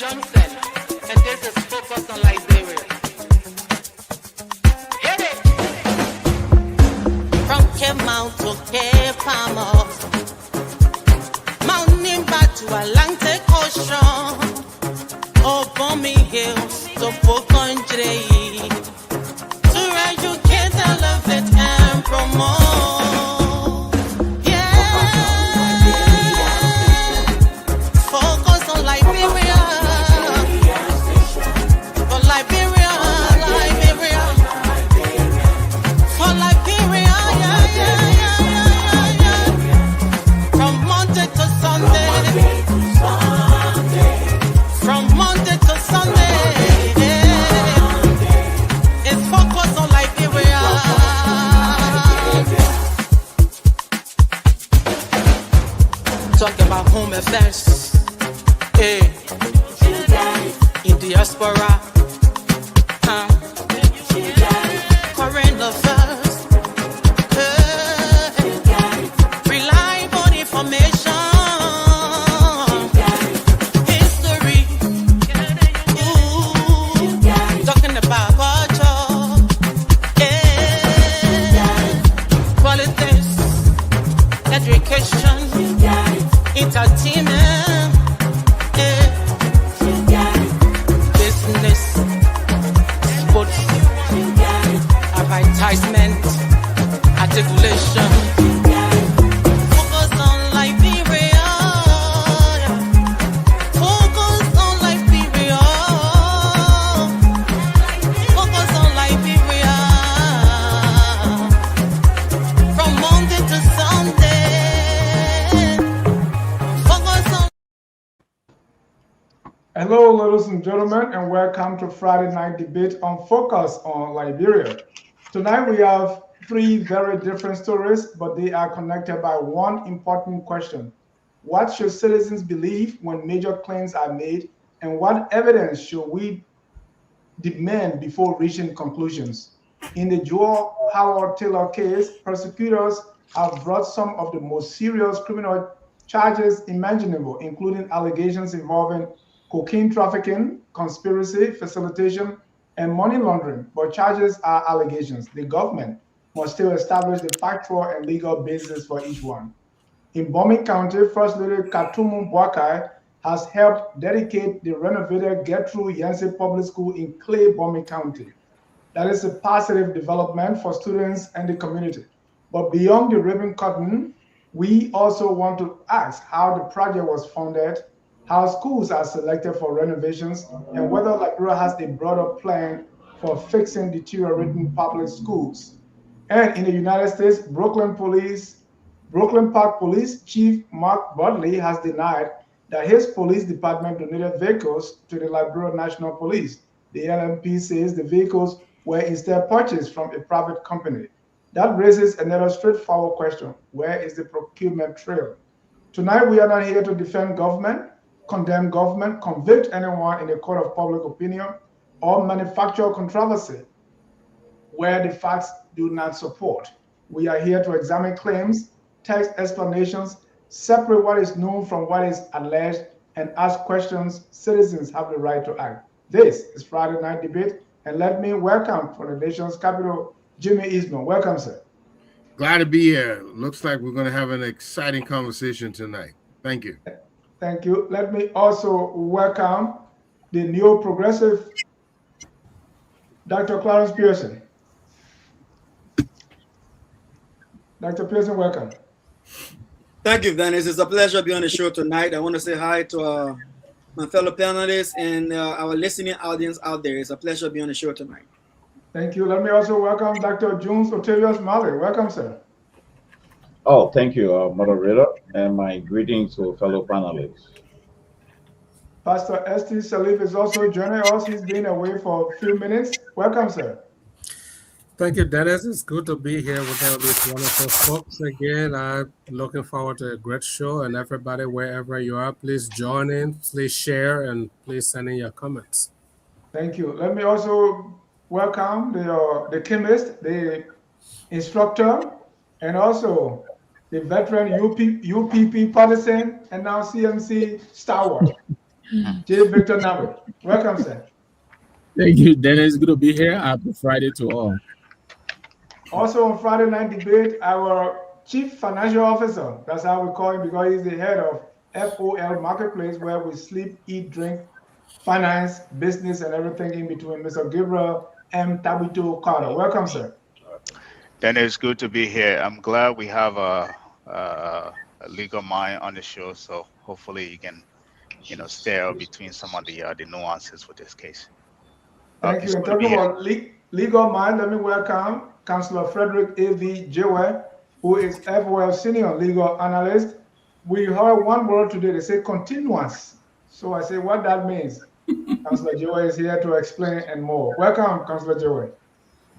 Johnson, and this is Focus on Liberia. Hit it! From Cape Mount to Cape Palmer, mountain back to Atlantic Ocean, oh, Bombing Hills to Pokonjre, to educate, elevate, and promote. Talk about home affairs, hey, in diaspora, current affairs, hey, reliable information, history, ooh, talking about culture, hey, politics, education, entertainment, business, sports, advertisement, articulation. Focus on Liberia. Focus on Liberia. Focus on Liberia. From Monday to Sunday. Hello, ladies and gentlemen, and welcome to Friday Night Debate on Focus on Liberia. Tonight we have three very different stories, but they are connected by one important question. What should citizens believe when major claims are made, and what evidence should we demand before reaching conclusions? In the Joel Howard Taylor case, prosecutors have brought some of the most serious criminal charges imaginable, including allegations involving cocaine trafficking, conspiracy, facilitation, and money laundering, but charges are allegations. The government must still establish the factual and legal basis for each one. In Bombing County, First Lady Katumu Boakai has helped dedicate the renovated Gertrude Yancey Public School in Clay, Bombing County. That is a positive development for students and the community. But beyond the ribbon cutting, we also want to ask how the project was funded, how schools are selected for renovations, and whether Liberia has a broader plan for fixing deteriorating public schools. And in the United States, Brooklyn Park Police Chief Mark Budley has denied that his police department donated vehicles to the Liberia National Police. The LNP says the vehicles were instead purchased from a private company. That raises another straightforward question: where is the procurement trail? Tonight, we are not here to defend government, condemn government, convict anyone in a court of public opinion, or manufacture controversy where the facts do not support. We are here to examine claims, text explanations, separate what is known from what is alleged, and ask questions citizens have the right to ask. This is Friday Night Debate, and let me welcome from the nation's capital, Jimmy Eastman. Welcome, sir. Glad to be here. Looks like we're going to have an exciting conversation tonight. Thank you. Thank you. Let me also welcome the neo-progressive Dr. Clarence Pearson. Dr. Pearson, welcome. Thank you, Dennis. It's a pleasure to be on the show tonight. I want to say hi to my fellow panelists and our listening audience out there. It's a pleasure to be on the show tonight. Thank you. Let me also welcome Dr. Jones Otavius Mali. Welcome, sir. Oh, thank you, moderator, and my greetings to fellow panelists. Pastor Esti Salif is also joining us. He's been away for a few minutes. Welcome, sir. Thank you, Dennis. It's good to be here with all these wonderful folks again. I'm looking forward to a great show, and everybody, wherever you are, please join in, please share, and please send in your comments. Thank you. Let me also welcome the chemist, the instructor, and also the veteran UPP partisan and now CMC stalwart. J. Victor Nawi. Welcome, sir. Thank you, Dennis. Good to be here. Happy Friday to all. Also on Friday night debate, our chief financial officer, that's how we call him because he's the head of FOL Marketplace, where we sleep, eat, drink, finance, business, and everything in between. Mr. Gabriel M. Tabito Carter. Welcome, sir. Dennis, good to be here. I'm glad we have a legal mind on the show, so hopefully you can, stay out between some of the nuances with this case. Thank you. It's And good to be talking here. about legal mind, let me welcome Councillor Frederick A.V. Jewell, who is FOL Senior Legal Analyst. We heard one word today, they say continuance. So I say what that means. Councillor Jewell is here to explain and more. Welcome, Councillor Jewell.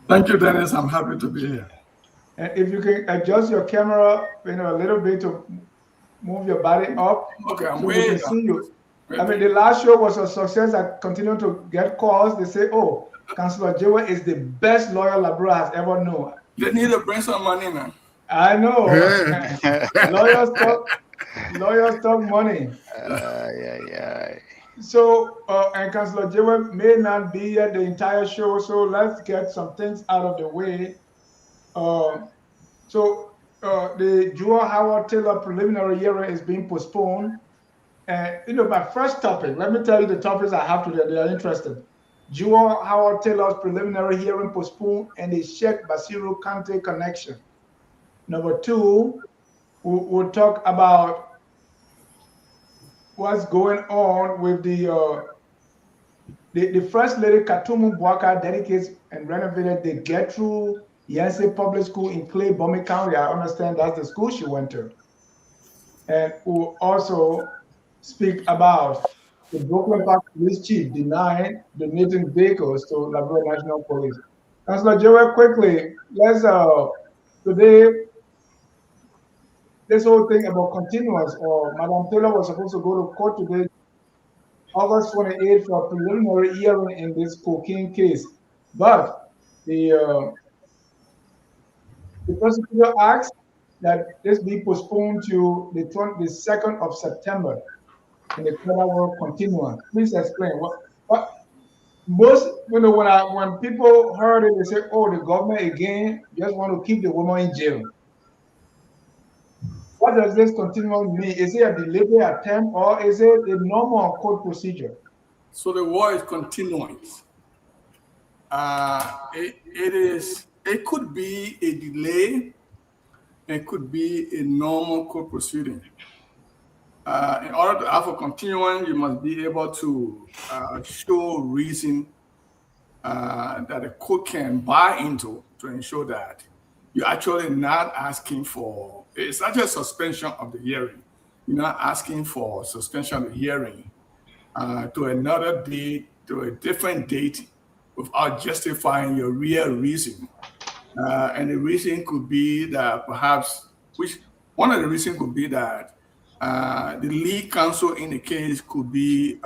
Thank you, Dennis. I'm happy to be here. And if you can adjust your camera, a little bit to move your body up, Okay, I'm so we way can up. see you. I mean, the last show was a success. I continue to get calls. They say, "Oh, Councillor Jewell is the best lawyer Labrador has ever known." They need to bring some money, man. I know. Lawyers talk money. Yeah. So, and Councillor Jewell may not be at the entire show, so let's get some things out of the way. The Jewell Howard Taylor preliminary hearing is being postponed. And my first topic, let me tell you the topics I have today. They are interested. Jewell Howard Taylor's preliminary hearing postponed and the Sheikh Basiru Kante connection. Number two, we'll talk about what's going on with the First Lady Katumu Bwaka dedicates and renovated the Gertrude Yancey Public School in Clay, Bomi County. I understand that's the school she went to. And we'll also speak about the Brooklyn Park Police Chief denying donating vehicles to Labrador National Police. Councillor Jewell, quickly, let's today, this whole thing about continuance, or Madam Taylor was supposed to go to court today, August 28th, for a preliminary hearing in this cocaine case. But the prosecutor asked that this be postponed to the 2nd of September. In the federal continuance. Please explain what most when people heard it, they say, "Oh, the government again just want to keep the woman in jail." What does this continuance mean? Is it a deliberate attempt or is it a normal court procedure? So the war is continuing. It could be a delay. It could be a normal court proceeding. In order to have a continuance, you must be able to show reason that the court can buy into to ensure that you're actually not asking for, it's not just suspension of the hearing. You're not asking for suspension of the hearing to another date, to a different date, without justifying your real reason. And the reason could be that one of the reasons could be that the lead counsel in the case could be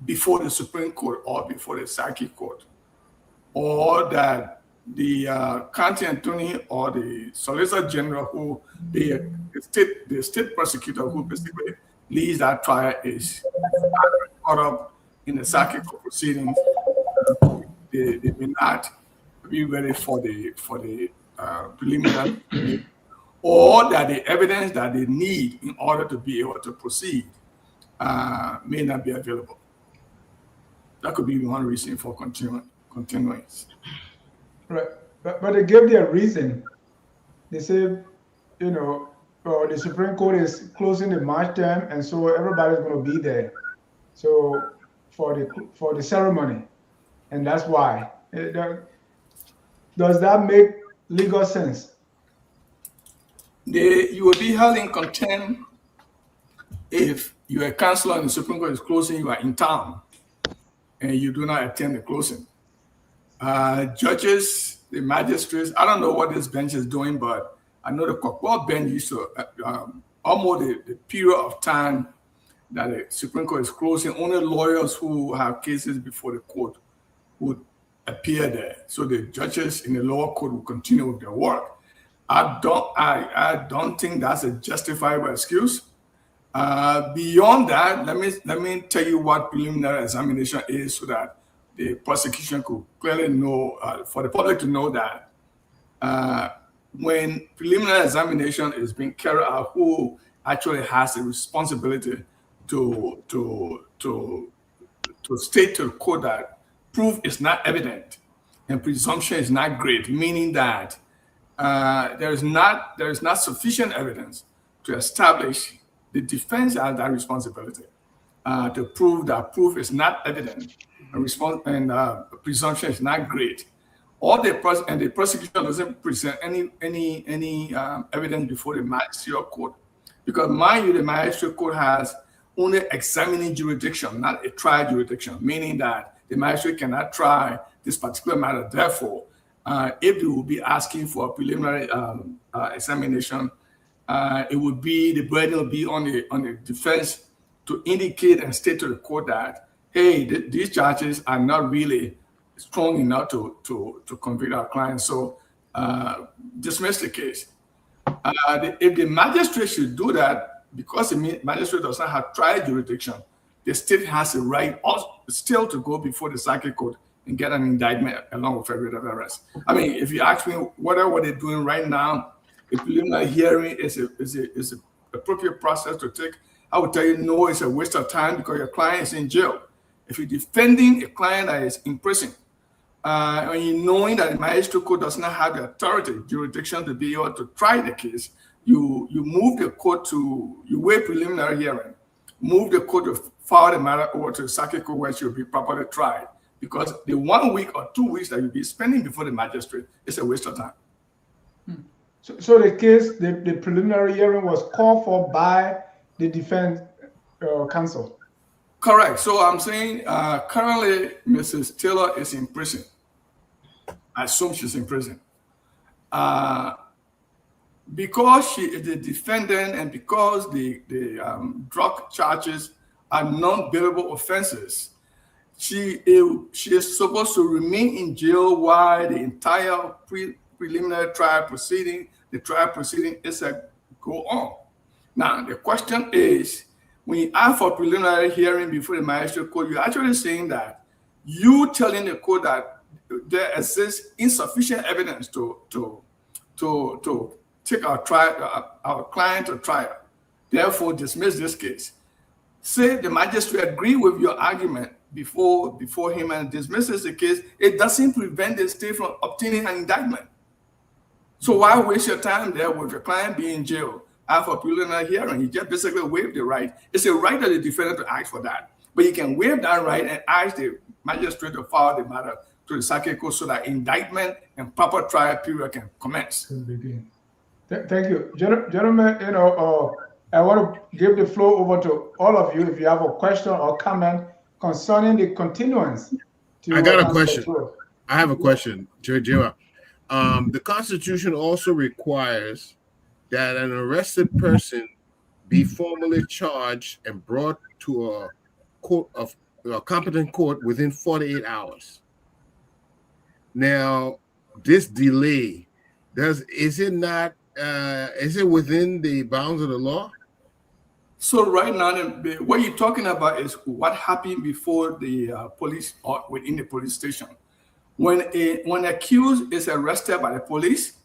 before the Supreme Court or before the Circuit Court, or that the county attorney or the Solicitor General, who the state prosecutor who basically leads that trial, is caught up in the Circuit Court proceedings. They may not be ready for the preliminary, or that the evidence that they need in order to be able to proceed may not be available. That could be one reason for continuance. Right, but they gave their reason. They say, the Supreme Court is closing the March term, and so everybody's going to be there. So for the ceremony, and that's why. Does that make legal sense? You will be held in contempt if you're a counselor and the Supreme Court is closing, you are in town, and you do not attend the closing. Judges, the magistrates, I don't know what this bench is doing, but I know the Kokwa bench used to, almost the period of time that the Supreme Court is closing, only lawyers who have cases before the court would appear there. So the judges in the lower court will continue with their work. I don't think that's a justifiable excuse. Beyond that, let me tell you what preliminary examination is, so that the prosecution could clearly know, for the public to know that when preliminary examination is being carried out, who actually has the responsibility to state to the court that proof is not evident and presumption is not great, meaning that there is not sufficient evidence to establish the defense has that responsibility to prove that proof is not evident and presumption is not great. The prosecution doesn't present any evidence before the magistrate court, because mind you, the magistrate court has only examining jurisdiction, not a trial jurisdiction, meaning that the magistrate cannot try this particular matter. Therefore, if they will be asking for a preliminary examination, it would be, the burden will be on the defense to indicate and state to the court that, hey, these charges are not really strong enough to convict our client, so dismiss the case. If the magistrate should do that, because the magistrate does not have trial jurisdiction, the state has a right still to go before the circuit court and get an indictment along with a writ of arrest. I mean, if you ask me what they're doing right now, a preliminary hearing is an appropriate process to take, I would tell you no, it's a waste of time, because your client is in jail. If you're defending a client that is in prison, and you knowing that the magistrate court does not have the authority, jurisdiction to be able to try the case, you move the court you waive preliminary hearing, move the court to file the matter over to the circuit court where it will be properly tried, because the 1 week or 2 weeks that you'll be spending before the magistrate is a waste of time. So the case, the preliminary hearing was called for by the defense counsel. Correct. So I'm saying currently Mrs. Taylor is in prison. I assume she's in prison. Because she is the defendant and because the drug charges are non-bailable offenses, she is supposed to remain in jail while the entire preliminary trial proceeding, the trial proceeding is go on. Now, the question is, when you ask for preliminary hearing before the magistrate court, you're actually saying that you telling the court that there exists insufficient evidence to take our client to trial, therefore dismiss this case. Say the magistrate agree with your argument before him and dismisses the case, it doesn't prevent the state from obtaining an indictment. So why waste your time there with your client being in jail after a preliminary hearing? You just basically waive the right. It's a right of the defendant to ask for that. But you can waive that right and ask the magistrate to file the matter to the circuit court so that indictment and proper trial period can commence. Thank you. Gentlemen, I want to give the floor over to all of you if you have a question or comment concerning the continuance. I got a question. I have a question, Jira. The Constitution also requires that an arrested person be formally charged and brought to a court of a competent court within 48 hours. Now, this delay, is it within the bounds of the law? So right now, what you're talking about is what happened before the police or within the police station. When an accused is arrested by the police,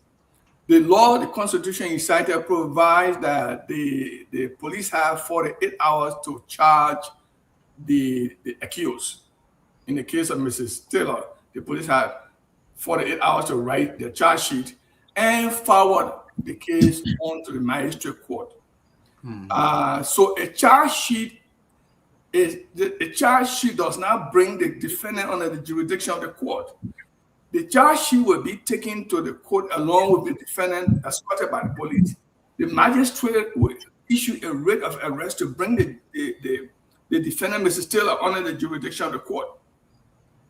the law, the Constitution you cited provides that the police have 48 hours to charge the accused. In the case of Mrs. Taylor, the police had 48 hours to write the charge sheet and forward the case on to the magistrate court. So a charge sheet does not bring the defendant under the jurisdiction of the court. The charge sheet will be taken to the court along with the defendant escorted by the police. The magistrate will issue a writ of arrest to bring the defendant, Mrs. Taylor, under the jurisdiction of the court.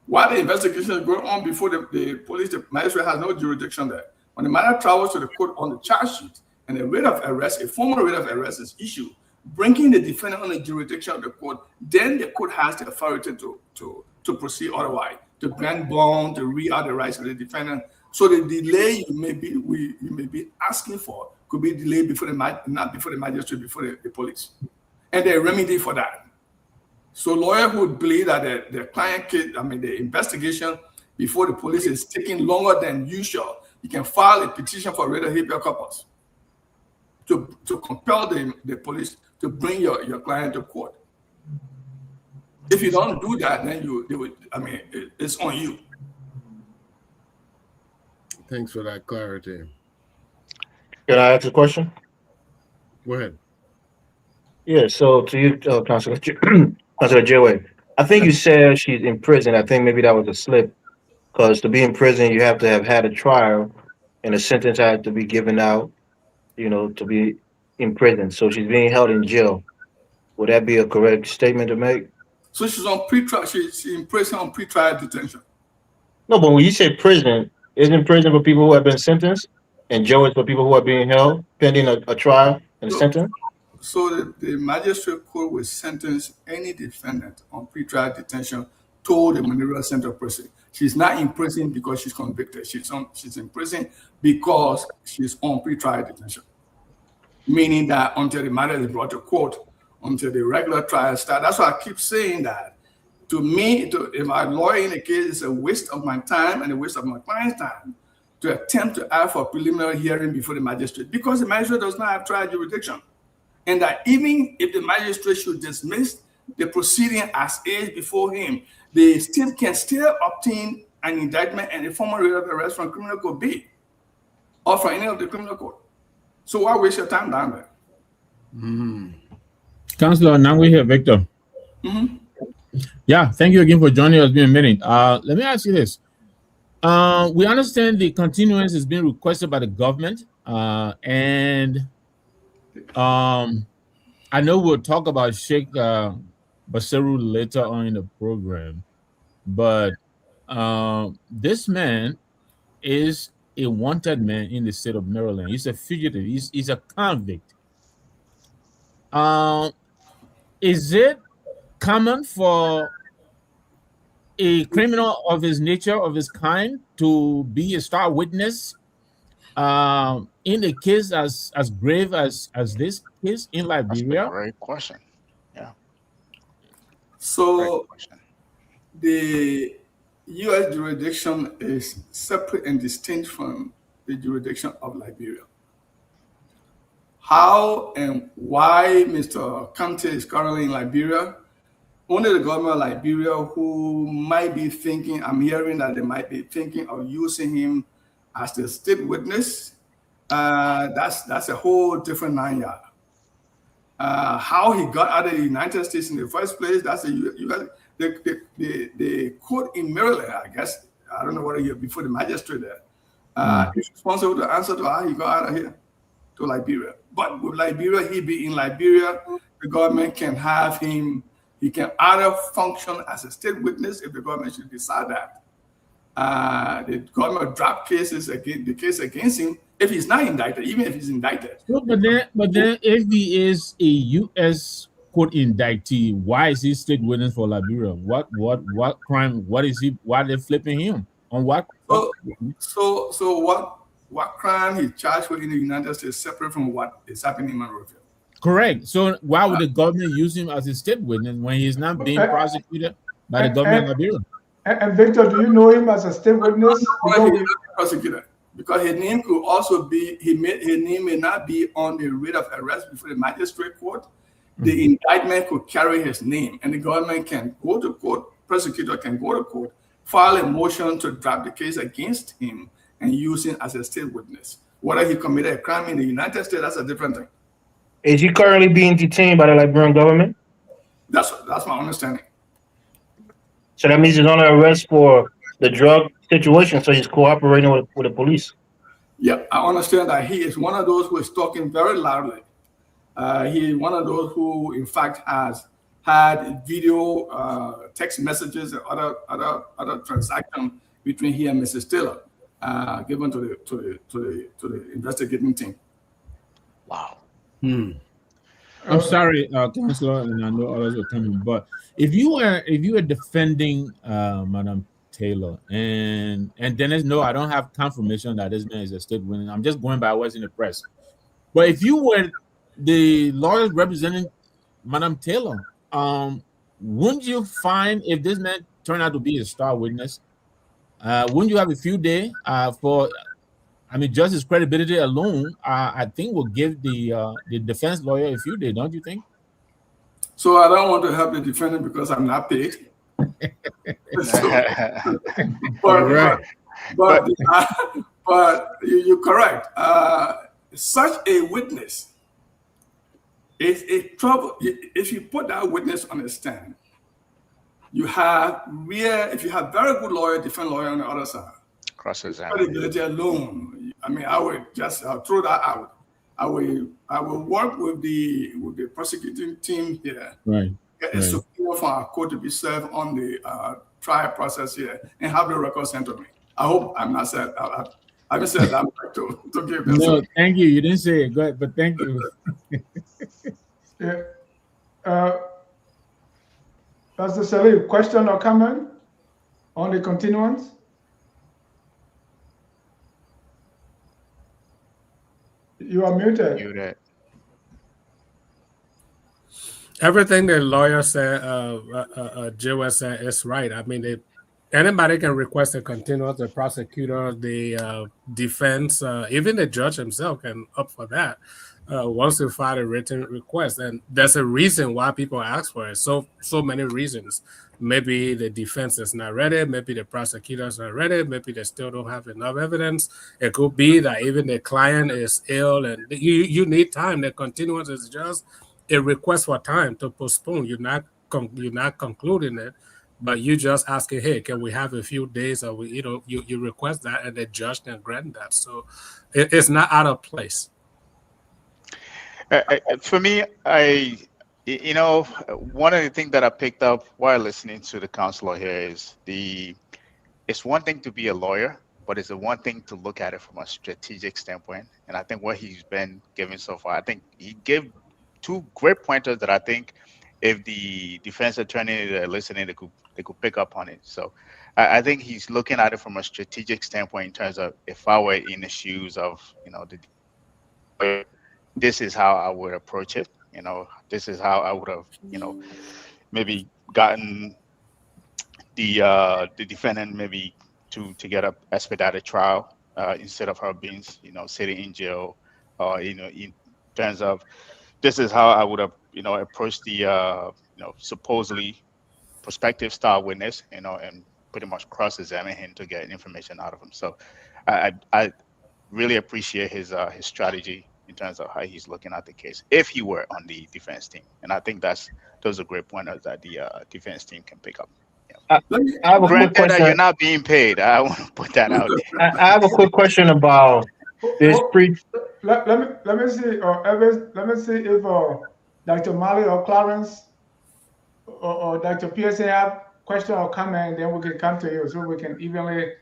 While the investigation is going on before the police, the magistrate has no jurisdiction there. When the matter travels to the court on the charge sheet and a writ of arrest, a formal writ of arrest is issued, bringing the defendant on the jurisdiction of the court, then the court has the authority to proceed otherwise, to grant bond, to re-out the rights of the defendant. So the delay you may be asking for could be delayed before not before the magistrate, before the police. and the remedy for that. So lawyers would believe that the client case, the investigation before the police is taking longer than usual. You can file a petition for writ of habeas corpus to compel the police to bring your client to court. If you don't do that, then it's on you. Thanks for that clarity. Can I ask a question? Go ahead. Yeah, so to you, Councilor Jway, I think you said she's in prison. I think maybe that was a slip, because to be in prison, you have to have had a trial and a sentence had to be given out, to be in prison. So she's being held in jail. Would that be a correct statement to make? So she's on pretrial. She's in prison on pretrial detention. No, but when you say prison, isn't prison for people who have been sentenced, and jail is for people who are being held pending a trial and a sentence? So the magistrate court will sentence any defendant on pretrial detention to the Monrovia Central Prison. She's not in prison because she's convicted. She's in prison because she's on pretrial detention. Meaning that until the matter is brought to court, until the regular trial starts. That's why I keep saying that. To me, if I'm a lawyer in a case, it's a waste of my time and a waste of my client's time to attempt to ask for a preliminary hearing before the magistrate, because the magistrate does not have trial jurisdiction. And that even if the magistrate should dismiss the proceeding as is before him, the state can still obtain an indictment and a formal writ of arrest from criminal court B or from any of the criminal court. So why waste your time down there? Mm-hmm. Councilor, now we hear Victor. Mm-hmm. Yeah, thank you again for joining us. Been a minute. Let me ask you this. We understand the continuance is being requested by the government, and I know we'll talk about Sheikh Basiru later on in the program, but this man is a wanted man in the state of Maryland. He's a fugitive. He's a convict. Is it common for a criminal of his nature, of his kind, to be a star witness in a case as grave as this case in Liberia? That's a great question. Yeah. So the U.S. jurisdiction is separate and distinct from the jurisdiction of Liberia. How and why Mr. Kante is currently in Liberia, only the government of Liberia, who might be thinking, I'm hearing that they might be thinking of using him as the state witness. That's a whole different nine yard. How he got out of the United States in the first place, that's the court in Maryland, I guess. I don't know whether you're before the magistrate there. Is responsible to answer to how he got out of here to Liberia. But with Liberia, he be in Liberia, the government can have him, he can either function as a state witness if the government should decide that. The government drop cases against the case against him if he's not indicted, even if he's indicted. So, but then if he is a U.S. court indictee, why is he state witness for Liberia? What crime? What is he? Why are they flipping him on what? So what crime he's charged with in the United States separate from what is happening in Monrovia? Correct. So why would the government use him as a state witness when he's not being prosecuted by the government of Liberia? And Victor, do you know him as a state witness? Prosecutor, because his name could also be, his name may not be on the writ of arrest before the magistrate court. The indictment could carry his name, and the government can go to court, prosecutor can go to court, file a motion to drop the case against him and use him as a state witness. Whether he committed a crime in the United States, that's a different thing. Is he currently being detained by the Liberian government? That's my understanding. So that means he's under arrest for the drug situation, so he's cooperating with the police. Yeah, I understand that he is one of those who is talking very loudly. He is one of those who, in fact, has had video, text messages, and other transactions between he and Mrs. Taylor, given to the investigating team. Wow. I'm sorry, Councilor, and I know others are coming, but if you were defending Madam Taylor and Dennis, no, I don't have confirmation that this man is a state witness. I'm just going by what's in the press. But if you were the lawyers representing Madam Taylor, wouldn't you find if this man turned out to be a star witness, wouldn't you have a few days for? I mean, just his credibility alone, I think will give the defense lawyer a few days, don't you think? So I don't want to help the defendant because I'm not paid. So, All but right. but but you're correct. Such a witness is a trouble. If you put that witness on the stand, you have if you have very good lawyer, defense lawyer on the other side, credibility alone. I mean, I would just throw that out. I will work with the prosecuting team here. Right. Get a subpoena for our court to be served on the trial process here and have the record sent to me. I hope I'm not said. I haven't said that to give this. No, thank you. You didn't say it. Good, but thank you. Yeah. Pastor Salih, question or comment on the continuance? You are muted. Everything the lawyer said, Joel said, is right. I mean, anybody can request a continuance. The prosecutor, the defense, even the judge himself can opt for that once you file a written request. And there's a reason why people ask for it. So many reasons. Maybe the defense is not ready. Maybe the prosecutors are ready. Maybe they still don't have enough evidence. It could be that even the client is ill and you need time. The continuance is just a request for time to postpone. You're not concluding it, but you just asking, hey, can we have a few days? Or you request that, and the judge can grant that. So it's not out of place. For me, one of the things that I picked up while listening to the counselor here is it's one thing to be a lawyer, but it's one thing to look at it from a strategic standpoint. And I think what he's been giving so far, I think he gave two great pointers that I think if the defense attorney are listening, they could pick up on it. So I think he's looking at it from a strategic standpoint in terms of if I were in the shoes of, this is how I would approach it. This is how I would have, maybe gotten the defendant maybe to get a expedited trial instead of her being, sitting in jail, in terms of this is how I would have, approached the, supposedly prospective star witness, and pretty much cross-examine him to get information out of him. So I really appreciate his strategy in terms of how he's looking at the case if he were on the defense team. And I think those are great pointers that the defense team can pick up. I have a quick question. You're not being paid. I want to put that out there. I have a quick question about this Let me see, Evans, let me see if Dr. Mali or Clarence or Dr. Pearson have question or comment, then we can come to you so we can evenly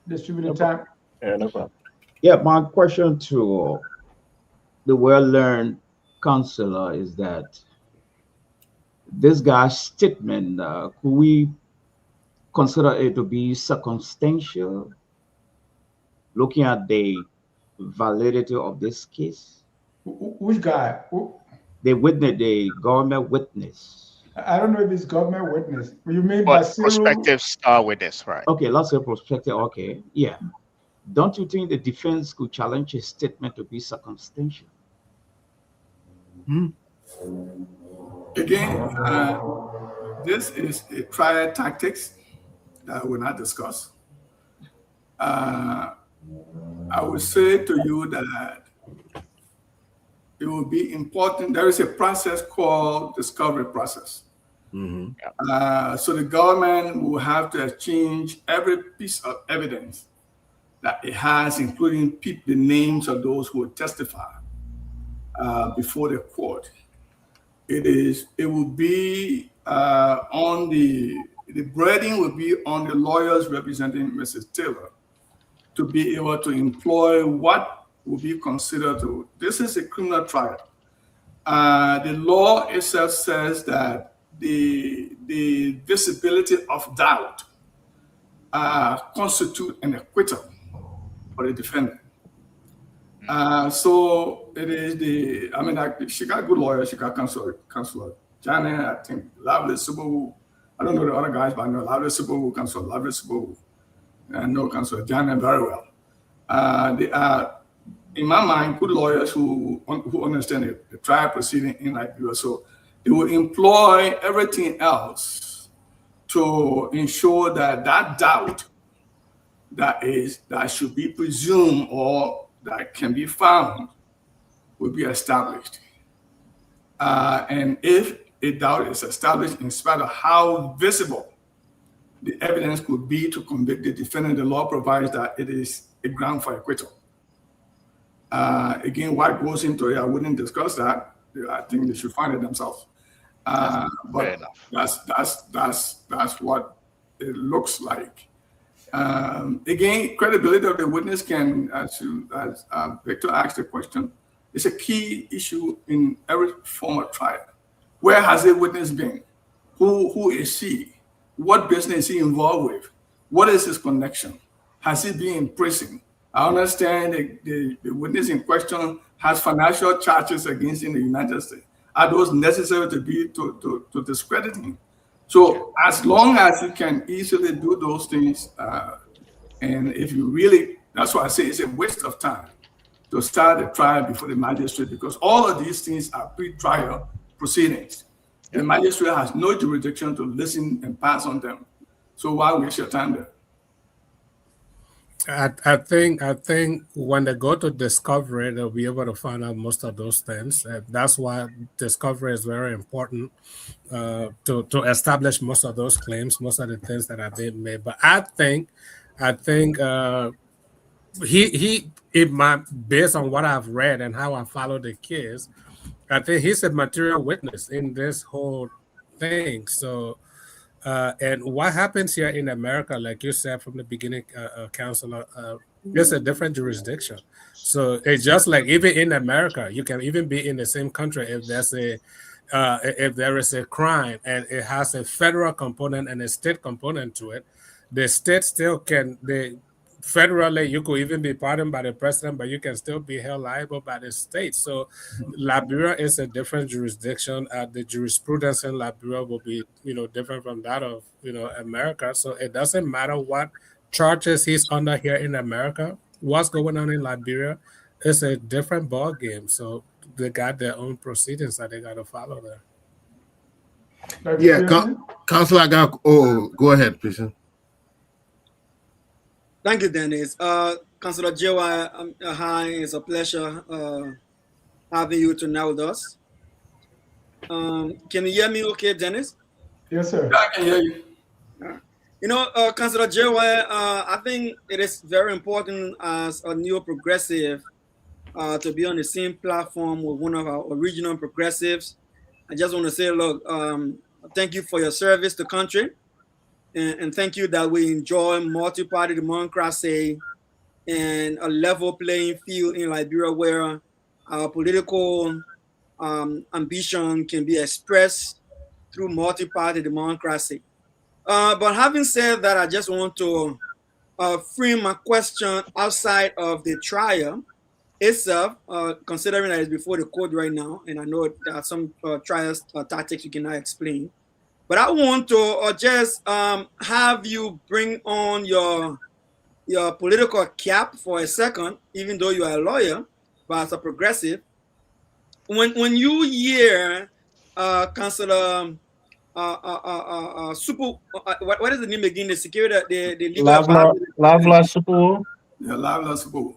distribute the time. Yeah, no problem. Yeah, my question to the well-learned counselor is that this guy's statement, could we consider it to be circumstantial, looking at the validity of this case? Which guy? The witness, the government witness. I don't know if it's government witness. You mean prospective star witness, right? Okay, let's say prospective. Okay, yeah. Don't you think the defense could challenge his statement to be circumstantial? Again, this is a trial tactics that we will not discuss. I would say to you that it will be important. There is a process called discovery process. So the government will have to exchange every piece of evidence that it has, including the names of those who will testify before the court. It will be on the burden will be on the lawyers representing Mrs. Taylor to be able to employ what will be considered to. This is a criminal trial. The law itself says that the visibility of doubt constitute an acquittal for the defendant. So it is the, I mean, like, she got good lawyers. She got counselor Janet, I think, Lovely Subaru. I don't know the other guys, but I know Lovely Subaru, counselor Lovely Subaru. I know counselor Janet very well. They are, in my mind, good lawyers who understand the trial proceeding in Liberia. So they will employ everything else to ensure that that doubt that should be presumed or that can be found will be established. And if a doubt is established, in spite of how visible the evidence could be to convict the defendant, the law provides that it is a ground for acquittal. Again, what goes into it, I wouldn't discuss that. I think they should find it themselves. But that's what it looks like. Again, credibility of the witness can, as Victor asked the question, it's a key issue in every form of trial. Where has the witness been? Who is he? What business is he involved with? What is his connection? Has he been in prison? I understand the witness in question has financial charges against him in the United States. Are those necessary to discredit him? So as long as you can easily do those things, and if you really, that's why I say it's a waste of time to start a trial before the magistrate, because all of these things are pre-trial proceedings. The magistrate has no jurisdiction to listen and pass on them. So why waste your time there? I think when they go to discovery, they'll be able to find out most of those things. That's why discovery is very important to establish most of those claims, most of the things that are being made. But I think based on what I've read and how I follow the case, I think he's a material witness in this whole thing. So. And what happens here in America, like you said from the beginning, Counselor, it's a different jurisdiction. So it's just like even in America, you can even be in the same country if there is a crime and it has a federal component and a state component to it. The state still can. Federally, you could even be pardoned by the president, but you can still be held liable by the state. So Liberia is a different jurisdiction. The jurisprudence in Liberia will be, different from that of, America. So it doesn't matter what charges he's under here in America. What's going on in Liberia is a different ball game. So they got their own proceedings that they got to follow there. Yeah, Counselor, go ahead, please. Thank you, Dennis. Councillor Jewa, hi, it's a pleasure having you tonight with us. Can you hear me okay, Dennis? Yes, sir. I can hear you. Councillor Jewa, I think it is very important as a new progressive to be on the same platform with one of our original progressives. I just want to say, look, thank you for your service to country. And thank you that we enjoy multi-party democracy and a level playing field in Liberia where our political ambition can be expressed through multi-party democracy. But having said that, I just want to frame my question outside of the trial itself, considering that it's before the court right now, and I know there are some trial tactics you cannot explain. But I want to just have you bring on your political cap for a second, even though you are a lawyer, but as a progressive. When you hear Councillor Super, what is the name again? The security, the legal Lavla Super. Yeah, Lavla Super.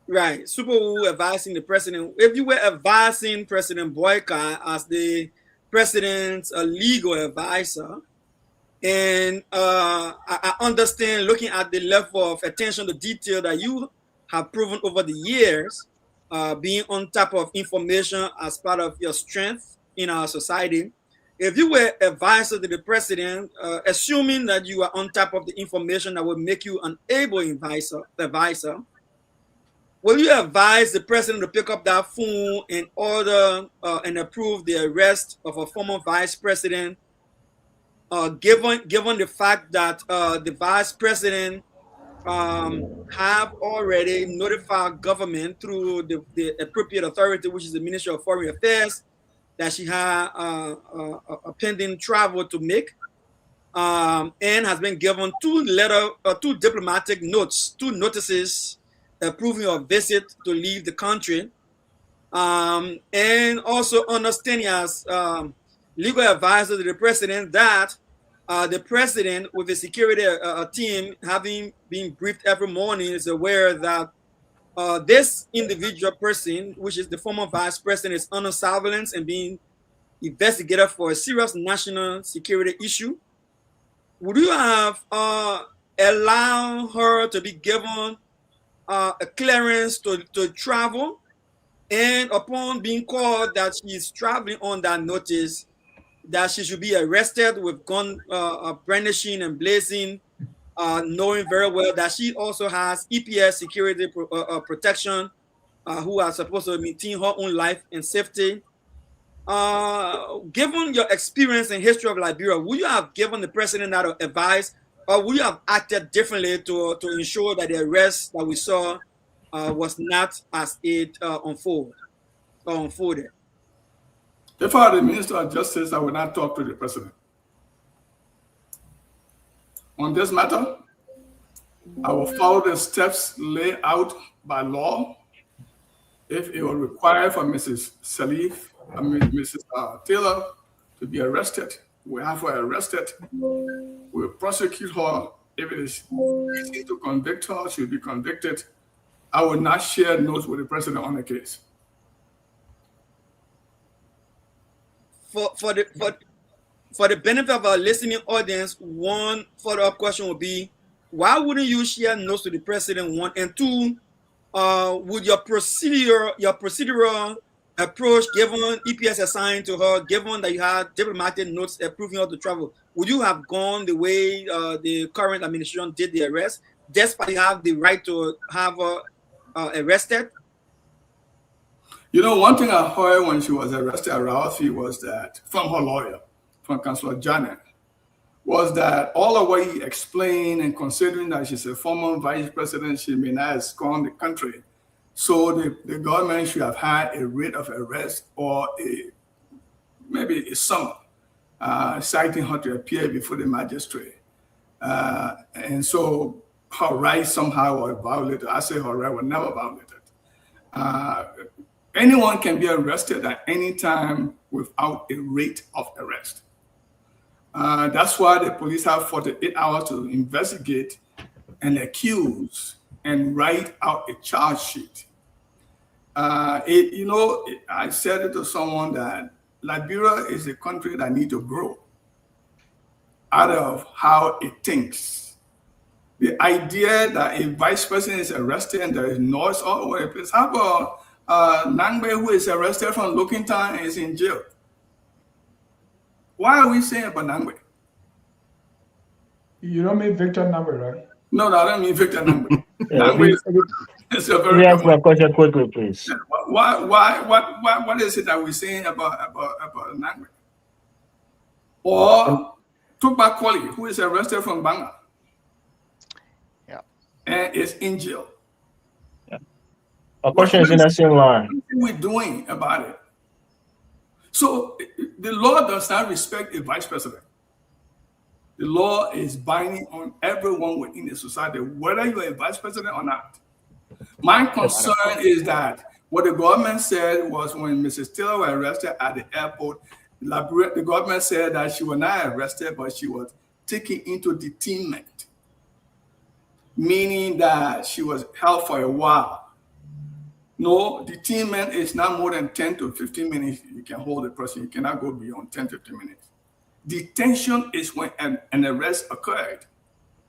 Right, Super advising the president. If you were advising President Boyka as the president's legal advisor, and I understand, looking at the level of attention to detail that you have proven over the years, being on top of information as part of your strength in our society. If you were advisor to the president, assuming that you are on top of the information that would make you an able advisor, will you advise the president to pick up that phone and order and approve the arrest of a former vice president, given the fact that the vice president have already notified government through the appropriate authority, which is the Ministry of Foreign Affairs, that she had a pending travel to make, and has been given two diplomatic notes, 2 notices approving her visit to leave the country, and also understanding as legal advisor to the president that the president, with the security team having been briefed every morning, is aware that this individual person, which is the former vice president, is under surveillance and being investigated for a serious national security issue. Would you have allowed her to be given a clearance to travel? And upon being called that she is traveling on that notice, that she should be arrested with gun brandishing and blazing, knowing very well that she also has EPS security protection, who are supposed to maintain her own life and safety. Given your experience and history of Liberia, would you have given the president that advice, or would you have acted differently to ensure that the arrest that we saw was not as it unfolded? If I were the Minister of Justice, I would not talk to the president. On this matter, I will follow the steps laid out by law. If it will require for Mrs. Taylor to be arrested, we have her arrested. We'll prosecute her. If it is easy to convict her, she'll be convicted. I will not share notes with the president on the case. For the benefit of our listening audience, one follow-up question would be, why wouldn't you share notes to the president, 1? And 2, would your procedural approach, given EPS assigned to her, given that you had diplomatic notes approving her to travel, would you have gone the way the current administration did the arrest, despite you have the right to have her arrested? You know, one thing I heard when she was arrested at Ralphie was that, from her lawyer, from Councilor Janet, was that all of what he explained, and considering that she's a former vice president, she may not have scorned the country. So the government should have had a writ of arrest or maybe a summons citing her to appear before the magistrate. And so her rights somehow were violated. I say her right were never violated. Anyone can be arrested at any time without a writ of arrest. That's why the police have 48 hours to investigate and accuse and write out a charge sheet. I said it to someone that Liberia is a country that needs to grow out of how it thinks. The idea that a vice president is arrested and there is noise all over the place. How about Nangbe, who is arrested from Lookington and is in jail? Why are we saying about Nangbe? You don't mean Victor Number, right? No, I don't mean Victor Nangbe. It's a very. Let me ask my question quickly, please. What is it that we're saying about Nangbe? Or Tukba Kwali, who is arrested from Banga, and is in jail. A question is in that same line. What are we doing about it? So the law does not respect a vice president. The law is binding on everyone within the society, whether you're a vice president or not. My concern is that what the government said was when Mrs. Taylor was arrested at the airport, the government said that she was not arrested, but she was taken into detainment, meaning that she was held for a while. No, detainment is not more than 10 to 15 minutes. You can hold a person. You cannot go beyond 10, 15 minutes. Detention is when an arrest occurred.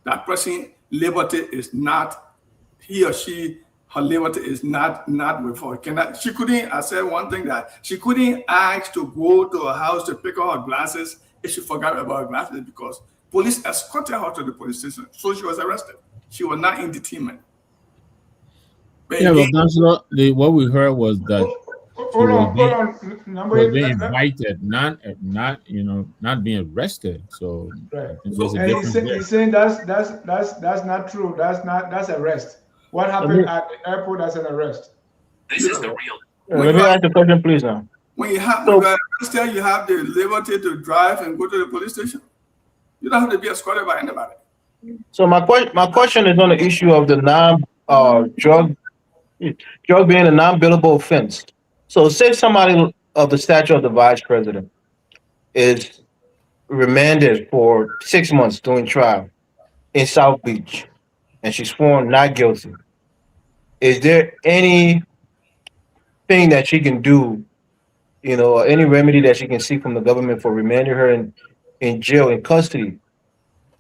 That person's liberty is not, he or she, her liberty is not with her. She couldn't, I said one thing, that she couldn't ask to go to her house to pick up her glasses if she forgot about her glasses, because police escorted her to the police station. So she was arrested. She was not in detainment. Yeah, but Councilor, what we heard was that hold on. was being invited, not being arrested. So Right. there's a And difference there. he's saying that's not true. That's arrest. What happened at the airport? That's an arrest. This is the real. Let me ask the question, please. Now, when you have you have the liberty to drive and go to the police station. You don't have to be escorted by anybody. so my question is on the issue of the drug being a non-billable offense. So, say somebody of the stature of the vice president is remanded for 6 months doing trial in South Beach, and she's sworn not guilty. Is there anything that she can do, or any remedy that she can seek from the government for remanding her in jail, in custody,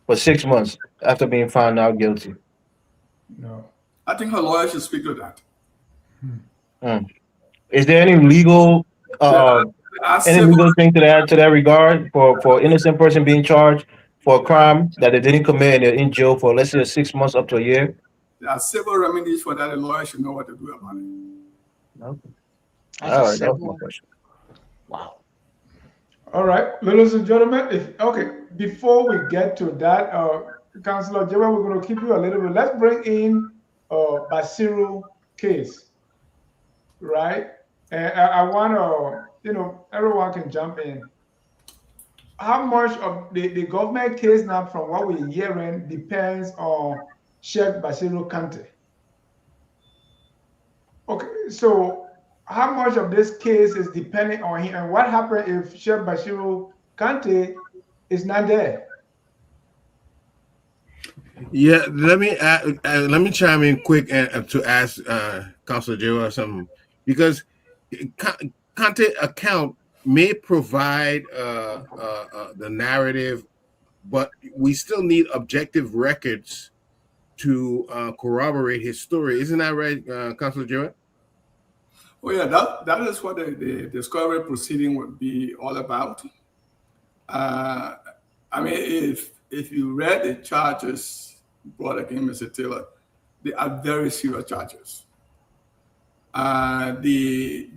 for 6 months after being found out guilty? No. I think her lawyer should speak to that. Is there any legal thing to that regard for innocent person being charged for a crime that they didn't commit and they're in jail for, let's say, 6 months up to a year? There are several remedies for that. The lawyer should know what to do about it. Okay. All right, that was my question. Wow. All right, ladies and gentlemen. Before we get to that, Councilor Jewel, we're going to keep you a little bit. Let's bring in Basiru case, right? And I want to, everyone can jump in. How much of the government case now, from what we're hearing, depends on Sheikh Basiru Kante? Okay, so how much of this case is depending on him, and what happens if Sheikh Basiru Kante is not there? Yeah, let me chime in quick and to ask Councilor Joe something, because Kante account may provide the narrative, but we still need objective records to corroborate his story. Isn't that right, Councilor Joe? Oh yeah, that is what the discovery proceeding would be all about. I mean, if you read the charges brought against Mr. Taylor, they are very serious charges. The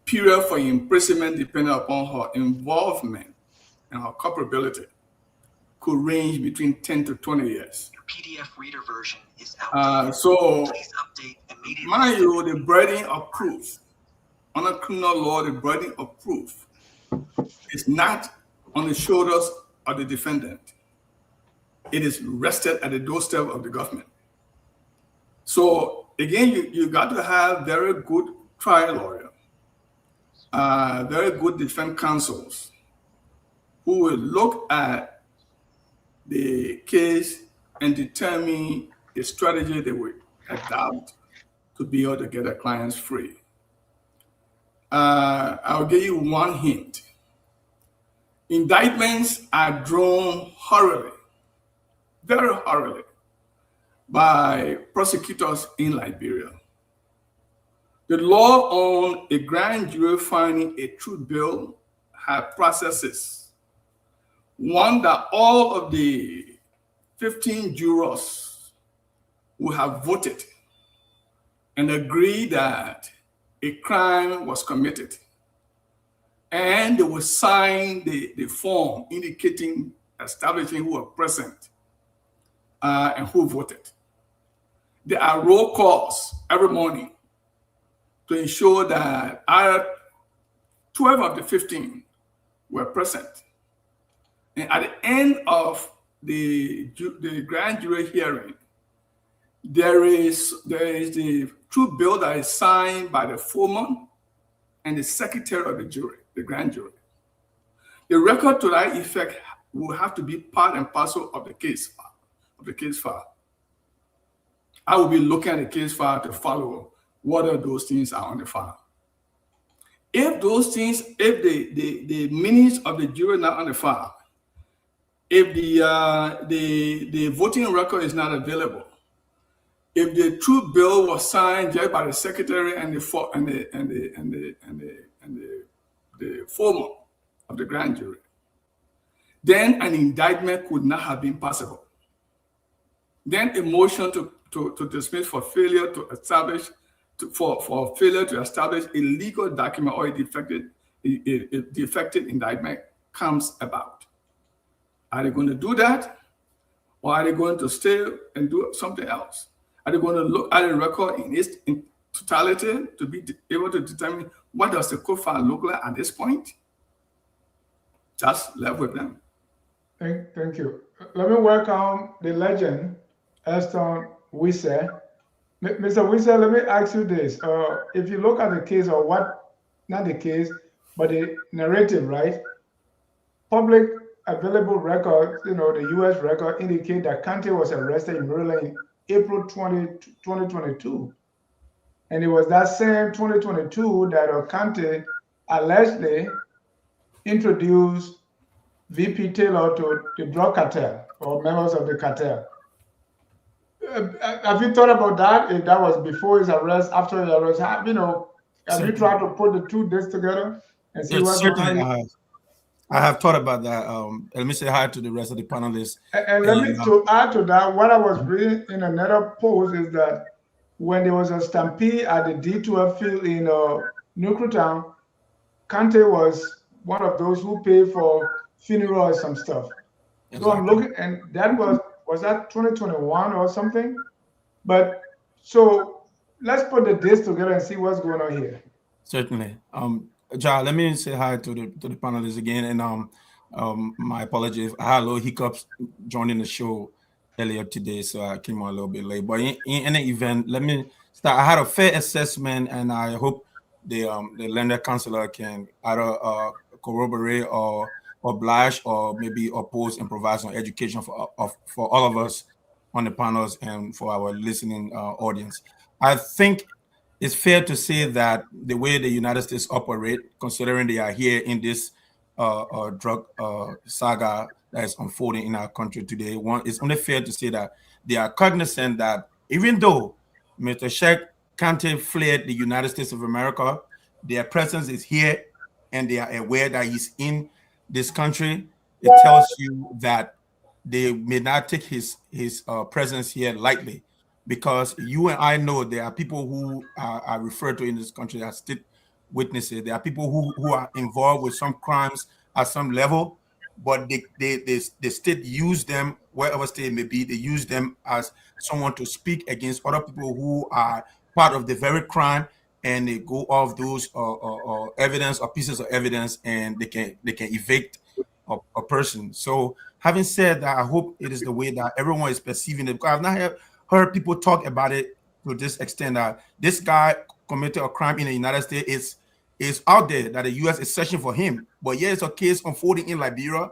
period for imprisonment, depending upon her involvement and her culpability, could range between 10 to 20 years. Your PDF reader version is outdated. So, please update immediately. mind you, the burden of proof, under criminal law, the burden of proof is not on the shoulders of the defendant. It is rested at the doorstep of the government. So again, you got to have very good trial lawyer, very good defense counsels who will look at the case and determine the strategy they will adopt to be able to get their clients free. I'll give you one hint. Indictments are drawn hurriedly, very hurriedly, by prosecutors in Liberia. The law on a grand jury finding a true bill has processes. One, that all of the 15 jurors will have voted and agreed that a crime was committed. And they will sign the form indicating, establishing who were present and who voted. There are roll calls every morning to ensure that 12 of the 15 were present. And at the end of the grand jury hearing, there is the true bill that is signed by the foreman and the secretary of the jury, the grand jury. The record to that effect will have to be part and parcel of the case file. I will be looking at the case file to follow whether those things are on the file. If those things, if the minutes of the jury are not on the file, if the voting record is not available, if the true bill was signed just by the secretary and the foreman of the grand jury, then an indictment could not have been possible. Then a motion to dismiss for failure to establish for failure to establish a legal document or a defective indictment comes about. Are they going to do that? Or are they going to stay and do something else? Are they going to look at the record in its totality to be able to determine what does the code file look like at this point? Just left with them. Thank you. Let me welcome the legend, Aston Wisse. Mr. Wisse, let me ask you this. If you look at the case, or what, not the case, but the narrative, right? Public available records, the U.S. record indicate that Kante was arrested in Maryland in April 2022. And it was that same 2022 that Kante allegedly introduced VP Taylor to the drug cartel or members of the cartel. Have you thought about that? If that was before his arrest, after his arrest, have you tried to put the two days together and see what's going on? I have thought about that. Let me say hi to the rest of the panelists. And let me to add to that, what I was reading in another post is that when there was a stampede at the D12 field in Newtown, Kante was one of those who paid for funeral or some stuff. Exactly. So I'm looking, and that was that 2021 or something? But so let's put the dates together and see what's going on here. Certainly. Ja, let me say hi to the panelists again, and my apologies. I had a little hiccups joining the show earlier today, so I came on a little bit late. But in any event, let me start. I had a fair assessment, and I hope the lender counselor can either corroborate or oblige or maybe oppose and provide some education for all of us on the panels and for our listening audience. I think it's fair to say that the way the United States operate, considering they are here in this drug saga that is unfolding in our country today, it's only fair to say that they are cognizant that even though Mr. Sheikh Kante fled the United States of America, their presence is here and they are aware that he's in this country. It tells you that they may not take his presence here lightly, because you and I know there are people who are referred to in this country as state witnesses. There are people who are involved with some crimes at some level, but the state use them, wherever state may be, they use them as someone to speak against other people who are part of the very crime, and they go off those evidence or pieces of evidence, and they can evict a person. So having said that, I hope it is the way that everyone is perceiving it, because I've not heard people talk about it to this extent that this guy committed a crime in the United States. Is out there that the U.S. is searching for him. But yeah, it's a case unfolding in Liberia.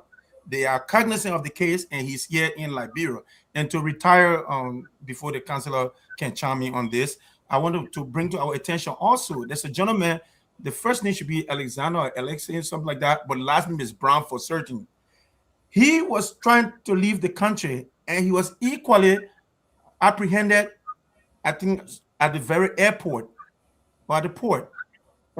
They are cognizant of the case, and he's here in Liberia. And to retire before the counselor can chime in on this, I want to bring to our attention also, there's a gentleman, the first name should be Alexander or Alexei, something like that, but last name is Brown for certain. He was trying to leave the country, and he was equally apprehended, I think, at the very airport or at the port.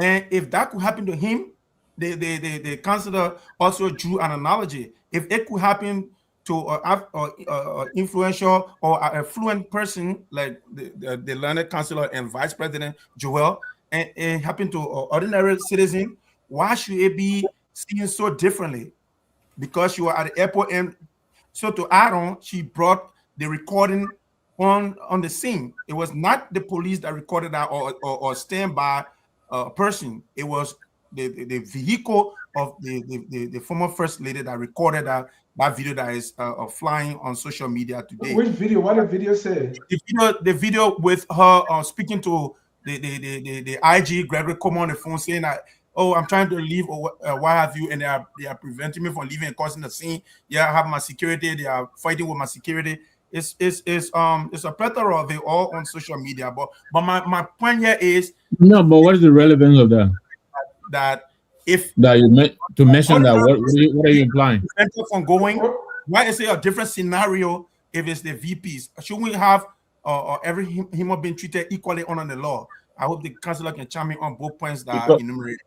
And if that could happen to him, the counselor also drew an analogy. If it could happen to an influential or an affluent person like the learned counselor and vice president Joel, and it happened to an ordinary citizen, why should it be seen so differently? Because you are at the airport. And so to add on, she brought the recording on the scene. It was not the police that recorded that or standby person. It was the vehicle of the former first lady that recorded that video that is flying on social media today. Which video? What did the video say? The video with her speaking to the IG Gregory Como on the phone, saying that, oh, I'm trying to leave or what have you, and they are preventing me from leaving and causing a scene. Yeah, I have my security. They are fighting with my security. It's a plethora of it all on social media. But my point here is no. But what is the relevance of that? That if that you meant to mention that, what are you implying? From going, why is it a different scenario if it's the VPs? Should we have every human being treated equally under the law? I hope the counselor can chime in on both points that are enumerated.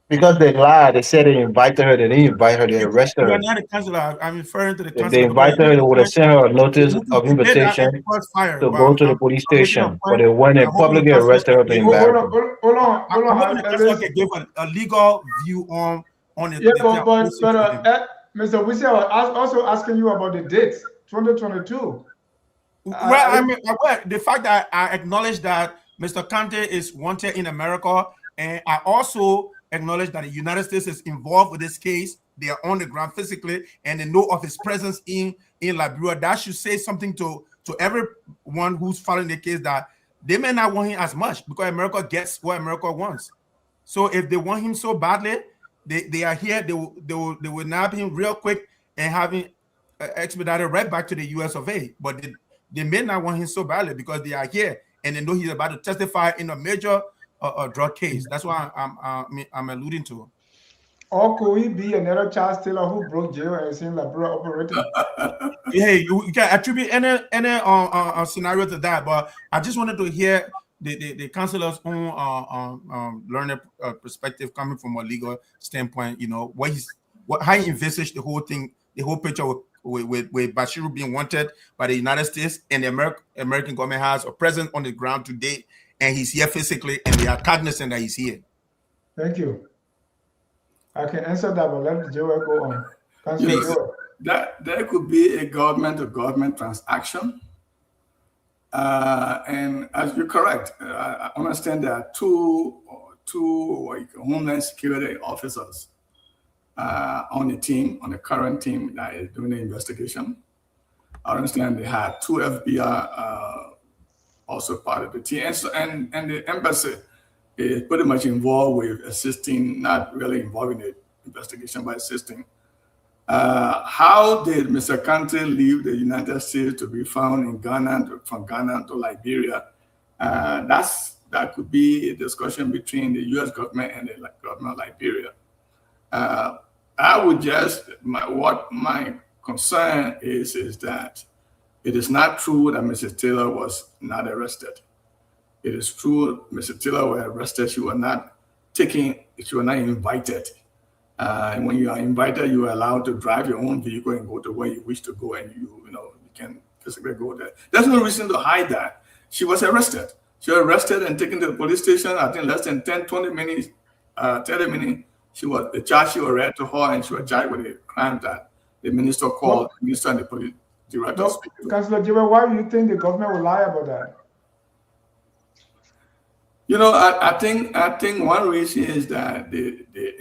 Because they lied. They said they invited her. They didn't invite her. They arrested You are her. not the counselor. I'm referring to the If they counselor because invited her, they would have sent her a notice of they did that at invitation the first fire. to go But to the police I'm making a station, but point. they went and I'm hoping the publicly counselor arrested her to can give Hold embarrass on, her. hold I'm hoping on. the counselor can give a legal view on Yeah, the whole situation. Mr. Wisi, I was also asking you about the date, 2022. Well, I mean, well, the fact that I acknowledge that Mr. Kante is wanted in America, and I also acknowledge that the United States is involved with this case. They are on the ground physically, and they know of his presence in Liberia. That should say something to everyone who's following the case that they may not want him as much because America gets what America wants. So if they want him so badly, they are here. They will nab him real quick and have him expedited right back to the U.S. of A. But they may not want him so badly because they are here and they know he's about to testify in a major drug case. That's why I'm alluding to. Or could he be another Charles Taylor who broke jail and is in Liberia operating? Hey, you can attribute any scenario to that, but I just wanted to hear the counselor's own learner perspective coming from a legal standpoint. You know how he envisaged the whole thing, the whole picture with Bashiru being wanted by the United States, and the American government has a presence on the ground today, and he's here physically, and they are cognizant that he's here. Thank you. I can answer that, but let Joel go on. Councilor Joel. That there could be a government-to-government transaction. And as you're correct, I understand there are two Homeland Security officers on the current team that is doing the investigation. I understand they had two FBI also part of the team. And the embassy is pretty much involved with assisting, not really involved in the investigation, but assisting. How did Mr. Kante leave the United States to be found in Ghana, from Ghana to Liberia? That could be a discussion between the U.S. government and the government of Liberia. I would what my concern is that it is not true that Mrs. Taylor was not arrested. It is true Mrs. Taylor was arrested. She was not invited. And when you are invited, you are allowed to drive your own vehicle and go to where you wish to go, and you can physically go there. There's no reason to hide that. She was arrested. She was arrested and taken to the police station. I think less than 10, 20 minutes, 30 minutes. The charge she was read to her, and she was charged with a crime that the minister called, the minister and the police director. No, Councilor Jiwa, why do you think the government will lie about that? I think one reason is that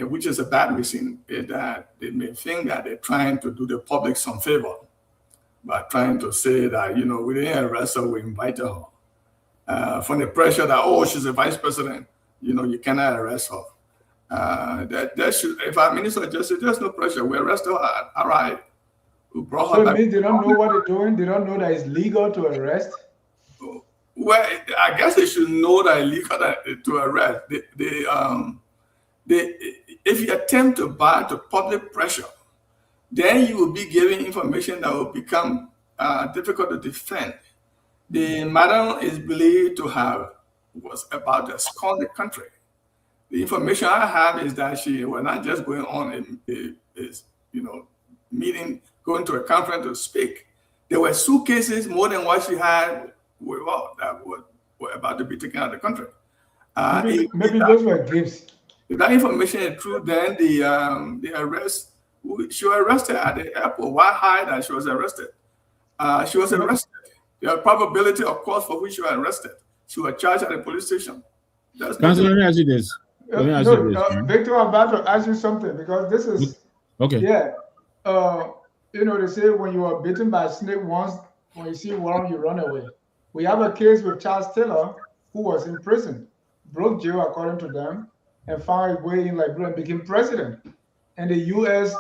which is a bad reason, is that they may think that they're trying to do the public some favor by trying to say that we didn't arrest her, we invited her. From the pressure that she's a vice president, you cannot arrest her. If our minister of justice, there's no pressure, we arrest her. All right, we brought her back. So it means they don't know what they're doing. They don't know that it's legal to arrest. Well, I guess they should know that it's legal to arrest. If you attempt to public pressure, then you will be giving information that will become difficult to defend. The madam is believed to was about to escort the country. The information I have is that she was not just going on meeting, going to a conference to speak. There were suitcases more than what she had that were about to be taken out of the country. Maybe those were gifts. If that information is true, then the arrest, she was arrested at the airport. Why hide that she was arrested? She was arrested. The probability, of course, for which she was arrested. She was charged at the police station. Councilor, let me ask you this. Victor, I'm about to ask you something because this is okay. Yeah. They say when you are bitten by a snake once, when you see one, you run away. We have a case with Charles Taylor, who was in prison, broke jail according to them, and found his way in Liberia and became president. And the U.S.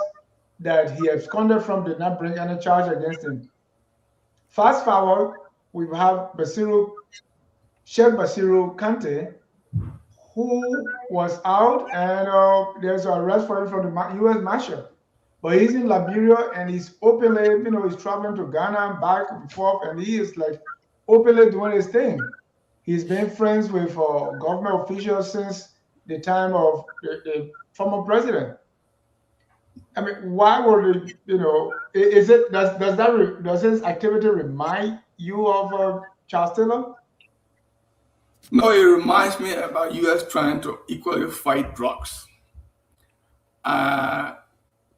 that he absconded from did not bring any charge against him. Fast forward, we have Sheikh Basiru Kante, who was out, and there's an arrest for him from the U.S. Marshal. But he's in Liberia, and he's openly, he's traveling to Ghana and back and forth, and he is like openly doing his thing. He's been friends with government officials since the time of the former president. I mean, why would it, is it, does his activity remind you of Charles Taylor? No, it reminds me about U.S. trying to equally fight drugs.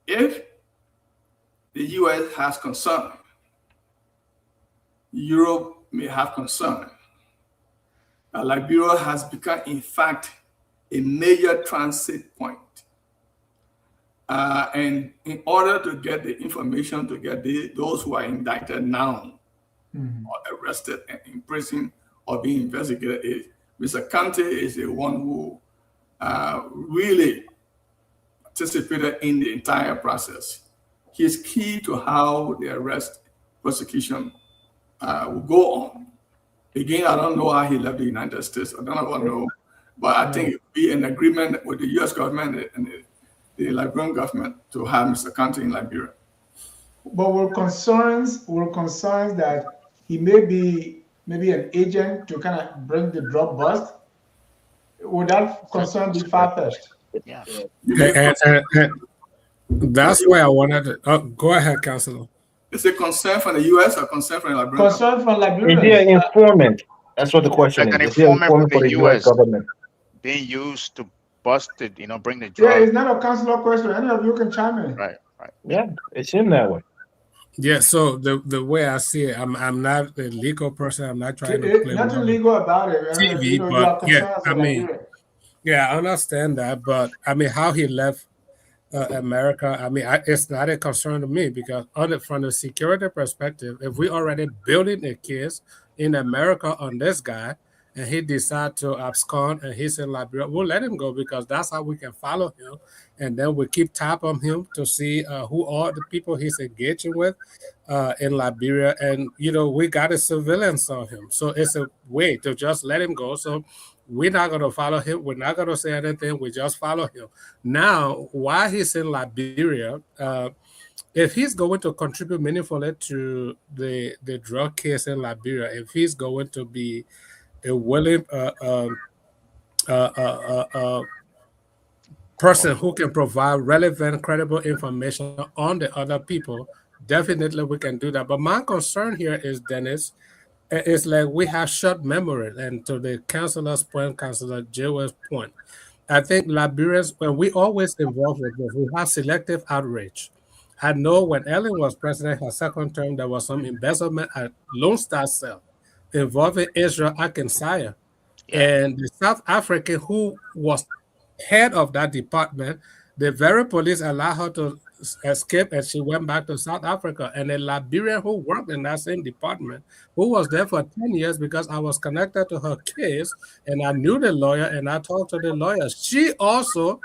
If the U.S. has concern, Europe may have concern. Liberia has become, in fact, a major transit point. And in order to get the information, to get those who are indicted now, or arrested and imprisoned or being investigated, Mr. Kante is the one who really participated in the entire process. He is key to how the arrest prosecution will go on. Again, I don't know how he left the United States. I don't know, but I think it would be an agreement with the U.S. government and the Liberian government to have Mr. Kante in Liberia. But were concerns that he may be maybe an agent to kind of bring the drug bust? Would that concern be far-fetched? Yeah. And that's why I wanted to go ahead, Councilor. Is it concern from the U.S. or concern from the Liberian? Concern from Liberia. Is he an informant? That's what the question Like an is. Is he an informant informant for the U.S. government? being used to bust it, bring the drug. Yeah, it's not a councilor question. Any of you can chime in. Right. Yeah, it's him that way. Yeah, so the way I see it, I'm not a legal person. I'm not trying to play nothing legal about it. TV, but yeah, I mean, yeah, I understand that, but I mean, how he left America, I mean, it's not a concern to me because from the security perspective, if we already building a case in America on this guy, and he decide to abscond and he's in Liberia, we'll let him go because that's how we can follow him. And then we keep tab on him to see who are the people he's engaging with in Liberia. And, we got a surveillance on him. So it's a way to just let him go. So we're not going to follow him. We're not going to say anything. We just follow him. Now, while he's in Liberia, if he's going to contribute meaningfully to the drug case in Liberia, if he's going to be a willing person who can provide relevant, credible information on the other people, definitely we can do that. But my concern here is, Dennis, it's like we have short memory. And to the councilor's point, Councilor Jewel's point, I think Liberians, when we always involved with this, we have selective outrage. I know when Ellen was president, her second term, there was some embezzlement at Lone Star Cell involving Israel Arkansas. And the South African who was head of that department, the very police allowed her to escape and she went back to South Africa. And a Liberian who worked in that same department, who was there for 10 years because I was connected to her case and I knew the lawyer and I talked to the lawyer. She also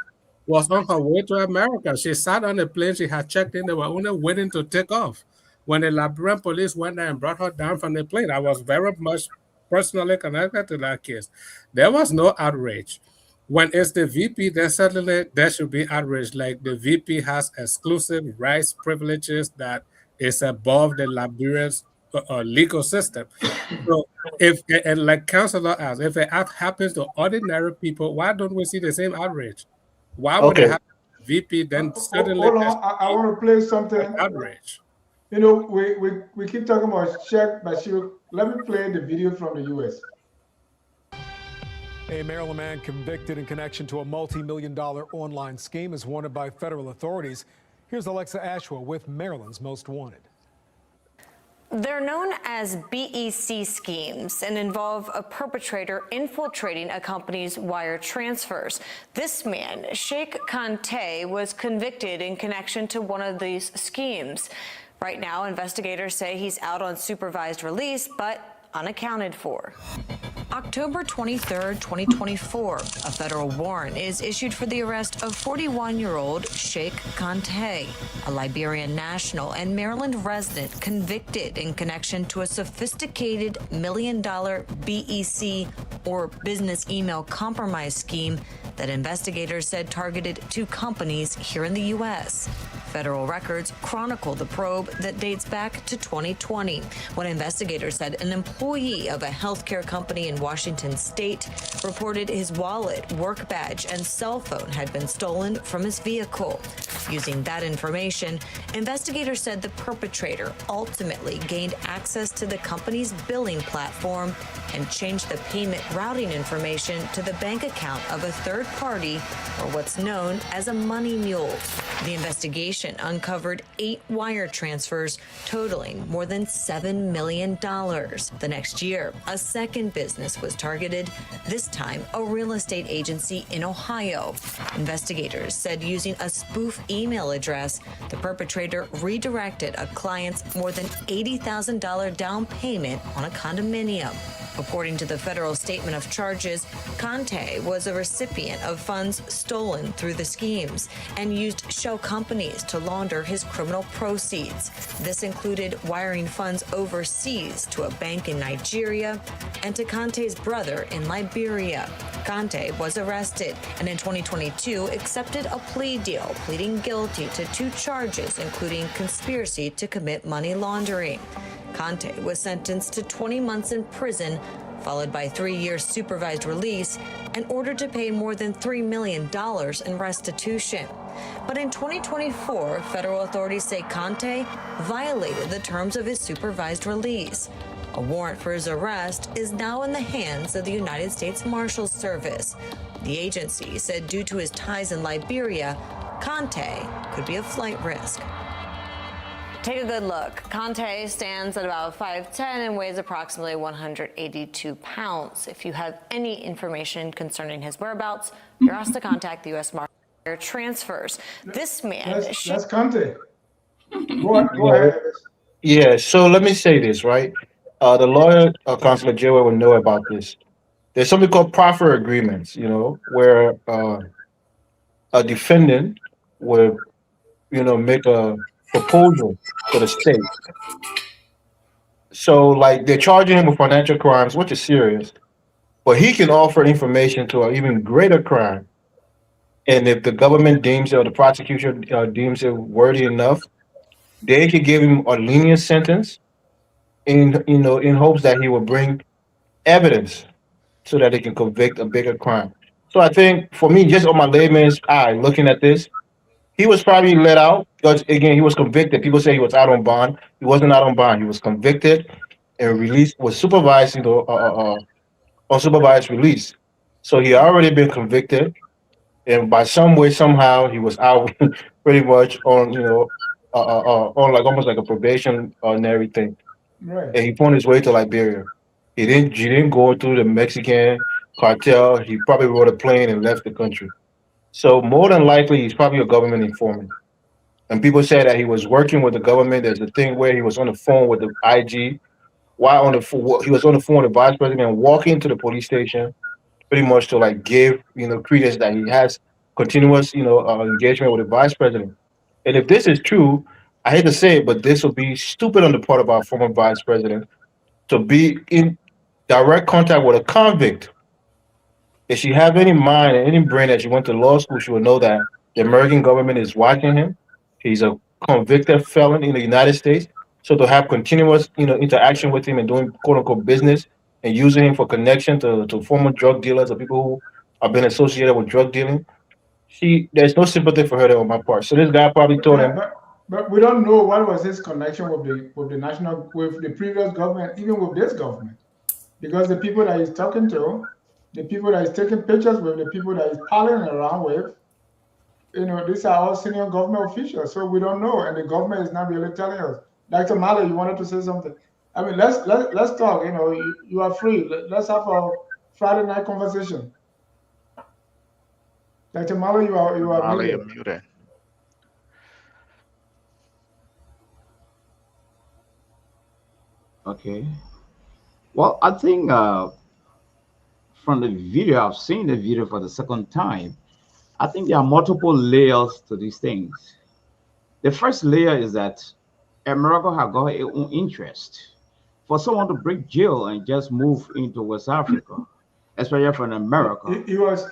was on her way to America. She sat on the plane, she had checked in, they were only waiting to take off. When the Liberian police went there and brought her down from the plane, I was very much personally connected to that case. There was no outrage. When it's the VP, then certainly there should be outrage. Like the VP has exclusive rights, privileges that is above the Liberian's legal system. So and like Councilor asked, if it happens to ordinary people, why don't we see the same outrage? Why would it happen to VP? Then suddenly hold on, I want to play something. Outrage. We keep talking about Sheikh Bashir. Let me play the video from the U.S. A Maryland man convicted in connection to a multi-million-dollar online scheme is wanted by federal authorities. Here's Alexa Ashwell with Maryland's Most Wanted. They're known as BEC schemes and involve a perpetrator infiltrating a company's wire transfers. This man, Sheikh Kante, was convicted in connection to one of these schemes. Right now, investigators say he's out on supervised release, but unaccounted for. October 23rd, 2024, a federal warrant is issued for the arrest of 41-year-old Sheikh Kante, a Liberian national and Maryland resident convicted in connection to a sophisticated million-dollar BEC or business email compromise scheme that investigators said targeted two companies here in the U.S. Federal records chronicle the probe that dates back to 2020, when investigators said an employee of a healthcare company in Washington state reported his wallet, work badge, and cell phone had been stolen from his vehicle. Using that information, investigators said the perpetrator ultimately gained access to the company's billing platform and changed the payment routing information to the bank account of a third party, or what's known as a money mule. The investigation uncovered 8 wire transfers totaling more than $7 million. The next year, a second business was targeted, this time a real estate agency in Ohio. Investigators said using a spoof email address, the perpetrator redirected a client's more than $80,000 down payment on a condominium. According to the federal statement of charges, Conte was a recipient of funds stolen through the schemes and used shell companies to launder his criminal proceeds. This included wiring funds overseas to a bank in Nigeria and to Conte's brother in Liberia. Conte was arrested and in 2022 accepted a plea deal, pleading guilty to 2 charges, including conspiracy to commit money laundering. Conte was sentenced to 20 months in prison, followed by 3 years supervised release, and ordered to pay more than $3 million in restitution. But in 2024, federal authorities say Conte violated the terms of his supervised release. A warrant for his arrest is now in the hands of the United States Marshals Service. The agency said due to his ties in Liberia, Conte could be a flight risk. Take a good look. Conte stands at about 5'10" and weighs approximately 182 pounds. If you have any information concerning his whereabouts, you're asked to contact the U.S. Wire Transfers. This man... That's Conte. Go ahead. Yeah, so let me say this, right? The lawyer, Consular Jewel, will know about this. There's something called proffer agreements, where a defendant will, make a proposal to the state. So, like, they're charging him with financial crimes, which is serious, but he can offer information to an even greater crime. And if the government deems it or the prosecution deems it worthy enough, they could give him a lenient sentence in hopes that he will bring evidence so that they can convict a bigger crime. So I think for me, just on my layman's eye, looking at this, he was probably let out because again, he was convicted. People say he was out on bond. He wasn't out on bond. He was convicted and released, was supervised, unsupervised release. So he already been convicted, and by some way, somehow, he was out pretty much on, on like almost like a probation and everything. Right. And he found his way to Liberia. He didn't go through the Mexican cartel. He probably rode a plane and left the country. So more than likely, he's probably a government informant. And people say that he was working with the government. There's a thing where he was on the phone with the IG. While he was on the phone with the vice president and walking to the police station, pretty much to like give credence that he has continuous engagement with the vice president. And if this is true, I hate to say it, but this will be stupid on the part of our former vice president to be in direct contact with a convict. If she have any mind and any brain that she went to law school, she will know that the American government is watching him. He's a convicted felon in the United States. So to have continuous, interaction with him and doing quote unquote business and using him for connection to former drug dealers or people who have been associated with drug dealing, there's no sympathy for her there on my part. So this guy probably told him. But we don't know what was his connection with the previous government, even with this government, because the people that he's talking to, the people that he's taking pictures with, the people that he's palling around with, these are all senior government officials. So we don't know, and the government is not really telling us. Dr. Malley, you wanted to say something? I mean, let's talk. You are free. Let's have a Friday night conversation. Dr. Malley, you are muted. Okay. Well, I think from the video, I've seen the video for the second time. I think there are multiple layers to these things. The first layer is that America has got its own interest. For someone to break jail and just move into West Africa, especially from America. He was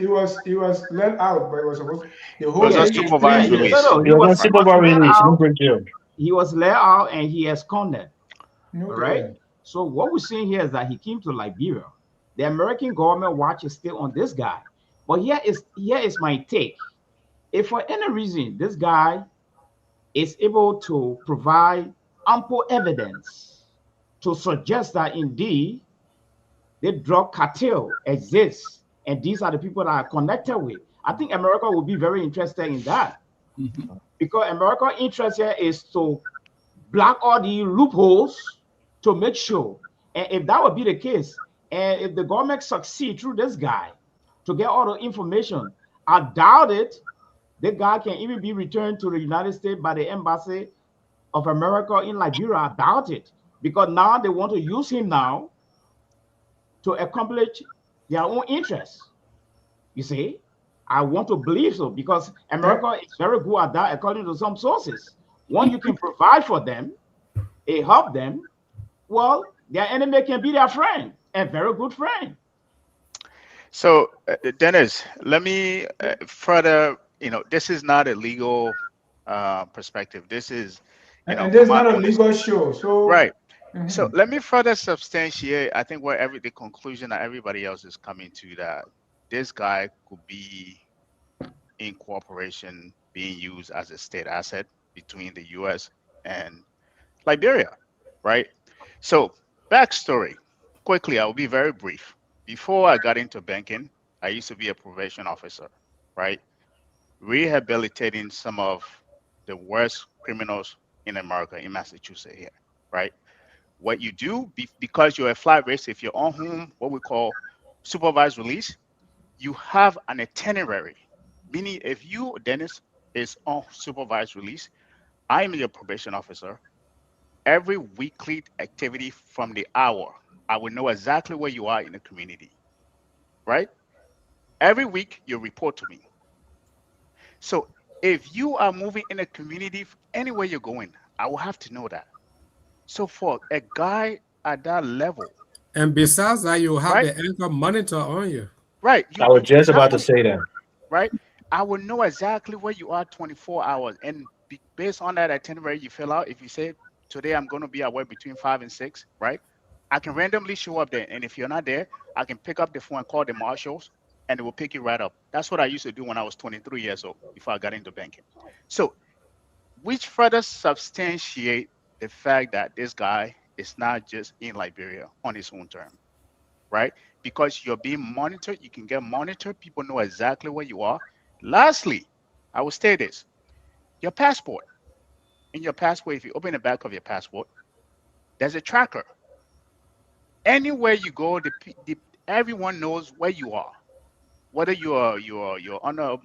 let out, but he was supposed the It whole was Yeah, on thing is 3 supervised years. release. no, He was on supervised release. He didn't break jail. he was let out and he absconded. All right. Okay. So what we're seeing here is that he came to Liberia. The American government watch is still on this guy. But here is my take. If for any reason this guy is able to provide ample evidence to suggest that indeed the drug cartel exists and these are the people that are connected with, I think America will be very interested in that. Because America's interest here is to block all the loopholes to make sure. And if that would be the case, and if the government succeed through this guy to get all the information, I doubt it. The guy can even be returned to the United States by the embassy of America in Liberia. I doubt it, because now they want to use him now to accomplish their own interests. You see, I want to believe so because America is very good at that, according to some sources. One, you can provide for them, help them. Well, their enemy can be their friend, a very good friend. So, Dennis, let me further. This is not a legal perspective. This is, And from this is my not a understanding. legal show. So Right. So let me further substantiate. I think where the conclusion that everybody else is coming to, that this guy could be in cooperation, being used as a state asset between the U.S. and Liberia, right? So, backstory. Quickly, I will be very brief. Before I got into banking, I used to be a probation officer, right? Rehabilitating some of the worst criminals in America, in Massachusetts here, right? What you do, because you're a flat risk, if you're on home, what we call supervised release, you have an itinerary. Meaning, if you, Dennis, is on supervised release, I am your probation officer. Every weekly activity from the hour, I will know exactly where you are in the community, right? Every week, you report to me. So if you are moving in a community, anywhere you're going, I will have to know that. So for a guy at that level, And besides that, you have right? the anchor monitor on you. Right. I was just Not about to only, say that. right? I will know exactly where you are 24 hours. And based on that itinerary you fill out, if you say today I'm going to be at work between 5 and 6, right? I can randomly show up there. And if you're not there, I can pick up the phone and call the marshals and they will pick you right up. That's what I used to do when I was 23 years old before I got into banking. So, which further substantiate the fact that this guy is not just in Liberia on his own term, right? Because you're being monitored, you can get monitored, people know exactly where you are. Lastly, I will say this: your passport. In your passport, if you open the back of your passport, there's a tracker. Anywhere you go, everyone knows where you are, whether you're under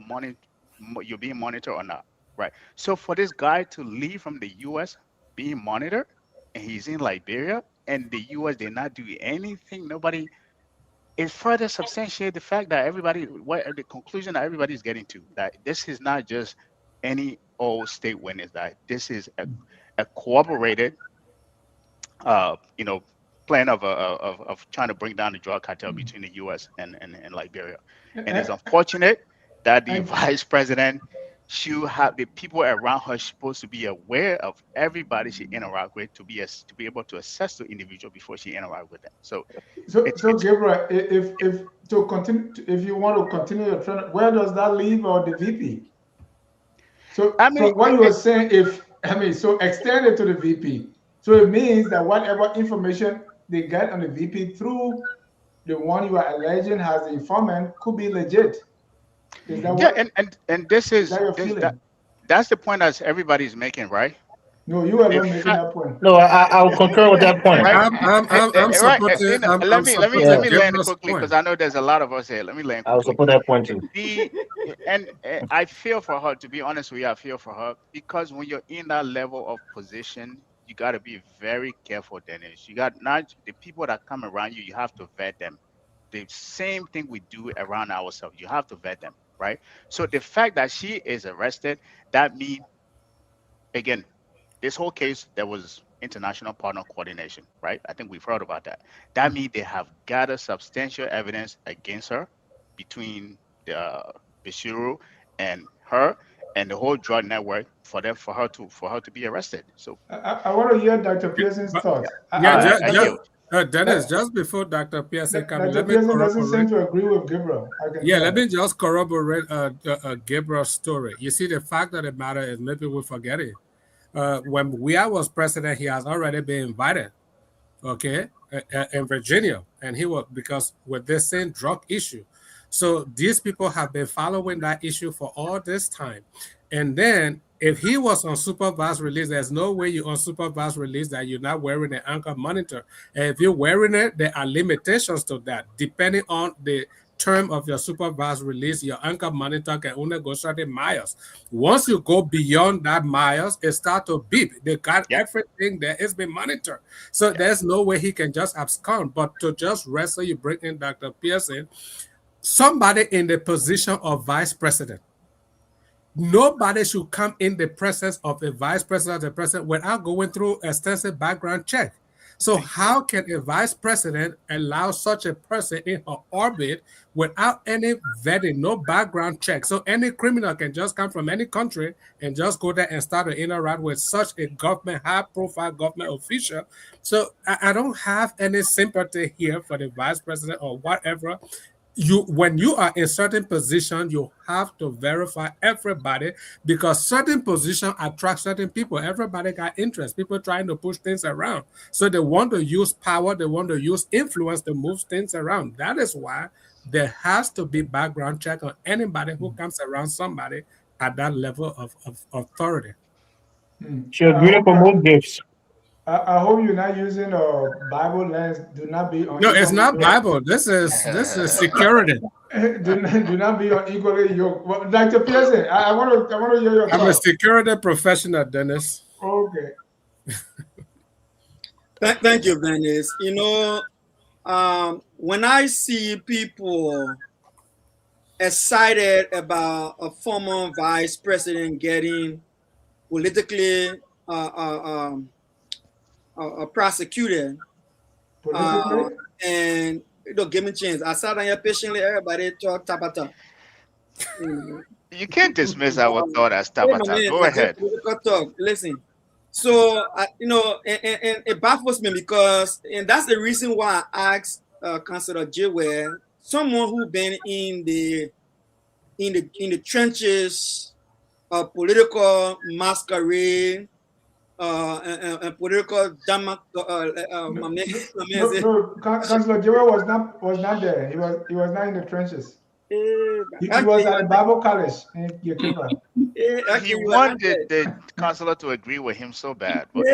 you're being monitored or not, right? So for this guy to leave from the U.S. being monitored, and he's in Liberia, and the U.S. did not do anything, nobody, it further substantiate the fact that what the conclusion that everybody is getting to, that this is not just any old state witness, that this is a cooperated uh, you know, plan of trying to bring down the drug cartel between the U.S. and Liberia. And it's unfortunate that the vice president should have the people around her supposed to be aware of everybody she interact with to be able to assess the individual before she interact with them. So so Gabriel, if to continue, if you want to continue your trend, where does that leave or the VP? So I mean, from what you were saying, so extend it to the VP. So it means that whatever information they get on the VP through the one you are alleging has the informant could be legit. Is that yeah, what? and this Is is that your this feeling? that's the point that everybody's making, right? No, you are The not making fact, that point. No, I'll concur with that point. right? I'm Right. supporting Let I'm me let me supporting let Yeah, me land Gabriel's quickly because point. I know there's a lot of us here. Let me land I'll quickly. support that point too. The and I feel for her. To be honest with you, I feel for her because when you're in that level of position, you got to be very careful, Dennis. You got not the people that come around you. You have to vet them. The same thing we do around ourselves. You have to vet them, right? So the fact that she is arrested, that means again, this whole case, there was international partner coordination, right? I think we've heard about that. That means they have gathered substantial evidence against her between Bishuru and her and the whole drug network for her to be arrested. So I want to hear Dr. Pearson's thoughts. Yeah, I yield. Dennis, just before Dr. Pearson comes, Dr. let me Pearson doesn't seem corroborate. to agree with Gabriel. I can Yeah, tell. let me just corroborate Gabriel's story. You see, the fact of the matter is maybe we forget it. When I was president, he has already been invited, okay, in Virginia, and he was because with this same drug issue. So these people have been following that issue for all this time, and then if he was on supervised release, there's no way you're on supervised release that you're not wearing an anchor monitor. And if you're wearing it, there are limitations to that. Depending on the term of your supervised release, your anchor monitor can only go certain miles. Once you go beyond that miles, it starts to beep. They got everything that has been monitored. So there's no way he can just abscond. But to just wrestle, you bring in Dr. Pearson, somebody in the position of vice president. Nobody should come in the presence of a vice president or the president without going through extensive background check. So how can a vice president allow such a person in her orbit without any vetting, no background check? So any criminal can just come from any country and just go there and start to interact with such a government, high-profile government official. So I don't have any sympathy here for the vice president or whatever. When you are in certain position, you have to verify everybody because certain position attract certain people. Everybody got interest. People trying to push things around. So they want to use power, they want to use influence to move things around. That is why there has to be background check on anybody who comes around somebody at that level of authority. She agreed to promote gifts. I hope you're not using a Bible lens. Do not be on. No, it's not Bible. This is security. do not be on equally yoked. Well, Dr. Pearson, I want to hear your thoughts. I'm a security professional, Dennis. Okay. Thank you, Dennis. You know, when I see people excited about a former vice president getting politically prosecuted, and don't give me a chance. I sat down here patiently. Everybody talk tapata. You can't dismiss our thought as tapata. Go ahead. Talk. Listen. So you know, and it baffles me because, and that's the reason why I asked Councilor Jewel, someone who been in the trenches of political masquerade. And political no, Councilor Joel was not there. He was not in the trenches. He was at Bible College in Yakima. He wanted the counselor to agree with him so bad. But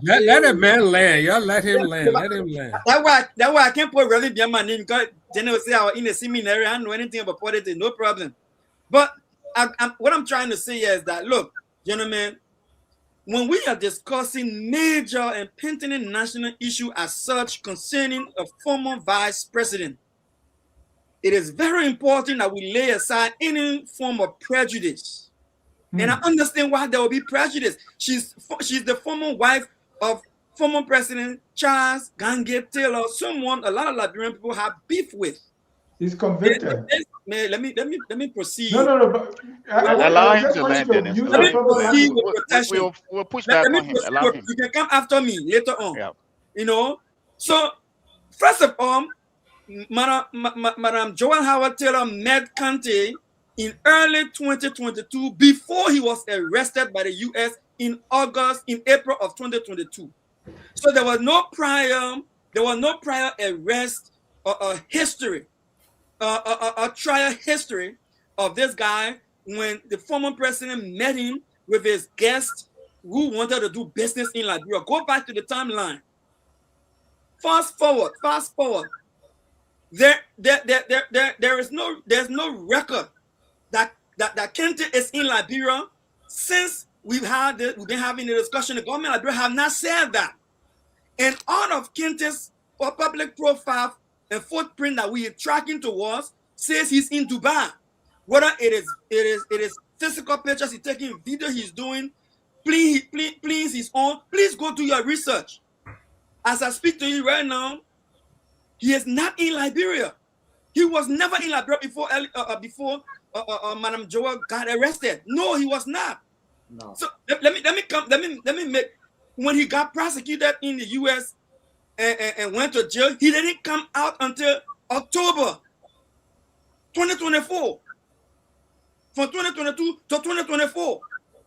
let a man land. Y'all let him land. Let him land. That's why I can't put really behind my name because then they'll say I was in the seminary. I don't know anything about politics. No problem. But what I'm trying to say is that, look, gentlemen, when we are discussing major and pertinent national issue as such concerning a former vice president, it is very important that we lay aside any form of prejudice. And I understand why there will be prejudice. She's the former wife of former President Charles Gange Taylor, someone a lot of Liberian people have beef with. He's convicted. Let me proceed. No. But allow him to land, Dennis. Let me proceed with protection. We'll push back on him. Allow him. You can come after me later on. Yeah. You know. So first of all, Madam Joan Howard Taylor met Kante in early 2022 before he was arrested by the U.S. in April of 2022. So there was no prior arrest or history. A trial history of this guy when the former president met him with his guest who wanted to do business in Liberia. Go back to the timeline. Fast forward. There's no record that Kente is in Liberia since we've been having a discussion. The government of Liberia have not said that. And out of Kente's public profile and footprint that we are tracking towards says he's in Dubai. Whether it is physical pictures he's taking, video he's doing, please his own. Please go do your research. As I speak to you right now, he is not in Liberia. He was never in Liberia before Madam Joel got arrested. No, he was not. No. So let me make, when he got prosecuted in the U.S. and went to jail, he didn't come out until October 2024. From 2022 to 2024.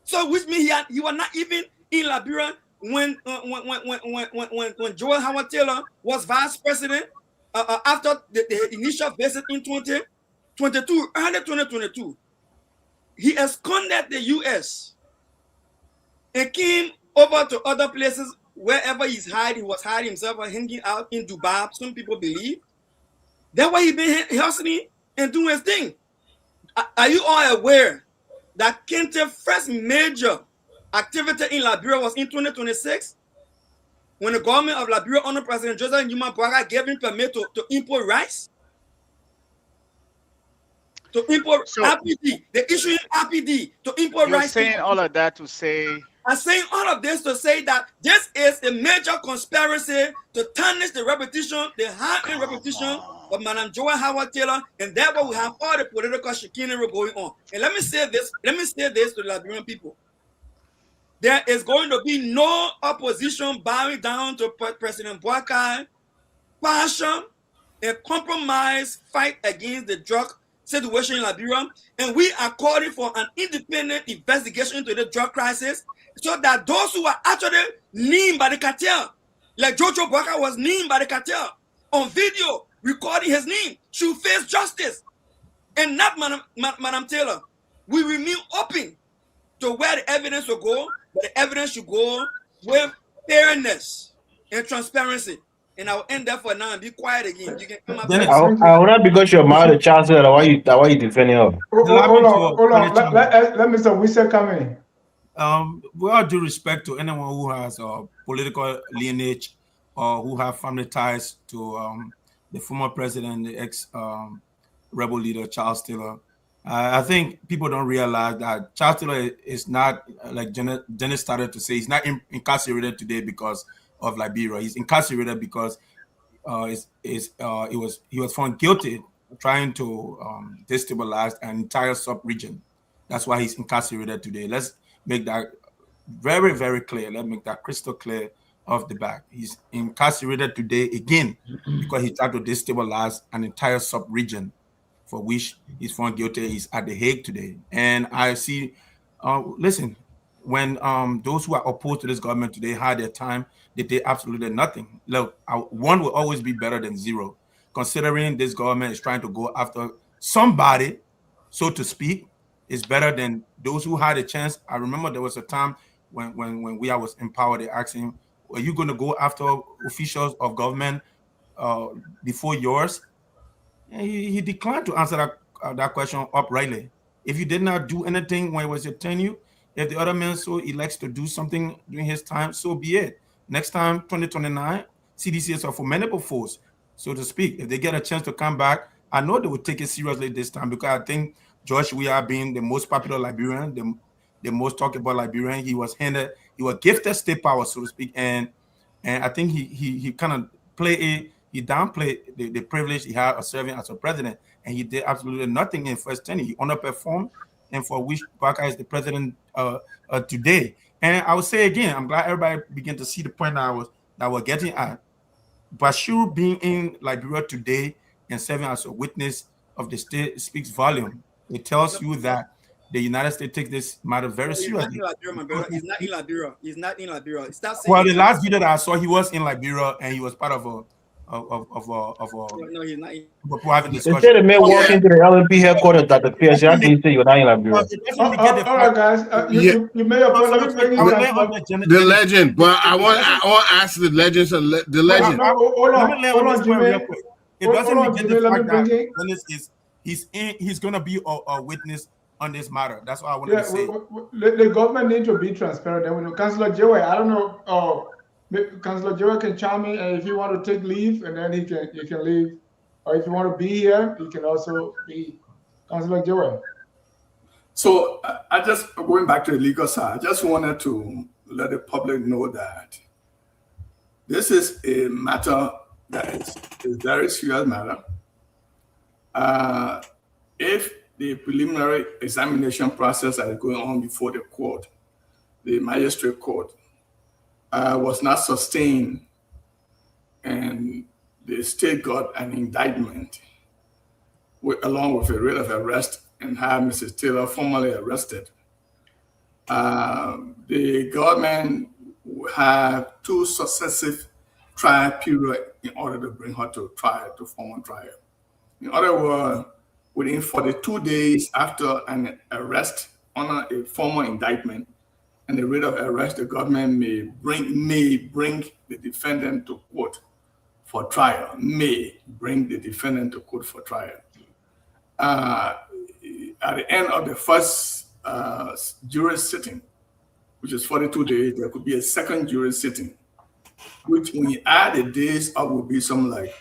So which means he was not even in Liberia when Joel Howard Taylor was vice president after the initial visit in 2022, early 2022. He absconded the U.S. and came over to other places wherever he's hiding. He was hiding himself or hanging out in Dubai. Some people believe that's why he been hustling and doing his thing. Are you all aware that Kente's first major activity in Liberia was in 2026 when the government of Liberia under President Joseph Numa Boakai gave him permit to import rice? To import RPD. They issuing RPD to import rice. You're saying all of that to say... I'm saying all of this to say that this is a major conspiracy to tarnish the reputation, the high-end reputation of Madam Joel Howard Taylor, and that way we have all the political chicanery going on. And let me say this to the Liberian people. There is going to be no opposition bowing down to President Boakai passion and compromise fight against the drug situation in Liberia. And we are calling for an independent investigation into the drug crisis, so that those who are actually named by the cartel, like Jojo Boakai was named by the cartel on video recording his name, should face justice, and not Madam Taylor. We remain open to where the evidence will go, but the evidence should go with fairness and transparency. And I'll end there for now and be quiet again. You can come up. I will not, because you're married to Chancellor. Why you defending her? Hold on. Let Mr. Wisse come in. With all due respect to anyone who has a political lineage or who have family ties to the former president, the ex-rebel leader, Charles Taylor, I think people don't realize that Charles Taylor is not, like Dennis started to say, he's not incarcerated today because of Liberia. He's incarcerated because he was found guilty of trying to destabilize an entire sub-region. That's why he's incarcerated today. Let's make that very, very clear. Let's make that crystal clear off the back. He's incarcerated today again because he tried to destabilize an entire sub-region for which he's found guilty. He's at The Hague today. And I see, listen, when those who are opposed to this government today had their time, they did absolutely nothing. Look, one will always be better than zero, considering this government is trying to go after somebody, so to speak. Is better than those who had a chance. I remember there was a time when we was in power, they asked him, are you going to go after officials of government before yours? And he declined to answer that question uprightly. If you did not do anything when it was your tenure, if the other man so elects to do something during his time, so be it. Next time, 2029, CDC is a formidable force, so to speak. If they get a chance to come back, I know they will take it seriously this time, because I think George Weah being the most popular Liberian, the most talked about Liberian, he was gifted state power, so to speak, and I think he kind of downplayed the privilege he had of serving as a president, and he did absolutely nothing in first tenure. He underperformed, and for which Boakai is the president today. And I would say again, I'm glad everybody began to see the point that we're getting at. Bashir being in Liberia today and serving as a witness of the state speaks volume. It tells you that the United States takes this matter very seriously. He's not in Liberia. He's not in Liberia. Well, the last video that I saw, he was in Liberia and he was part of a no, he's not. Private discussion. Instead of me walking to the LNP headquarters at the PSC, how can you say you're not in Liberia? All right, guys. You may have the legend, but I want to ask the legend. The legend. Hold on, Jimmy. It doesn't negate the fact that Dennis he's going to be a witness on this matter. That's what I wanted to say. The government need to be transparent. And Councillor Joey, I don't know. Councillor Joey can chime in, and if you want to take leave, and then you can leave, or if you want to be here, you can also be. Councillor Joey. So I just, going back to the legal side, I just wanted to let the public know that this is a matter that is a very serious matter. If the preliminary examination process that is going on before the court, the magistrate court, was not sustained and the state got an indictment along with a writ of arrest and had Mrs. Taylor formally arrested, the government have 2 successive trial periods in order to bring her to trial, to formal trial. In other words, within 42 days after an arrest on a formal indictment and the writ of arrest, the government may bring the defendant to court for trial, may bring the defendant to court for trial. At the end of the first jury sitting, which is 42 days, there could be a second jury sitting, which when you add the days up would be something like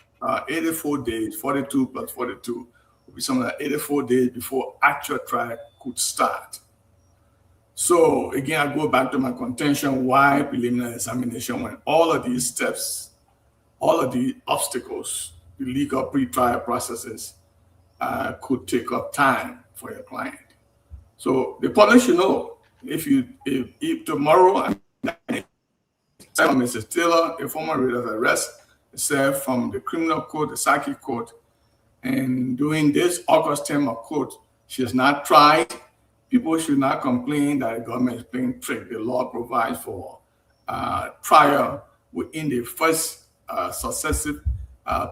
84 days, 42 plus 42 would be something like 84 days before actual trial could start. So again, I go back to my contention, why preliminary examination when all of these steps, all of the obstacles, the legal pre-trial processes could take up time for your client. So the public should know, if tomorrow Mrs. Taylor, a formal writ of arrest served from the criminal court, the circuit court, and during this August term of court, she is not tried. People should not complain that the government is playing trick. The law provides for trial within the first successive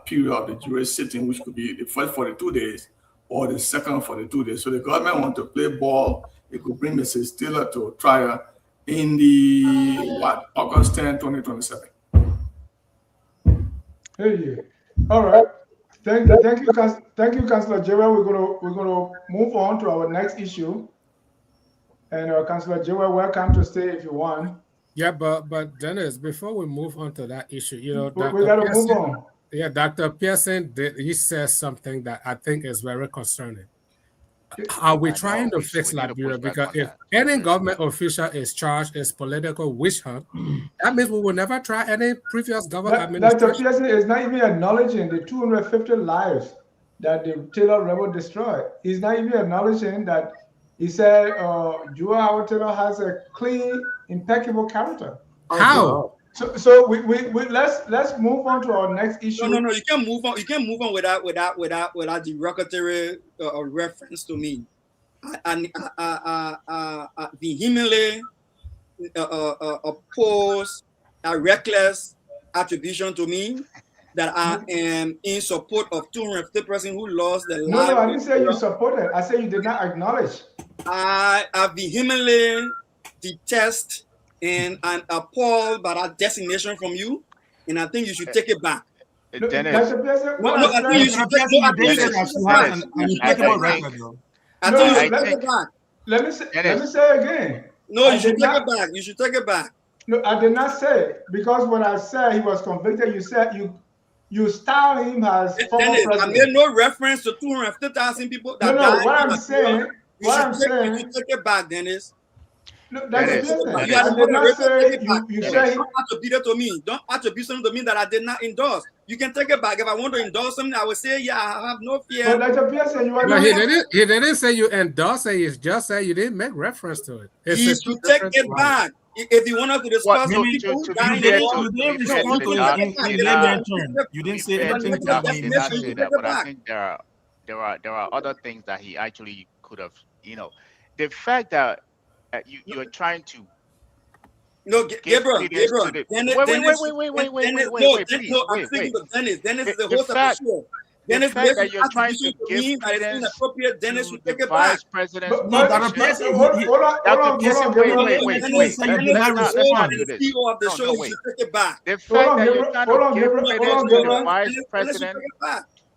period of the jury sitting, which could be the first 42 days or the second 42 days. So the government want to play ball. It could bring Mrs. Taylor to trial in the August 10, 2027. Hey, all right. Thank you, Councillor Jewel. We're gonna move on to our next issue. And Councillor Jewel, welcome to stay if you want. Yeah, but Dennis, before we move on to that issue, we gotta move on. Yeah, Dr. Pearson he says something that I think is very concerning. Are we trying to fix Liberia? Because if any government official is charged as political witch hunt, that means we will never try any previous government administration. Dr. Pearson is not even acknowledging the 250 lives that the Taylor rebel destroyed. He's not even acknowledging that. He said Joe Howard Taylor has a clean, impeccable character. How? So we let's move on to our next issue. No, you can't move on. You can't move on without derogatory reference to me. I vehemently oppose a reckless attribution to me that I am in support of 250 persons who lost their lives. No, I didn't say you supported. I said you did not acknowledge. I vehemently detest and I'm appalled by that designation from you, and I think you should take it back. Dennis, I think you should take it back. Let me say again. No, you should take it back. You should take it back. No, I did not say, because when I said he was convicted, you said you style him as former president. I made no reference to 250,000 people that died. No, what I'm saying, you should take it back, Dennis. No, that's the business. I did not say you say don't attribute it to me. Don't attribute something to me that I did not endorse. You can take it back. If I want to endorse something, I would say, yeah, I have no fear. But Dr. Pearson, you are not. He didn't say you endorse it. He just said you didn't make reference to it. He should take it back. If you want us to discuss people who died, you didn't say anything to that. But I think there are other things that he actually could have. The fact that you are trying to. No, Gabriel. Wait, please. Dennis is the host of the show. Dennis, that you're trying to give inappropriate. Dennis should take it vice back. president. Wait. Let's not do this. CEO of the show, you should take it back. The fact that you're trying to give credence to the vice president.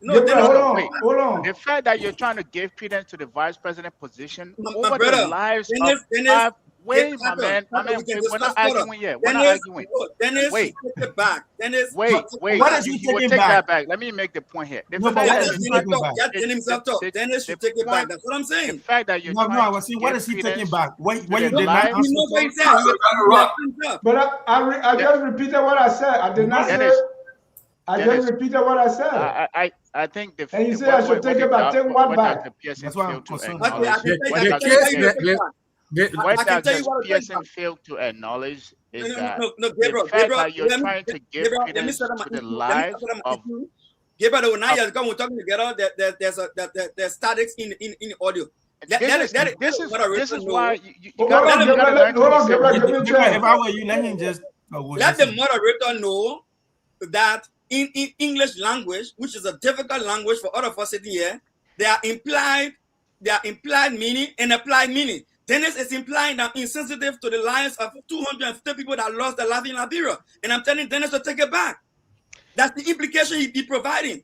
The fact that you're trying to give credence to the vice president position over the lives of Wait, my man. We can We're not discuss further. arguing yet. We're not arguing. Dennis, Wait. take it back. Dennis, Wait. What is he You will taking take back? that back. Let me make the point here. The No, but fact what that is he you're taking back? Dennis should take it back. That's what I'm The saying. fact that you're No, trying I was saying, what is he taking back? What you the did not lives- answer You know what he for? said. But I just repeated what I said. I did not say. Dennis, I Dennis, just repeated what I said. I think the And you say I should take it back. Take what back? Dr. Pearson That's why I'm failed to concerned. Okay, I acknowledge. can What tell Dr. you Pearson- take it back. What I can tell you Dr. what to take Pearson back. failed to acknowledge is that No, the Gabriel, fact that you're let me- trying to give Gabriel, let me credence set up my to the issue. lives of Gabriel, when I come, we're talking together. There's statics in the audio. This is why you Hold gotta on, learn Gabriel, to Gabriel, listen. give me a chance. If I were you, let him just. Let the moderator know that in English language, which is a difficult language for all of us sitting here, there are implied meaning and applied meaning. Dennis is implying that I'm insensitive to the lives of 250 people that lost their life in Liberia. And I'm telling Dennis to take it back. That's the implication he'd be providing.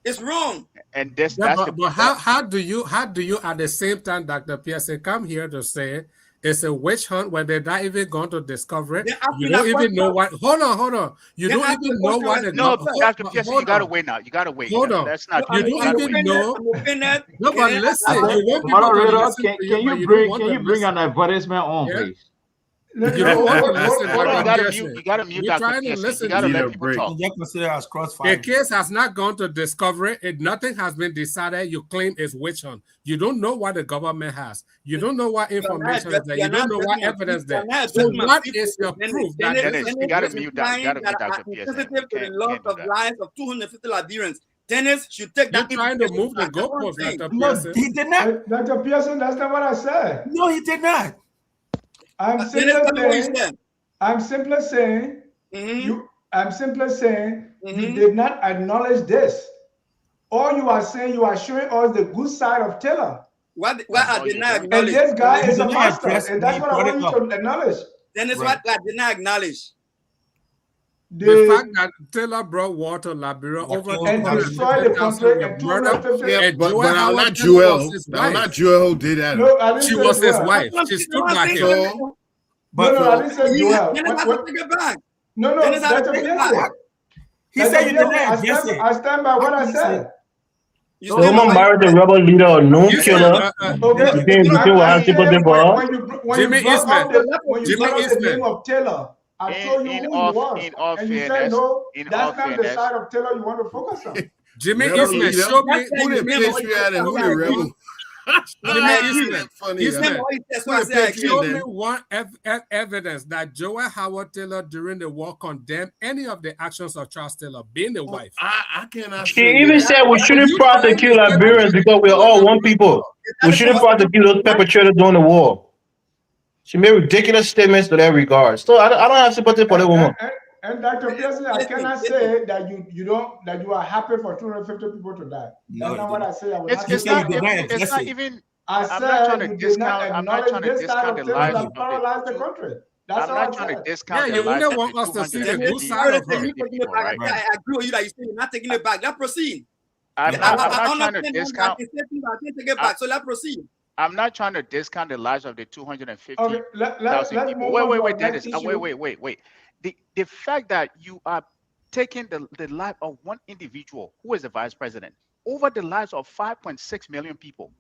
It's wrong. And this, Yeah, that's but how do you at the same time, Dr. Pearson, come here to say it's a witch hunt when they're not even going to discover it? You don't even know what. Hold on. You don't even know what. No, Dr. Pearson, you gotta wait now. You gotta wait. Hold on. That's not. You don't even know. No, but listen. You want people to Moderator, listen to can but you don't want bring to listen. an advertisement on, Yeah. please? You don't want to listen. Hold on, Dr. you Pearson. gotta mute We're Dr. trying to Pearson. listen You gotta to let you. people talk. You consider as crossfire. The case has not gone to discovery. Nothing has been decided. You claim it's witch hunt. You don't know what the government has. You don't know what information is there. You don't know what evidence there. So what is your proof that Dennis, you gotta mute Dr. Pearson. Sensitive to the loss of lives of 250 Liberians. Dennis should take that. You're trying to move the goalpost, Dr. No, Pearson. he did not. Dr. Pearson, that's not what I said. No, he did not. I'm simply saying you did not acknowledge this. All you are saying, you are showing us the good side of Taylor. What I did not And acknowledge. this guy is a did not master, address and that's the what I want you protocol. to acknowledge. Dennis, Right. what I did not acknowledge. The fact that Taylor brought war to Liberia over and destroy the country and murder. 250. And But Joel I'm Howard not Taylor Joel. was his I'm wife. not Joel who did that. No, I didn't She say was his Joel. wife. She stood by him. No, But I didn't say Joel. Dennis has to take it back. No, Dennis has to Dr. take it Pearson. back. he said you did not address it. I stand by what I said. You The stand woman by- married the rebel leader or known killer. Okay. You can't between what has people involved. When you Jimmy brought up Eastman. when you Jimmy brought up the Eastman. name of Taylor, I told you who he was, in all and you said fairness, no. in all That's not the fairness, side of Taylor you want to focus on. Jimmy Rebel Eastman, leader. show me Who the patriot and who the rebel? Jimmy Eastman. Funny. Eastman. That's why I said I agree. Show me one evidence that Joel Howard Taylor during the war condemned any of the actions of Charles Taylor, being the wife. I cannot. She even said we shouldn't prosecute Liberians because we're all one people. We shouldn't prosecute those perpetrators during the war. She made ridiculous statements to that regard. So I don't have sympathy for the woman. And Dr. Pearson, I cannot say that you are happy for 250 people to die. That's not what I say. I will not it's say not that. it's not even. I I'm not said trying to you did discount. not I'm not trying acknowledge to this side discount of the Taylor lives that of paralyzed the the. country. That's I'm all I not trying to said. discount Yeah, the you lives wouldn't of want us to see the good 250 side of her. You're taking it people, back. right? I agree with you that you're not taking it back. Let's proceed. I'm not trying to I discount. can take it back. So let's proceed. I'm not trying to discount the lives of the 250,000 Okay, let's people. move on to Wait, our next Dennis. issue. Wait. The fact that you are taking the life of one individual who is the vice president over the lives of 5.6 million people.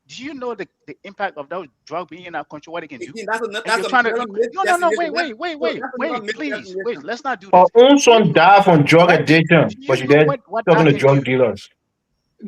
Do you know the impact of those drugs being in our country? What it can do? No. Wait. Please, let's not do this. Her own son died from drug addiction, but she then talking to drug dealers.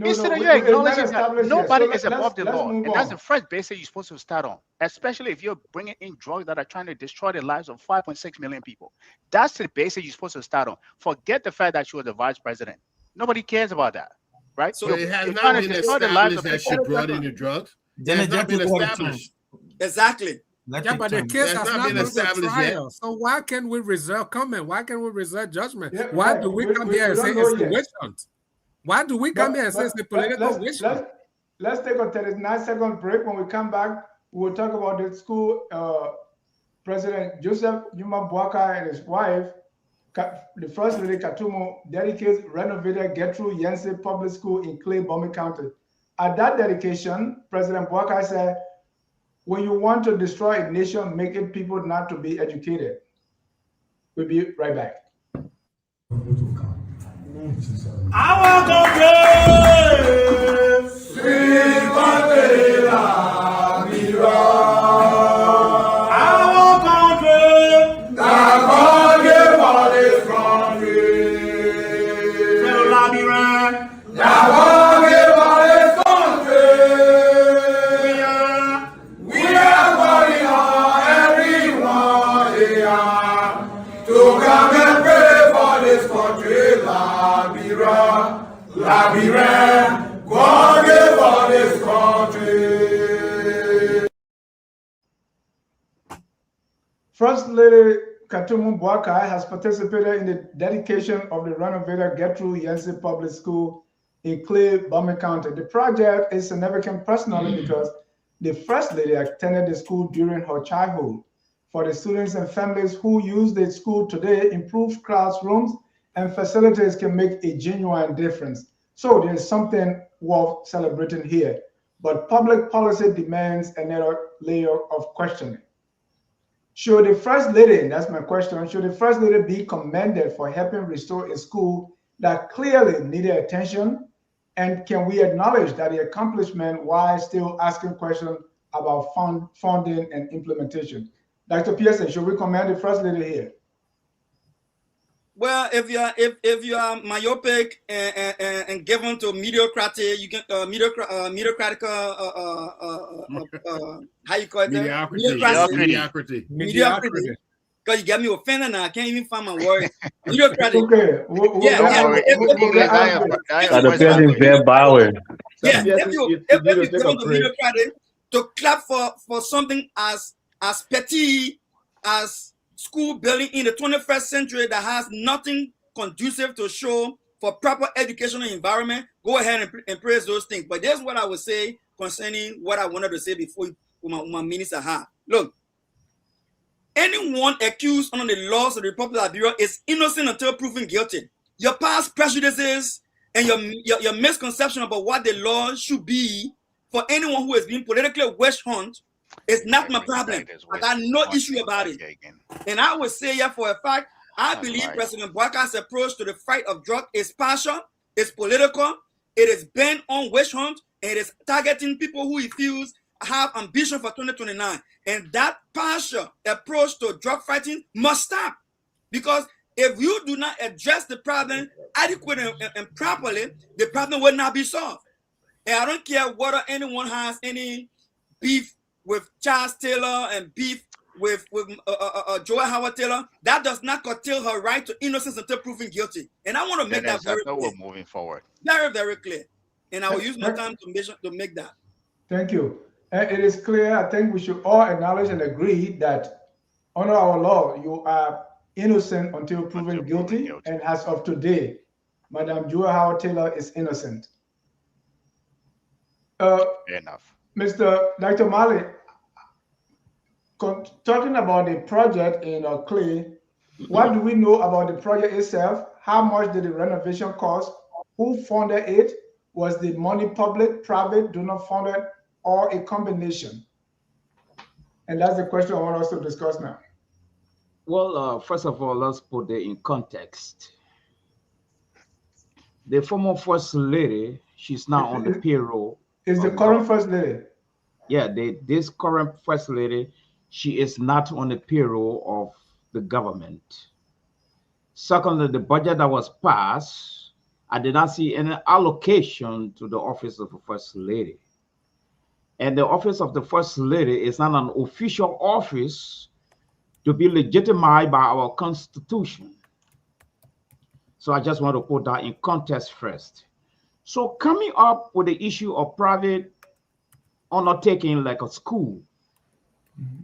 Instead of you it's not acknowledging that established nobody yet. is above the law, move and that's on. the first basis you're supposed to start on, especially if you're bringing in drugs that are trying to destroy the lives of 5.6 million people. That's the basis you're supposed to start on. Forget the fact that she was the vice president. Nobody cares about that, right? So it has not been established that she brought in the drugs. Then It's not been established. Exactly. Yeah, but the case has not been established yet. trial. So why can we reserve comment? Why can we reserve judgment? Yeah, Why right. do we We- come we here and don't say know it's a yet. witch hunt? Why do we come here and say it's a political witch hunt? Let's take a 39-second break. When we come back, we'll talk about the school. President Joseph Yuma Boakai and his wife, the First Lady Katumo, dedicates renovated Gertrude Yancey Public School in Clay, Bomi County. At that dedication, President Boakai said, when you want to destroy a nation, make it people not to be educated. We'll be right back. Our country, sweet country, our country, that God gave us this country. That God gave us this country. We are calling on everyone here to come and pray for this country. God gave us this country. First Lady Katumu Boakai has participated in the dedication of the renovated Gertrude Yancey Public School in Clay, Bowman County. The project is significant personally because the First Lady attended the school during her childhood. For the students and families who use the school today, improved classrooms and facilities can make a genuine difference. So there's something worth celebrating here. But public policy demands another layer of questioning. Should the First Lady, that's my question, should the First Lady be commended for helping restore a school that clearly needed attention? And can we acknowledge that the accomplishment while still asking questions about funding and implementation? Dr. Pearson, should we commend the First Lady here? Well, if you are myopic and given to mediocrity, you can mediocritic how you call it? Mediocrity. Because you got me offended now. I can't even find my word. Mediocrity. Okay. If you're given to mediocrity to clap for something as petty as school building in the 21st century that has nothing conducive to show for proper educational environment, go ahead and praise those things. But there's what I would say concerning what I wanted to say before my minutes are high. Look, anyone accused under the laws of the Republic of Liberia is innocent until proven guilty. Your past prejudices and your misconception about what the law should be for anyone who has been politically witch hunt is not my problem. I got no issue about it. And I would say, yeah, for a fact, I believe President Boakai's approach to the fight of drug is partial, it's political, it is bent on witch hunt, and it is targeting people who he feels have ambition for 2029. And that partial approach to drug fighting must stop. Because if you do not address the problem adequately and properly, the problem will not be solved. And I don't care whether anyone has any beef with Charles Taylor and beef with Joel Howard Taylor. That does not curtail her right to innocence until proven guilty. And I want to make that very clear. We're moving forward. Very, very clear. And I will use my time to make that. Thank you. And it is clear, I think we should all acknowledge and agree that under our law, you are innocent until proven guilty. And as of today, Madam Joel Howard Taylor is innocent. Fair enough. Dr. Mali, talking about the project in Clay, what do we know about the project itself? How much did the renovation cost? Who funded it? Was the money public, private, donor funded, or a combination? And that's the question I want us to discuss now. Well, first of all, let's put it in context. The former First Lady, she's now on the payroll. Is the current First Lady? Yeah, this current First Lady, she is not on the payroll of the government. Secondly, the budget that was passed, I did not see any allocation to the office of the First Lady. And the office of the First Lady is not an official office to be legitimized by our Constitution. So I just want to put that in context first. So coming up with the issue of private undertaking like a school,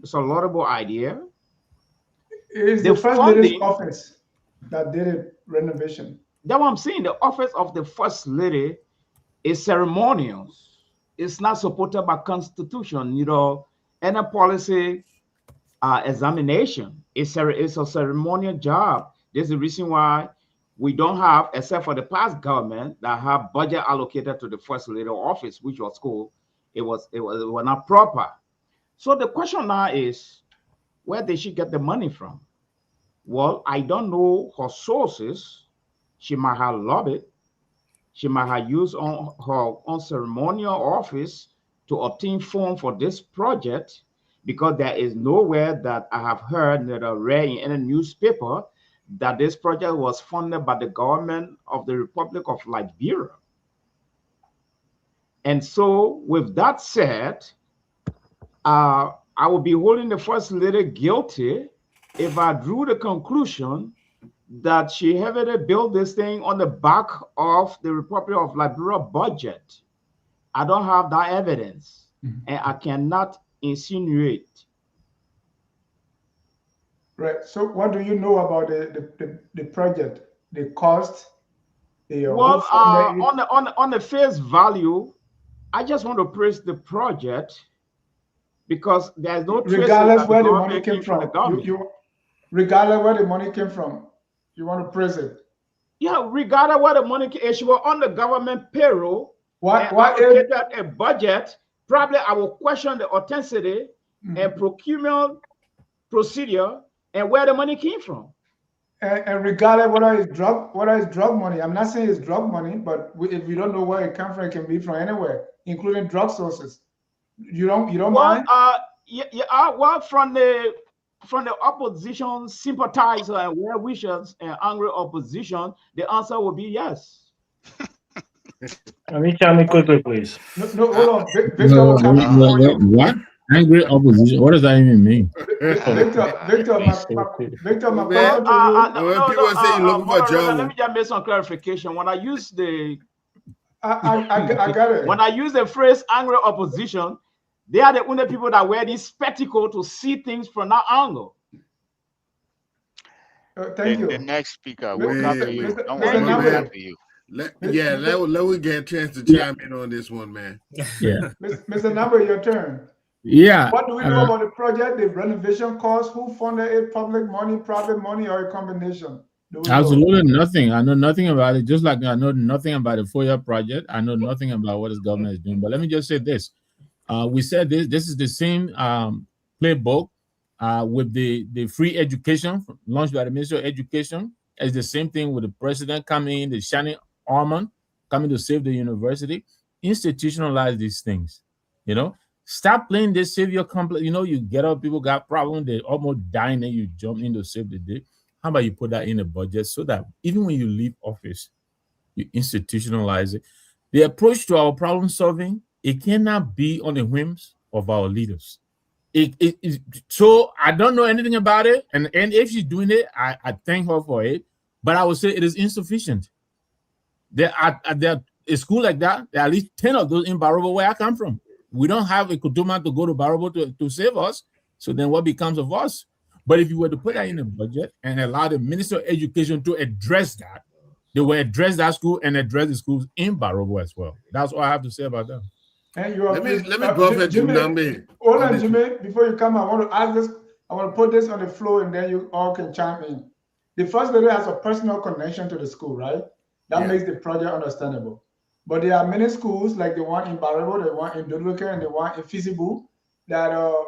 it's a laudable idea. Is the First Lady's office that did a renovation? That's what I'm saying. The office of the First Lady is ceremonial. It's not supported by Constitution. You know, any policy examination it's a ceremonial job. There's a reason why we don't have, except for the past government that have budget allocated to the First Lady office, which was cool. It was not proper. So the question now is, where did she get the money from? Well, I don't know her sources. She might have lobbied. She might have used on her own ceremonial office to obtain funds for this project, because there is nowhere that I have heard that I read in any newspaper that this project was funded by the government of the Republic of Liberia. And so, with that said, I would be holding the First Lady guilty if I drew the conclusion that she heavily built this thing on the back of the Republic of Liberia budget. I don't have that evidence, and I cannot insinuate. Right. So, what do you know about the project, the cost? Well, on the face value, I just want to praise the project because there's no traces regardless that where the the money came from the government. Regardless where the money came from, you want to praise it. Yeah, regardless where the money came, if she was on the government payroll, why allocated a budget, probably I will question the authenticity and procurement procedure and where the money came from. And regardless whether it's drug money, I'm not saying it's drug money, but if you don't know where it comes from, it can be from anywhere, including drug sources. You don't mind? Well, from the opposition sympathizer and well wishers and angry opposition, the answer would be yes. Let me tell me quickly, please. No, hold on. Victor will come in for you. What? Angry opposition? What does that even mean? Victor, my question to you. Let me just make some clarification. When I use I got it. When I use the phrase angry opposition, they are the only people that wear this spectacle to see things from that angle. Thank you. The next speaker, we'll come to you. Don't worry, we'll come to you. Let me get a chance to chime in on this one, man. Yeah. Mr. Number, your turn. Yeah. What do we know about the project, the renovation cost, who funded it, public money, private money, or a combination? Absolutely nothing. I know nothing about it. Just like I know nothing about the FOIA project. I know nothing about what this government is doing. But let me just say this. We said this is the same playbook with the free education launched by the Ministry of Education. It's the same thing with the president coming in, the shining armor coming to save the university. Institutionalize these things, Stop playing this savior complex. You get up, people got problems, they're almost dying, and you jump in to save the day. How about you put that in a budget so that even when you leave office, you institutionalize it? The approach to our problem solving, it cannot be on the whims of our leaders. So I don't know anything about it, and if she's doing it, I thank her for it. But I would say it is insufficient. There are a school like that. There are at least 10 of those in Barrobo where I come from. We don't have a Kutuma to go to Barrobo to save us. So then what becomes of us? But if you were to put that in a budget and allow the Minister of Education to address that, they will address that school and address the schools in Barrobo as well. That's all I have to say about that. And let me go for Jimmy. Hold on, Jimmy. Before you come, I want to ask this. I want to put this on the floor, and then you all can chime in. The First Lady has a personal connection to the school, right? That makes the project understandable. But there are many schools, like the one in Barrobo, the one in Doduke, and the one in Fisibu, that are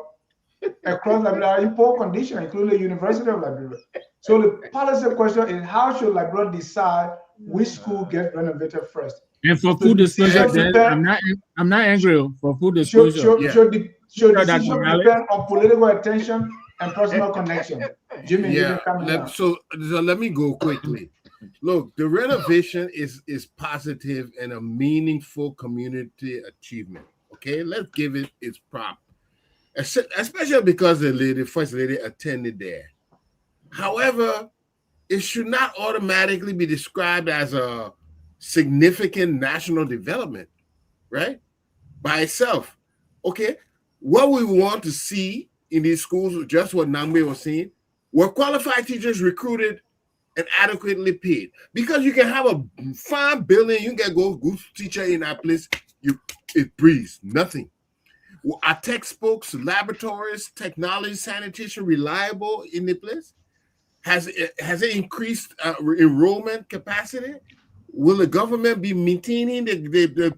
across Liberia are in poor condition, including the University of Liberia. So the policy question is, how should Liberia decide which school gets renovated first? And for full disclosure, I'm not angry. For full disclosure, should decision depend on political attention and personal connection? Jimmy, you can come in. So let me go quickly. Look, the renovation is positive and a meaningful community achievement. Okay, let's give it its prop, especially because the First Lady attended there. However, it should not automatically be described as a significant national development, right? By itself. Okay, what we want to see in these schools, just what Nambe was saying, were qualified teachers recruited and adequately paid. Because you can have a fine building, you can go good teacher in that place, it breathes nothing. Are textbooks, laboratories, technology, sanitation reliable in the place? Has it increased enrollment capacity? will the government be maintaining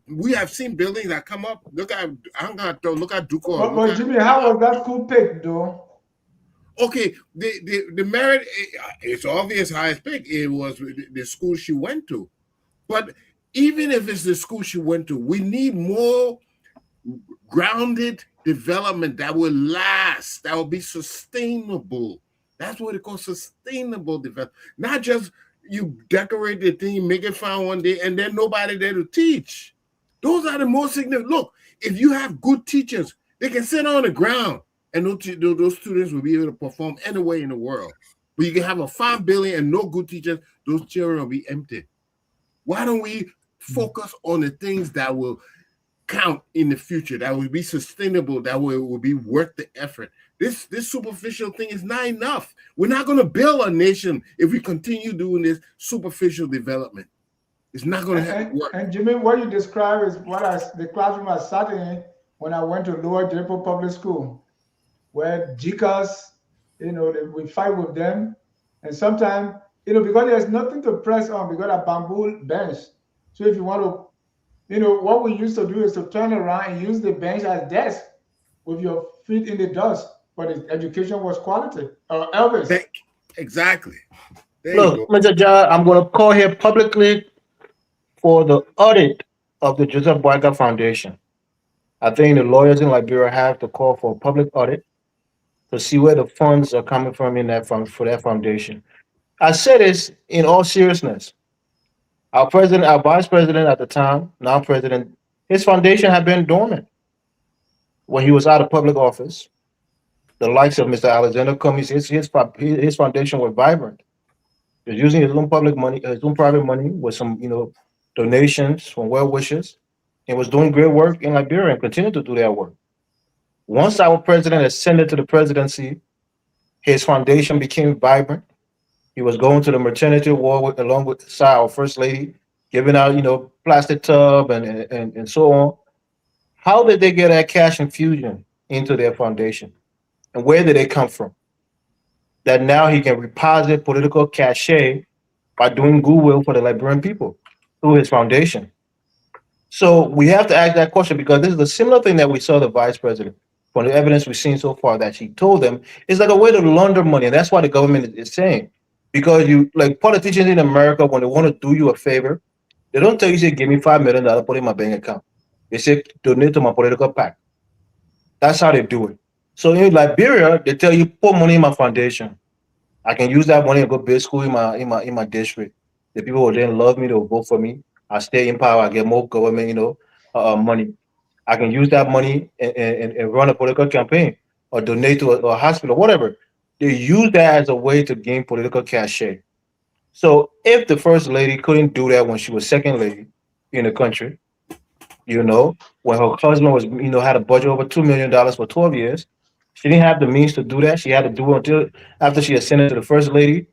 we have seen buildings that come up? Look at Duco. But Jimmy, how was that school picked though? Okay, the merit, it's obvious how it's picked. It was the school she went to. But even if it's the school she went to, we need more grounded development that will last, that will be sustainable. That's what it calls sustainable development. Not just you decorate the thing, make it fine one day, and then nobody there to teach. Those are the most significant. Look, if you have good teachers, they can sit on the ground, and those students will be able to perform anywhere in the world. But you can have a 5 billion and no good teachers, those children will be empty. Why don't we focus on the things that will count in the future, that will be sustainable, that will be worth the effort? This superficial thing is not enough. We're not going to build a nation if we continue doing this superficial development. It's not going to work. And Jimmy, what you describe is the classroom I sat in when I went to Lower Draper Public School, where GCAS, we fight with them. And sometimes, because there's nothing to press on, we got a bamboo bench. So if you want to, what we used to do is to turn around and use the bench as desk with your feet in the dust. But the education was quality. Elvis. Exactly. Look, Mr. John, I'm going to call here publicly for the audit of the Joseph Boyka Foundation. I think the lawyers in Liberia have to call for a public audit to see where the funds are coming from for that foundation. I say this in all seriousness. Our vice president at the time, now president, his foundation had been dormant when he was out of public office. The likes of Mr. Alexander Cummings, his foundation was vibrant. He was using his own public money, his own private money, with some donations from well wishers, and was doing great work in Liberia and continued to do that work. Once our president ascended to the presidency, his foundation became vibrant. He was going to the maternity ward along with our first lady, giving out plastic tub and so on. How did they get that cash infusion into their foundation? And where did they come from? That now he can reposit political cachet by doing goodwill for the Liberian people through his foundation. So we have to ask that question, because this is a similar thing that we saw the vice president, from the evidence we've seen so far, that she told them is like a way to launder money. And that's why the government is saying, because politicians in America, when they want to do you a favor, they don't tell you, say, give me $5 million, put it in my bank account. They say, donate to my political PAC. That's how they do it. So in Liberia, they tell you, put money in my foundation. I can use that money and go build school in my district. The people will then love me, they'll vote for me. I stay in power, I get more government, money. I can use that money and run a political campaign or donate to a hospital, whatever. They use that as a way to gain political cachet. So if the first lady couldn't do that when she was second lady in the country, when her husband was, had a budget over $2 million for 12 years, she didn't have the means to do that. She had to do it until after she ascended to the first lady.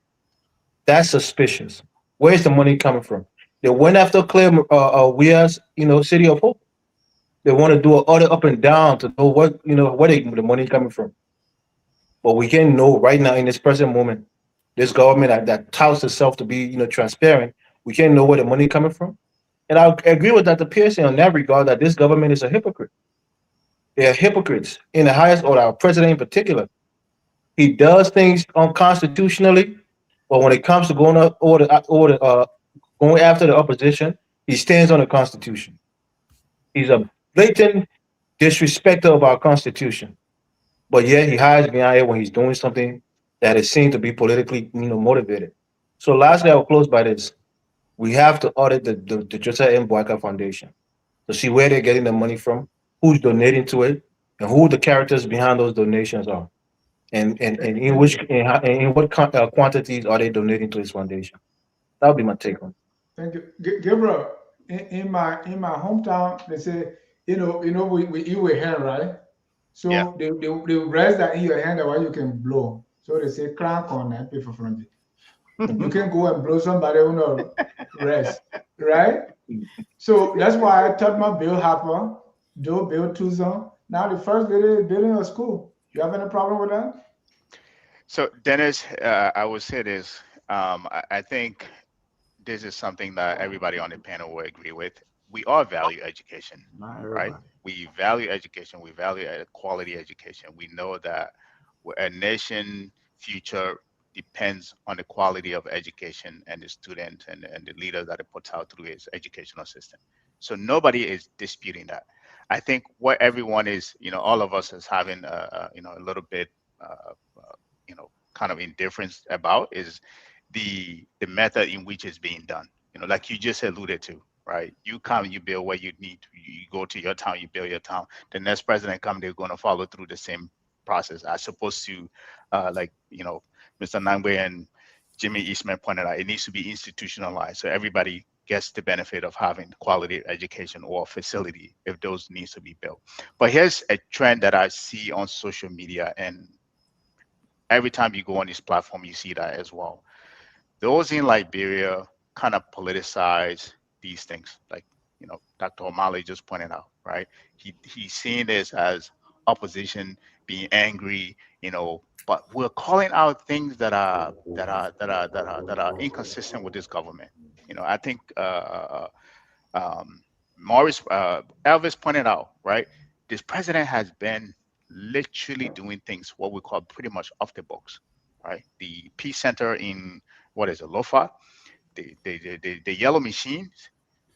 That's suspicious. Where's the money coming from? They went after Claire Weir's, City of Hope. They want to do an audit up and down to know where the money coming from. But we can know right now in this present moment, this government that touts itself to be, transparent, we can't know where the money coming from. And I agree with Dr. Pearson on that regard, that this government is a hypocrite. They are hypocrites in the highest order, our president in particular. He does things unconstitutionally, but when it comes to going after the opposition, he stands on the Constitution. He's a blatant disrespecter of our Constitution. But yet he hides behind it when he's doing something that is seen to be politically, motivated. So lastly, I'll close by this. We have to audit the Joseph M. Boyka Foundation to see where they're getting the money from, who's donating to it, and who the characters behind those donations are, and in what quantities are they donating to his foundation. That would be my take on it. Thank you, Gabriel. In my hometown, they say, we eat with hand, right? So yeah. they rest that in your hand while you can blow. So they say crank on that people from it. You can go and blow somebody who no rest, right? So that's why I taught my Bill Harper, Bill Tuzon. Now the first lady is building a school. You have any problem with that? So Dennis, I would say this. I think this is something that everybody on the panel will agree with. We all value education, Not right? everybody. We value education. We value quality education. We know that a nation future depends on the quality of education and the student and the leader that it puts out through its educational system. So nobody is disputing that. I think what everyone is, all of us is having, a little bit, kind of indifference about is the method in which it's being done. Like you just alluded to, right? You come, you build where you need to. You go to your town, you build your town. The next president come, they're going to follow through the same process as opposed to, like Mr. Nangwe and Jimmy Eastman pointed out, it needs to be institutionalized so everybody gets the benefit of having quality education or facility if those needs to be built. But here's a trend that I see on social media, and every time you go on this platform, you see that as well. Those in Liberia kind of politicize these things, like Dr. O'Malley just pointed out, right? He's seeing this as opposition being angry, but we're calling out things that are inconsistent with this government. I think Morris Elvis pointed out, right? This president has been literally doing things what we call pretty much off the books, right? The Peace Center in what is it, Lofa, the yellow machines.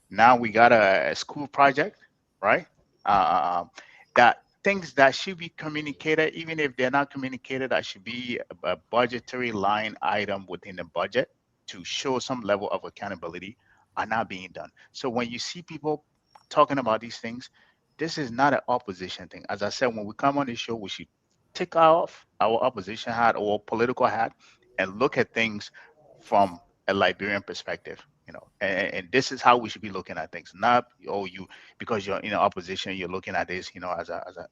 Now we got a school project, right? That things that should be communicated, even if they're not communicated, that should be a budgetary line item within the budget to show some level of accountability, are not being done. So when you see people talking about these things, this is not an opposition thing. As I said, when we come on this show, we should take off our opposition hat or political hat and look at things from a Liberian perspective. And this is how we should be looking at things. Not you because you're in opposition, you're looking at this, as a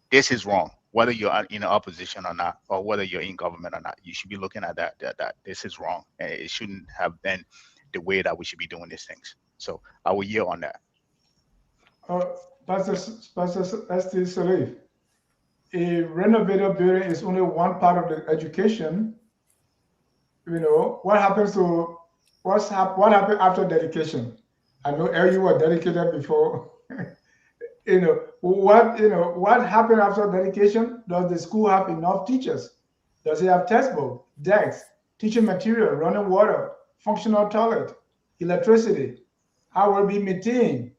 this is wrong. Whether you're in opposition or not, or whether you're in government or not, you should be looking at that this is wrong, and it shouldn't have been the way that we should be doing these things. So I will yield on that. Pastor St. Salif, a renovated building is only one part of the education. What happens to what happened after dedication? I know you were dedicated before. What happened after dedication? Does the school have enough teachers? Does it have textbook, desks, teaching material, running water, functional toilet, electricity? How will it be maintained?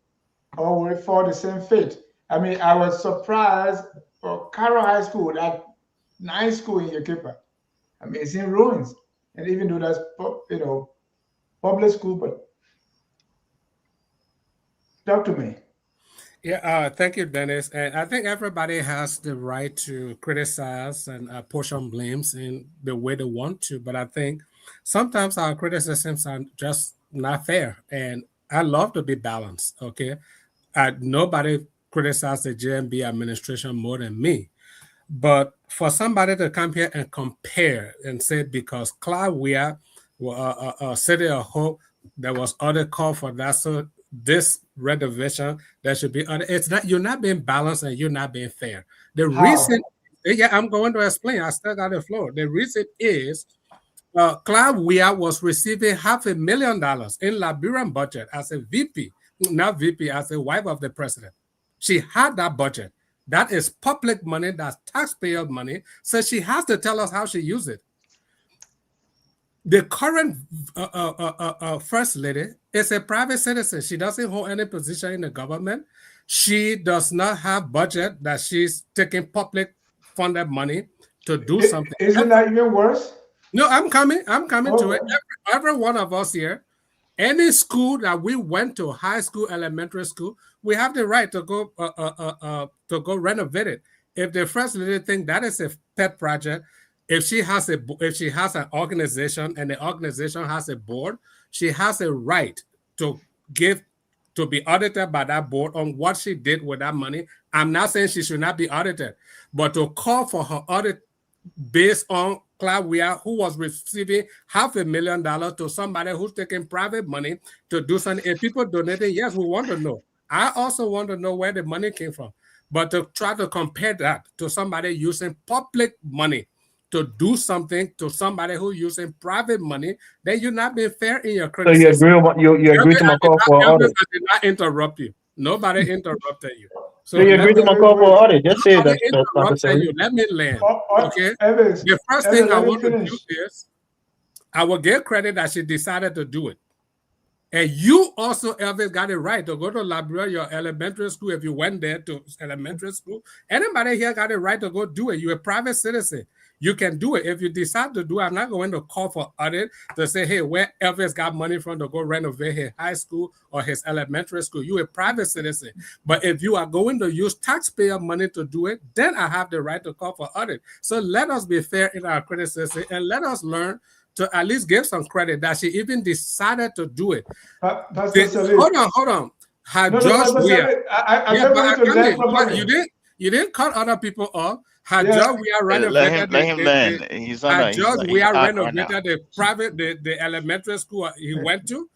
Or will it fall the same fate? I mean, I was surprised for Carroll High School, that nice school in Yokipa. I mean, it's in ruins. And even though that's, public school, but talk to me. Yeah, thank you, Dennis. And I think everybody has the right to criticize and portion blames in the way they want to. But I think sometimes our criticisms are just not fair. And I love to be balanced, okay? Nobody criticized the JMB administration more than me. But for somebody to come here and compare and say because Cloud Weir, City of Hope, there was other call for that, so this renovation there should be other. It's not, you're not being balanced and you're not being fair. The reason, yeah, I'm going to explain. I still got the floor. The reason is Cloud Weir was receiving $500,000 in Liberian budget as a VP, not VP, as a wife of the president. She had that budget. That is public money. That's taxpayer money. So she has to tell us how she used it. The current first lady is a private citizen. She doesn't hold any position in the government. She does not have budget that she's taking public funded money to do something. Isn't that even worse? No, I'm coming to it. Every one of us here, any school that we went to, high school, elementary school, we have the right to go renovate it. If the first lady think that is a pet project, if she has an organization and the organization has a board, she has a right to be audited by that board on what she did with that money. I'm not saying she should not be audited, but to call for her audit based on Cloud Weir, who was receiving $500,000 to somebody who's taking private money to do something. If people donated, yes, we want to know. I also want to know where the money came from. But to try to compare that to somebody using public money to do something to somebody who using private money, then you're not being fair in your So criticism. you agree to my call for an audit? I did not interrupt you. Nobody interrupted you. So you agree to my call for an audit? Just say that. Interrupted you. Let me land. Okay. The first thing I want to do is I will give credit that she decided to do it. And you also, Elvis, got it right to go to Liberia, your elementary school. If you went there to elementary school, anybody here got it right to go do it. You're a private citizen. You can do it. If you decide to do it, I'm not going to call for audit to say, hey, where Elvis got money from to go renovate his high school or his elementary school. You're a private citizen. But if you are going to use taxpayer money to do it, then I have the right to call for audit. So let us be fair in our criticism and let us learn to at least give some credit that she even decided to do it. Hold on. You didn't cut other people off. Let him learn. He's renovated the private, the elementary school he went to.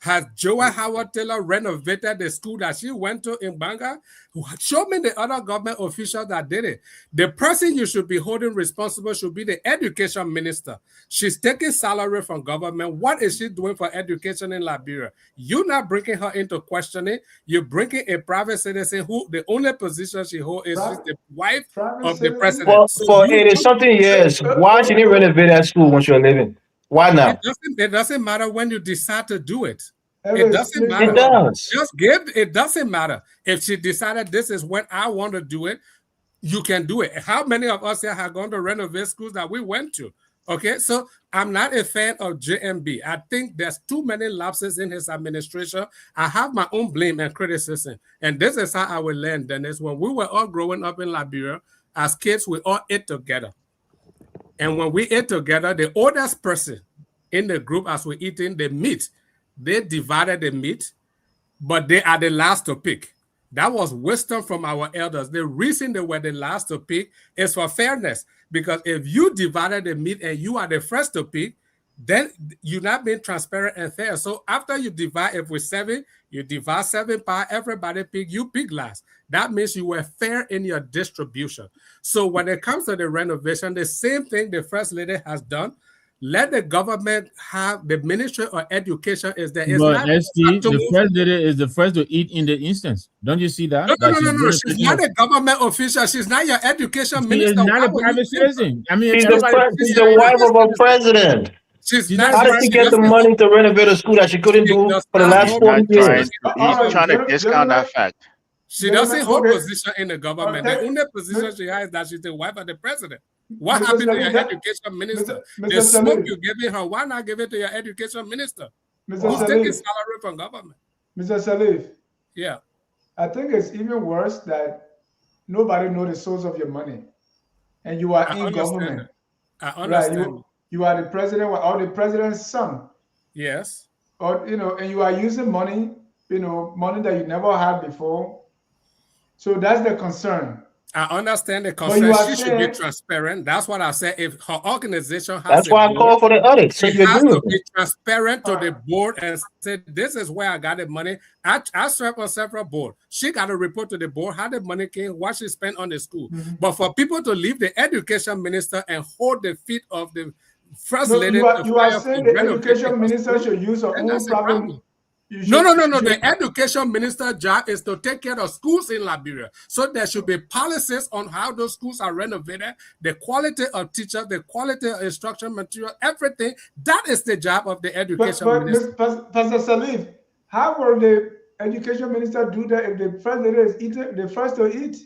Has Joa Howard Taylor renovated the school that she went to in Banga? Show me the other government officials that did it. The person you should be holding responsible should be the education minister. She's taking salary from government. What is she doing for education in Liberia? You're not bringing her into questioning. You're bringing a private citizen who the only position she holds is she's the wife of the president. Well, for 80-something years, why she didn't renovate that school when she was living? Why now? It doesn't matter when you decide to do it. It doesn't matter. It does. It doesn't matter. If she decided this is when I want to do it, you can do it. How many of us here have gone to renovate schools that we went to? Okay, so I'm not a fan of JMB. I think there's too many lapses in his administration. I have my own blame and criticism. And this is how I will learn, Dennis. When we were all growing up in Liberia, as kids, we all ate together. And when we ate together, the oldest person in the group, as we're eating the meat, they divided the meat, but they are the last to pick. That was wisdom from our elders. The reason they were the last to pick is for fairness. Because if you divided the meat and you are the first to pick, then you're not being transparent and fair. So after you divide, if we're 7, you divide 7 by everybody pick, you pick last. That means you were fair in your distribution. So when it comes to the renovation, the same thing the First Lady has done. Let the government have the Ministry of Education is there. But ST, the First Lady is the first to eat in the instance. Don't you see that? No. She's not a government official. She's not your education minister. She's not a private citizen. I mean, she's the wife of a president. How did she get the money to renovate a school that she couldn't do for the last 40 years? He's trying to discount that fact. She doesn't hold position in the government. The only position she has is that she's the wife of the president. What happened to your education minister? The smoke you're giving her, why not give it to your education minister? Who's taking salary from government? Mr. Salif. Yeah. I think it's even worse that nobody knows the source of your money. And you are in government. I understand. Right? You are the president or the president's son. Yes. Or, and you are using money, money that you never had before. So that's the concern. I understand the concern. She should be transparent. That's what I said. If her organization has that's why I call for the audit. So she has to be transparent to the board and say, this is where I got the money. I serve on several boards. She got to report to the board how the money came, what she spent on the school. But for people to leave the education minister and hold the feet of the First Lady, you are saying the education minister should use her own problem. No. The education minister's job is to take care of schools in Liberia. So there should be policies on how those schools are renovated, the quality of teachers, the quality of instruction material, everything. That is the job of the education minister. Pastor Salif, how will the education minister do that if the First Lady is the first to eat?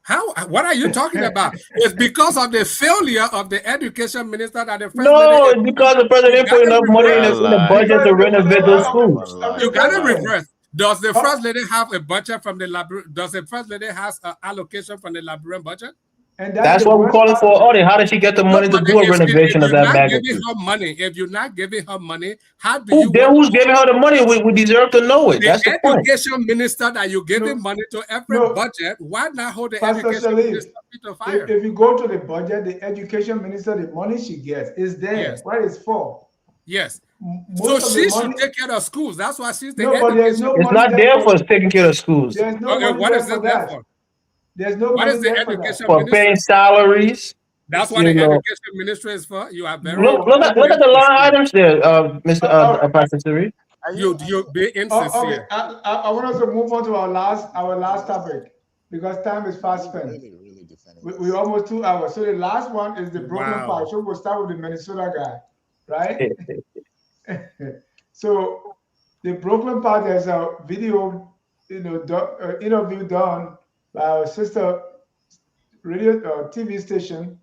How? What are you talking about? It's because of the failure of the education minister that the First Lady. No, it's because the president put enough money in the budget to renovate those schools. You got to reverse. Does the First Lady have a budget from the Liberian? Does the First Lady has an allocation from the Liberian budget? And that's what we're calling for audit. How did she get the money to do a renovation of that magnitude? If you're not giving her money, how do you? Then who's giving her the money? We deserve to know it. That's the point. Education minister that you're giving money to every budget. Why not hold the education minister to fire? If you go to the budget, the education minister, the money she gets is there. Yes. What it's for? Yes. So she should take care of schools. That's why she's the education. It's not there for taking care of schools. Okay, what is it there for? There's no what is the education for paying salaries? That's what the education ministry is for. You are very look at the line items there, Mr. Pastor Siri. You be insincere. Okay, I want us to move on to our last topic because time is fast spent. We're almost 2 hours. So the last one is the Brooklyn Park. So we'll start with the Minnesota guy, right? So the Brooklyn Park, there's a video, interview done by our sister radio TV station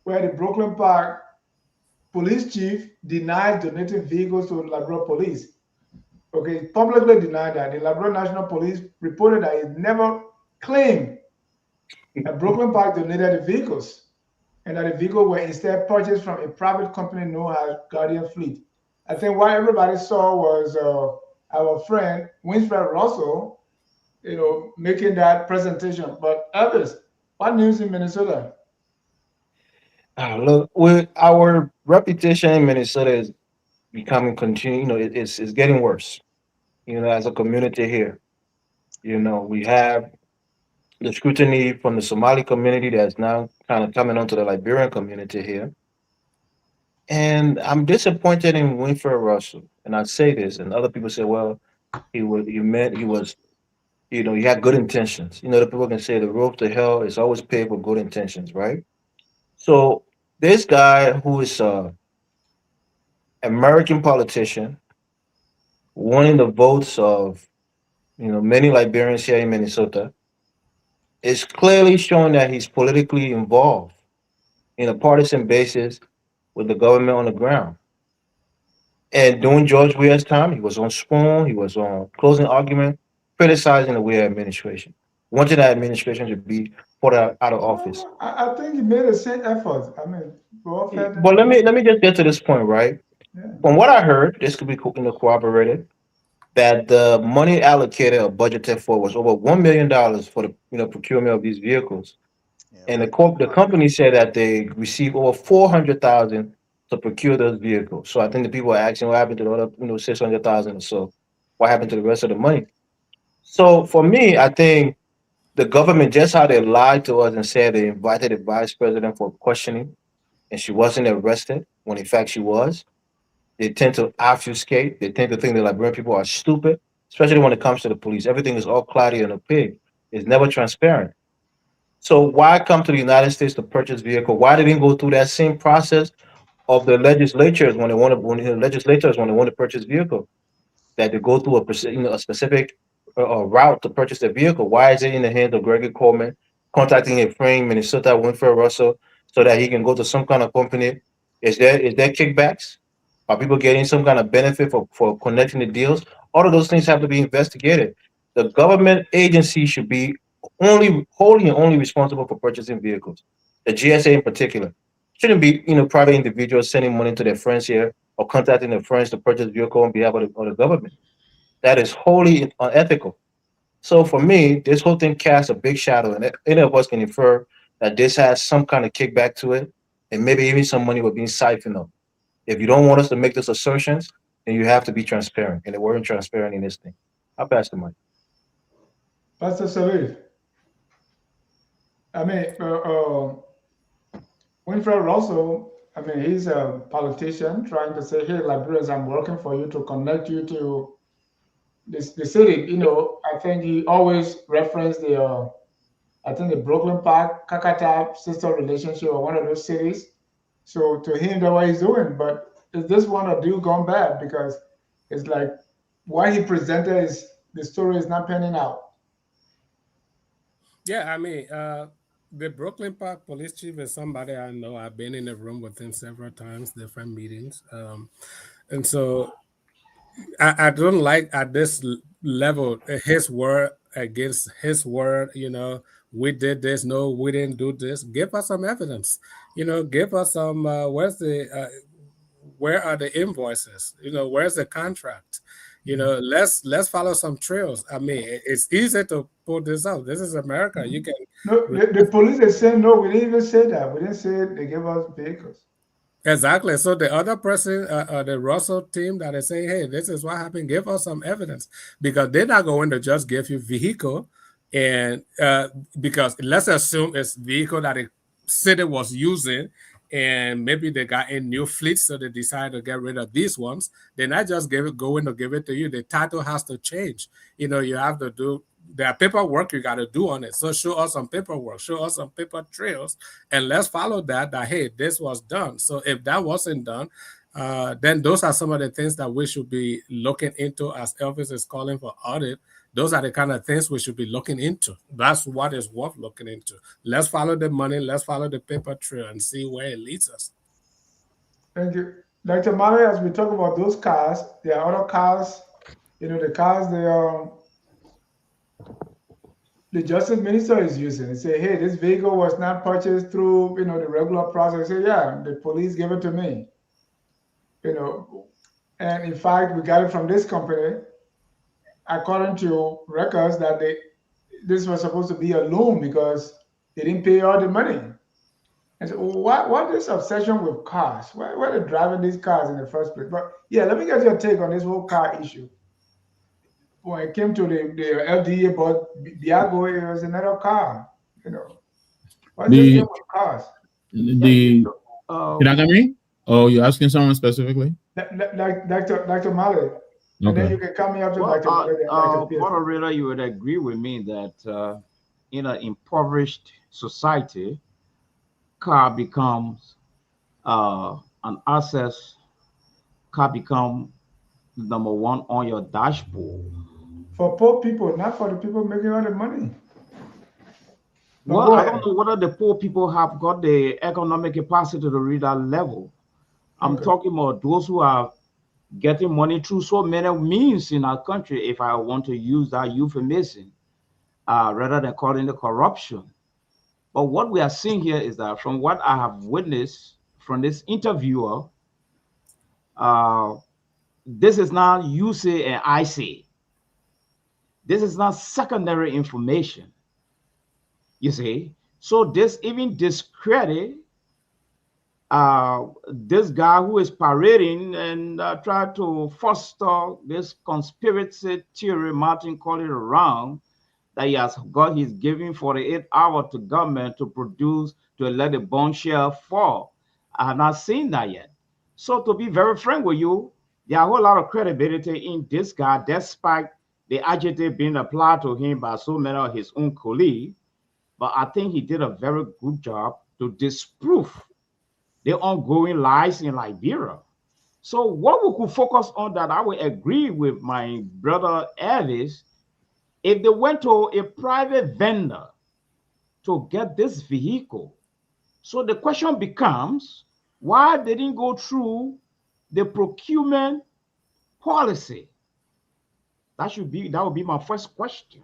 where the Brooklyn Park police chief denied donating vehicles to Labrador police. Okay, publicly denied that. The Labrador National Police reported that it never claimed that Brooklyn Park donated the vehicles and that the vehicles were instead purchased from a private company known as Guardian Fleet. I think what everybody saw was our friend Winfred Russell, making that presentation. But others, what news in Minnesota? Look, our reputation in Minnesota is becoming it's getting worse. As a community here, we have the scrutiny from the Somali community that's now kind of coming onto the Liberian community here. And I'm disappointed in Winfred Russell. And I say this, and other people say, well, he had good intentions. The people can say the road to hell is always paved with good intentions, right? So this guy who is a American politician, winning the votes of many Liberians here in Minnesota, is clearly showing that he's politically involved in a partisan basis with the government on the ground. And during George Weah's time, he was on Spoon, he was on Closing Argument, criticizing the Weah administration, wanting that administration to be put out of office. I think he made the same effort. I mean, but let me just get to this point, right? Yeah. From what I heard, this could be corroborated, that the money allocated or budgeted for was over $1 million for the procurement of these vehicles. And the company said that they received over $400,000 to procure those vehicles. So I think the people are asking what happened to the other, $600,000 or so. What happened to the rest of the money? So for me, I think the government, just how they lied to us and said they invited the vice president for questioning, and she wasn't arrested when in fact she was. They tend to obfuscate. They tend to think the Liberian people are stupid, especially when it comes to the police. Everything is all cloudy and opaque. It's never transparent. So why come to the United States to purchase vehicle? Why didn't go through that same process of the legislatures when they want to purchase vehicle? That they go through a specific route to purchase the vehicle. Why is it in the hands of Gregory Coleman contacting a friend, Minnesota Winfred Russell, so that he can go to some kind of company? Is there kickbacks? Are people getting some kind of benefit for connecting the deals? All of those things have to be investigated. The government agency should be wholly and only responsible for purchasing vehicles. The GSA in particular shouldn't be private individuals sending money to their friends here or contacting their friends to purchase vehicle on behalf of the government. That is wholly unethical. So for me, this whole thing casts a big shadow, and any of us can infer that this has some kind of kickback to it, and maybe even some money was being siphoned up. If you don't want us to make these assertions, then you have to be transparent, and they weren't transparent in this thing. I'll pass the mic. Pastor Salif, I mean, Winfred Russell, I mean, he's a politician trying to say, hey, Liberians, I'm working for you to connect you to the city. I think he always referenced the Brooklyn Park, Kakata sister relationship or one of those cities. So to him, that's what he's doing. But is this one a deal gone bad? Because it's like what he presented is the story is not panning out. Yeah, I mean, the Brooklyn Park police chief is somebody I know. I've been in the room with him several times, different meetings. And so I don't like at this level his word against his word. We did this. No, we didn't do this. Give us some evidence. Give us some. Where are the invoices? Where's the contract? Let's follow some trails. I mean, it's easy to pull this out. This is America. You can. No, the police are saying no. We didn't even say that. We didn't say they gave us vehicles. Exactly. So the other person, the Russell team, that is saying, "Hey, this is what happened. Give us some evidence," because they're not going to just give you vehicle, and because let's assume it's vehicle that city was using, and maybe they got a new fleet, so they decided to get rid of these ones. They're not just going to give it to you. The title has to change. You have to do. There are paperwork you got to do on it. So show us some paperwork, show us some paper trails, and let's follow that. That hey, this was done. So if that wasn't done, then those are some of the things that we should be looking into as Elvis is calling for audit. Those are the kind of things we should be looking into. That's what is worth looking into. Let's follow the money. Let's follow the paper trail and see where it leads us. Thank you. Dr. Murray, as we talk about those cars, there are other cars, the cars the justice minister is using. They say, hey, this vehicle was not purchased through, the regular process. Say, yeah, the police gave it to me. And in fact, we got it from this company, according to records, that this was supposed to be a loan because they didn't pay all the money. And so what is obsession with cars? Why are they driving these cars in the first place? But yeah, let me get your take on this whole car issue. When it came to the LDA about Biago, it was another car. What's the deal with cars? Can I come in? Oh, you're asking someone specifically? Like Dr. Malley. And then you can come here after Dr. Malley. Moderator, you would agree with me that in an impoverished society, car becomes an asset. Car become number one on your dashboard. For poor people, not for the people making all the money. Well, I don't know whether the poor people have got the economic capacity to reach that level. I'm talking about those who are getting money through so many means in our country, if I want to use that euphemism, rather than calling it corruption. But what we are seeing here is that from what I have witnessed from this interviewer, this is not you say and I say. This is not secondary information. You see, so this even discredit this guy who is parading and try to foster this conspiracy theory, Martin called it around, that he has got his giving 48 hours to government to produce, to let the bond share fall. I have not seen that yet. So to be very frank with you, there are a whole lot of credibility in this guy, despite the adjective being applied to him by so many of his own colleagues. But I think he did a very good job to disprove the ongoing lies in Liberia. So what we could focus on, that I would agree with my brother Elvis, if they went to a private vendor to get this vehicle. So the question becomes, why they didn't go through the procurement policy? That would be my first question,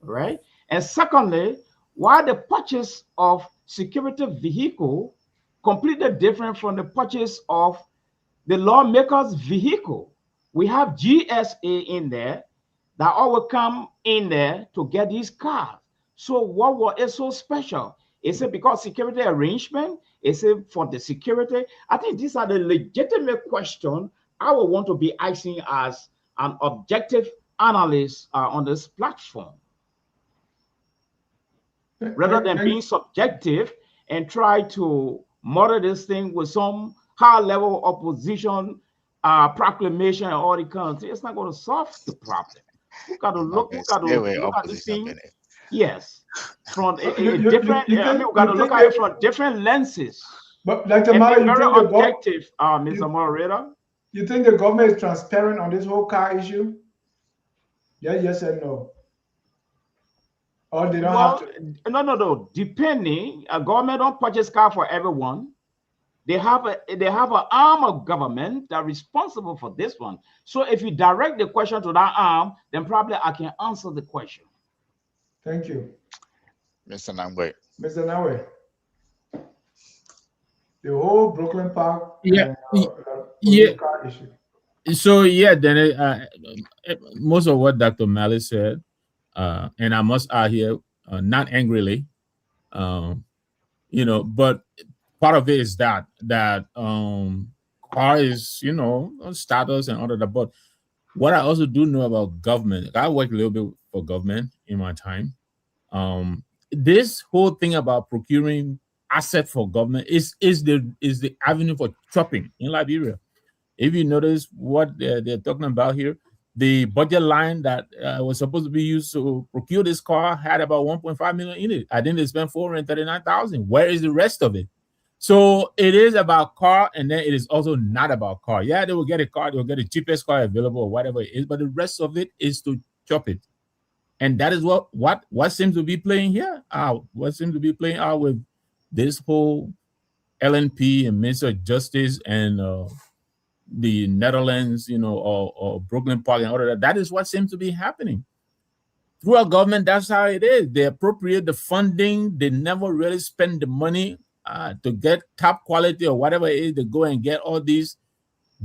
right? And secondly, why the purchase of security vehicle completely different from the purchase of the lawmaker's vehicle? We have GSA in there that all will come in there to get these cars. So what was it so special? Is it because security arrangement? Is it for the security? I think these are the legitimate questions I would want to be asking as an objective analyst on this platform, rather than being subjective and try to model this thing with some high-level opposition proclamation and all the kind of things. It's not going to solve the problem. We got to look. We got to look at this thing. Yes, from a different. I mean, we got to look at it from different lenses. But Dr. Mara, very objective, Mr. Moderator. You think the government is transparent on this whole car issue? Yeah, yes and no. Or they don't have to? No. Depending, a government don't purchase car for everyone. They have an arm of government that responsible for this one. So if you direct the question to that arm, then probably I can answer the question. Thank you, Mr. Nangwe. Mr. Nangwe. The whole Brooklyn Park. Car issue. So yeah, then most of what Dr. Malley said, and I must add here, not angrily, but part of it is that car is, status and all of that. But what I also do know about government, I worked a little bit for government in my time. This whole thing about procuring asset for government is the avenue for chopping in Liberia. If you notice what they're talking about here, the budget line that was supposed to be used to procure this car had about 1.5 million in it. I think they spent 439,000. Where is the rest of it? So it is about car, and then it is also not about car. Yeah, they will get a car, they will get the cheapest car available or whatever it is, but the rest of it is to chop it. And that is what seems to be playing here out. What seems to be playing out with this whole LNP and Minister of Justice and the Netherlands, or Brooklyn Park and all of that. That is what seems to be happening. Through our government, that's how it is. They appropriate the funding. They never really spend the money to get top quality or whatever it is. They go and get all these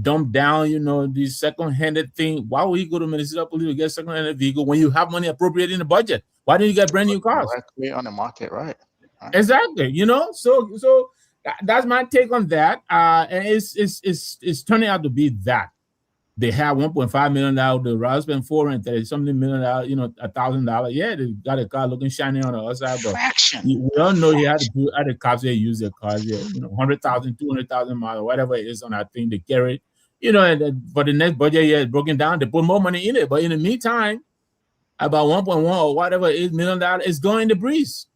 dumbed down, these second-handed thing. Why would you go to Minnesota Police to get second-handed vehicle when you have money appropriated in the budget? Why don't you get brand new cars? Directly on the market, right? Exactly. So that's my take on that. And it's turning out to be that they have $1.5 million. The rather spend $430 something million, $1,000. Yeah, they got a car looking shiny on the other side, but we all know he had to do other cops they use their cars. Yeah, 100,000, 200,000 miles, or whatever it is on that thing they carry. And then for the next budget year, it's broken down. They put more money in it, but in the meantime, about 1.1 or whatever it is $1 million is going in the breeze.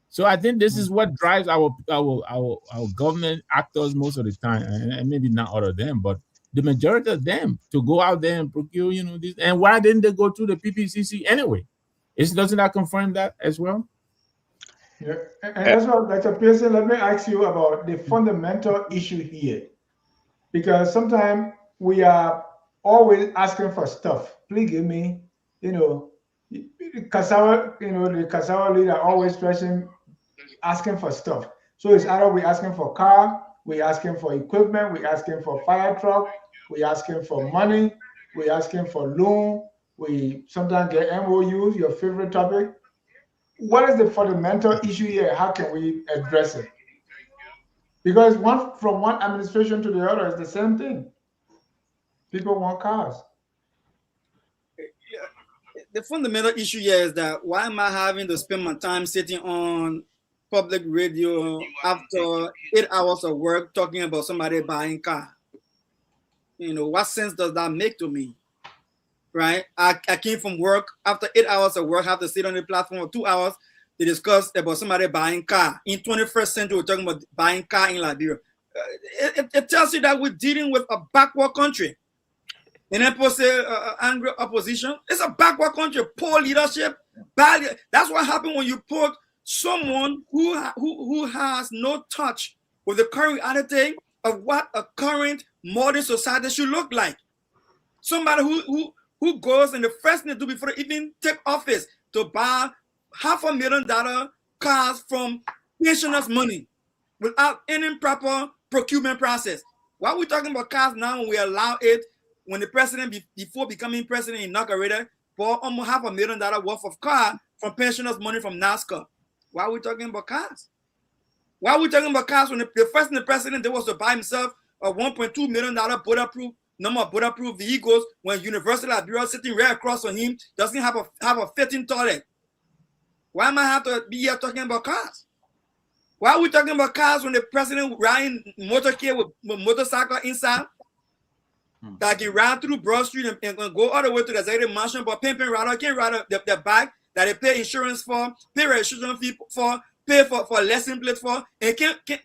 So I think this is what drives our government actors most of the time, and maybe not all of them, but the majority of them to go out there and procure, this. And why didn't they go to the PPCC anyway? Doesn't that confirm that as well? Yeah, and as well, Dr. Pearson, let me ask you about the fundamental issue here, because sometimes we are always asking for stuff. Please give me, the Kasawa, the Kasawa leader always stressing asking for stuff. So it's either we're asking for car, we're asking for equipment, we're asking for fire truck, we're asking for money, we're asking for loan, we sometimes get MOUs, your favorite topic. What is the fundamental issue here? How can we address it? Because from one administration to the other is the same thing. People want cars. The fundamental issue here is that why am I having to spend my time sitting on public radio after 8 hours of work talking about somebody buying car? What sense does that make to me? Right? I came from work after 8 hours of work, have to sit on the platform for 2 hours to discuss about somebody buying car. In 21st century, we're talking about buying car in Liberia. It tells you that we're dealing with a backward country. And then people say angry opposition. It's a backward country, poor leadership, bad. That's what happened when you put someone who has no touch with the current reality of what a current modern society should look like. Somebody who goes and the first thing they do before they even take office to buy $500,000 cars from pensioners' money without any proper procurement process. Why are we talking about cars now when we allow it, when the president, before becoming president, inaugurated, bought almost $500,000 worth of car from pensioners' money from NASCAR? Why are we talking about cars? Why are we talking about cars when the first thing the president did was to buy himself a $1.2 million bulletproof vehicles when University of Liberia sitting right across from him doesn't have a fitting toilet? Why am I have to be here talking about cars? Why are we talking about cars when the president riding motorcade with motorcycle inside? That can ride through Broad Street and go all the way to the executive mansion, but pimping rider can't ride the bike that they pay insurance for, pay registration fee for, pay for lesson plate for, and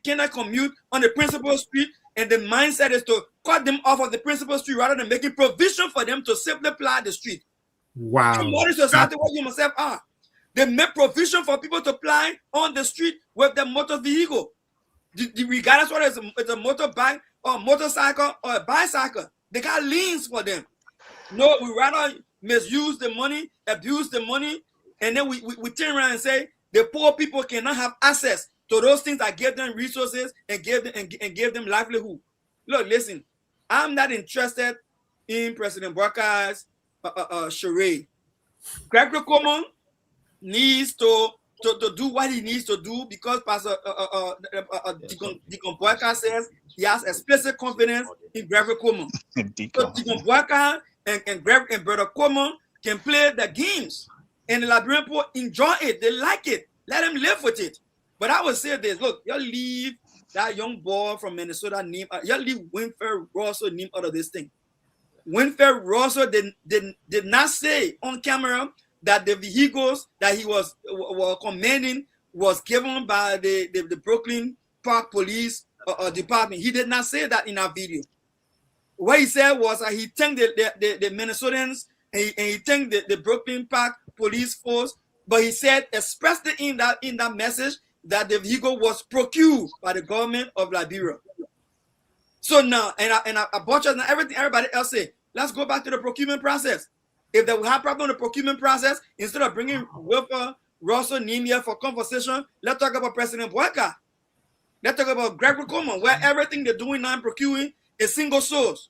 cannot commute on the principal street. And the mindset is to cut them off of the principal street rather than making provision for them to simply ply the street. Wow. In modern society, what you myself are. They make provision for people to ply on the street with their motor vehicle. Regardless whether it's a motorbike or a motorcycle or a bicycle, they got liens for them. No, we rather misuse the money, abuse the money, and then we turn around and say the poor people cannot have access to those things that give them resources and give them livelihood. Look, listen, I'm not interested in President Barker's charade. Gregory Coleman needs to do what he needs to do because Pastor Deacon Barker says he has explicit confidence in Gregory Coleman. So Deacon Barker and Brother Coleman can play the games, and the Liberian people enjoy it. They like it. Let them live with it. But I would say this: look, you leave that young boy from Minnesota name. You leave Winfred Russell name out of this thing. Winfred Russell did not say on camera that the vehicles that he was commanding was given by the Brooklyn Park Police Department. He did not say that in our video. What he said was that he thanked the Minnesotans and he thanked the Brooklyn Park Police Force, but he said expressly in that message that the vehicle was procured by the government of Liberia. So now, and I butchered everything everybody else say. Let's go back to the procurement process. If they have problem with the procurement process, instead of bringing Wilford Russell Nemia for conversation, let's talk about President Boyka. Let's talk about Gregory Coleman, where everything they're doing now in procuring is single source.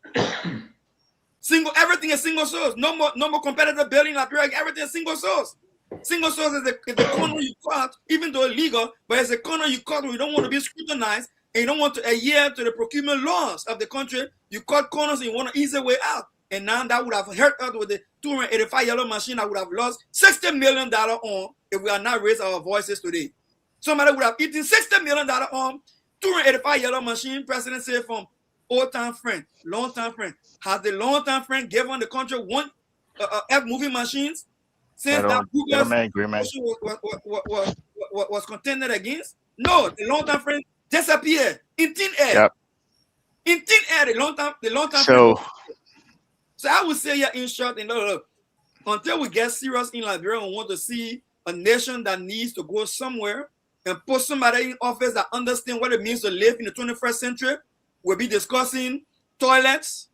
Everything is single source. No more competitive building Liberia. Everything is single source. Single source is the corner you cut, even though illegal, but it's a corner you cut where you don't want to be scrutinized and you don't want to adhere to the procurement laws of the country. You cut corners and you want an easy way out. And now that would have hurt us with the 285 yellow machine. I would have lost $60 million on if we had not raised our voices today. Somebody would have eaten $60 million on 285 yellow machine. President said from old-time friend, long-time friend. Has the long-time friend given the country one F-moving machines since that agreement was contended against? No, the long-time friend disappeared in thin air. Yep. In thin air, the long-time so friend. So I would say, yeah, in short, and look, until we get serious in Liberia and want to see a nation that needs to go somewhere and put somebody in office that understands what it means to live in the 21st century, we'll be discussing toilets,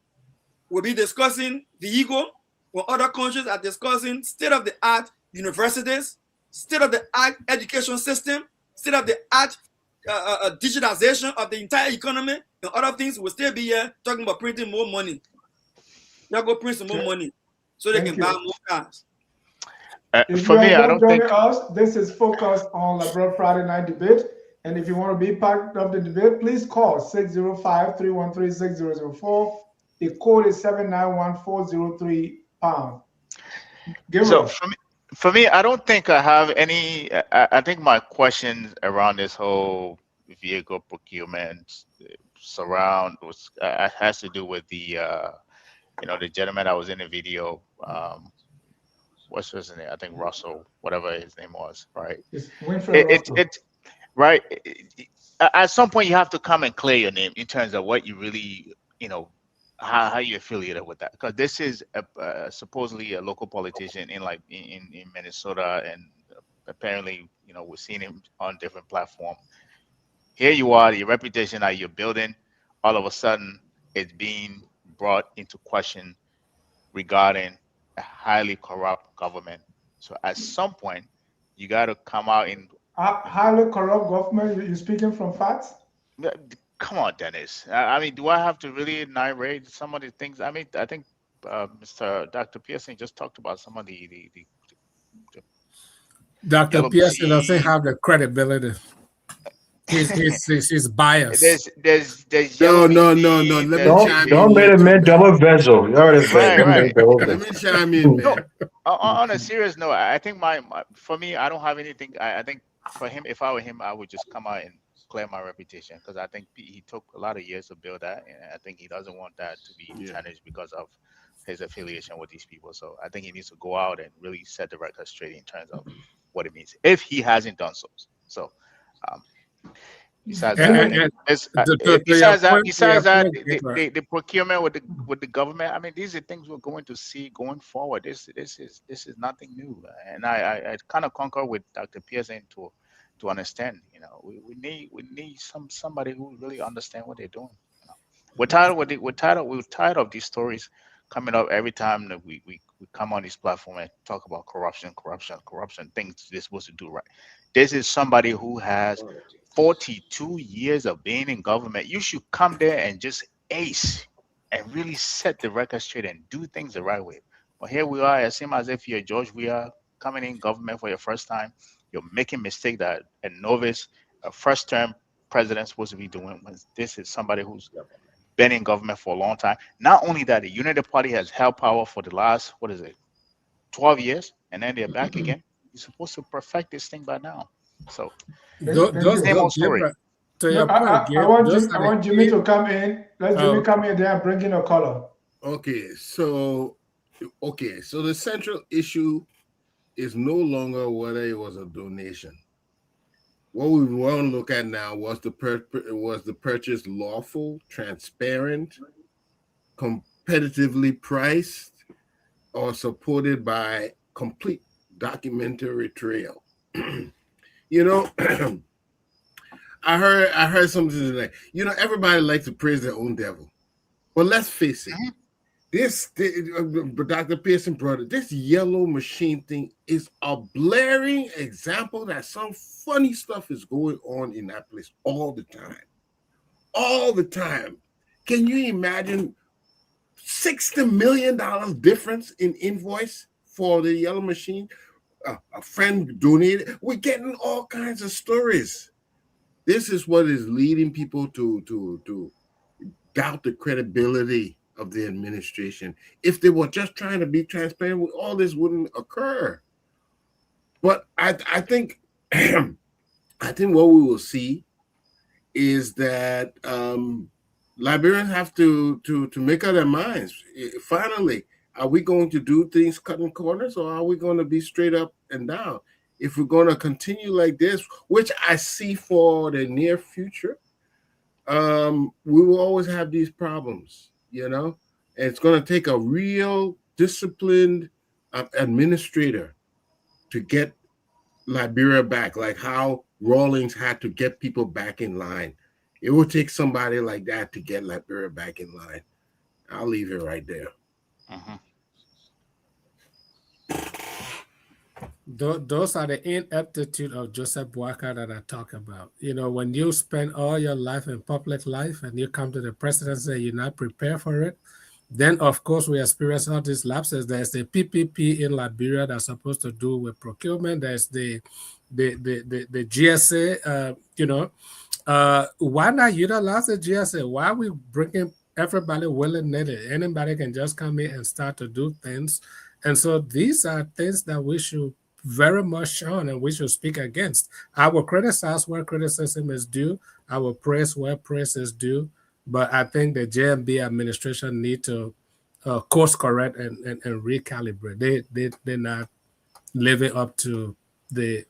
we'll be discussing the ego, when other countries are discussing state-of-the-art universities, state-of-the-art education system, state-of-the-art digitization of the entire economy, and other things. We'll still be here talking about printing more money. Y'all go print some more money so they can buy more cars. For me, I don't think us. This is focused on Liberia Friday Night Debate. And if you want to be part of the debate, please call 605-313-6004. The code is 791-403#. So for me, I don't think I have any. I think my questions around this whole vehicle procurement has to do with the the gentleman that was in the video. What's his name? I think Russell, whatever his name was, right? Right. At some point, you have to come and clear your name in terms of what you really, how you affiliated with that. Because this is supposedly a local politician in Minnesota, and apparently, we're seeing him on different platforms. Here you are, your reputation that you're building, all of a sudden, it's being brought into question regarding a highly corrupt government. So at some point, you got to come out in highly corrupt government. You're speaking from facts. Come on, Dennis. I mean, do I have to really narrate some of the things? I mean, I think Dr. Pearson just talked about some of the Dr. Pearson doesn't have the credibility. He's biased. There's no. Let me don't let a man double vessel. You already said. Right. Let me chime in, man. On a serious note, I think for me, I don't have anything. I think for him, if I were him, I would just come out and clear my reputation, because I think he took a lot of years to build that, and I think he doesn't want that to be tarnished because of his affiliation with these people. So I think he needs to go out and really set the record straight in terms of what it means, if he hasn't done so. So. Besides that, the procurement with the government, I mean, these are things we're going to see going forward. This is nothing new, and I kind of concur with Dr. Pearson to understand. We need somebody who really understand what they're doing. We're tired of these stories coming up every time that we come on this platform and talk about corruption, things they're supposed to do right. This is somebody who has 42 years of being in government. You should come there and just ace and really set the record straight and do things the right way. But here we are. It seems as if you're George Weah coming in government for your first time. You're making mistake that a novice, a first-term president supposed to be doing. This is somebody who's been in government for a long time. Not only that, the United Party has held power for the last 12 years, and then they're back again. You're supposed to perfect this thing by now. So Same old story. To your point, I want Jimmy to come in. Let Jimmy come in there and bring in a caller. Okay, so the central issue is no longer whether it was a donation. What we want to look at now was the purchase lawful, transparent, competitively priced, or supported by complete documentary trail. You know, I heard something today. You know, everybody likes to praise their own devil, but let's face it. This Dr. Pearson brought it. This yellow machine thing is a blaring example that some funny stuff is going on in that place all the time. All the time. Can you imagine $60 million difference in invoice for the yellow machine? A friend donated. We're getting all kinds of stories. This is what is leading people to doubt the credibility of the administration. If they were just trying to be transparent, all this wouldn't occur. But I think what we will see is that Liberians have to make up their minds. Finally, are we going to do things cutting corners, or are we going to be straight up and down? If we're going to continue like this, which I see for the near future, we will always have these problems, you know, and it's going to take a real disciplined administrator to get Liberia back, like how Rawlings had to get people back in line. It will take somebody like that to get Liberia back in line. I'll leave it right there. Those are the ineptitude of Joseph Boakai that I talk about. You know, when you spend all your life in public life and you come to the presidency and you're not prepared for it, then of course we experience all these lapses. There's the PPP in Liberia that's supposed to do with procurement. There's the GSA. Why not utilize the GSA? Why are we bringing everybody willy-nilly? Anybody can just come in and start to do things. And so these are things that we should very much shown and we should speak against. I will criticize where criticism is due. I will praise where praise is due. But I think the JMB administration need to course correct and recalibrate. They're not living up to the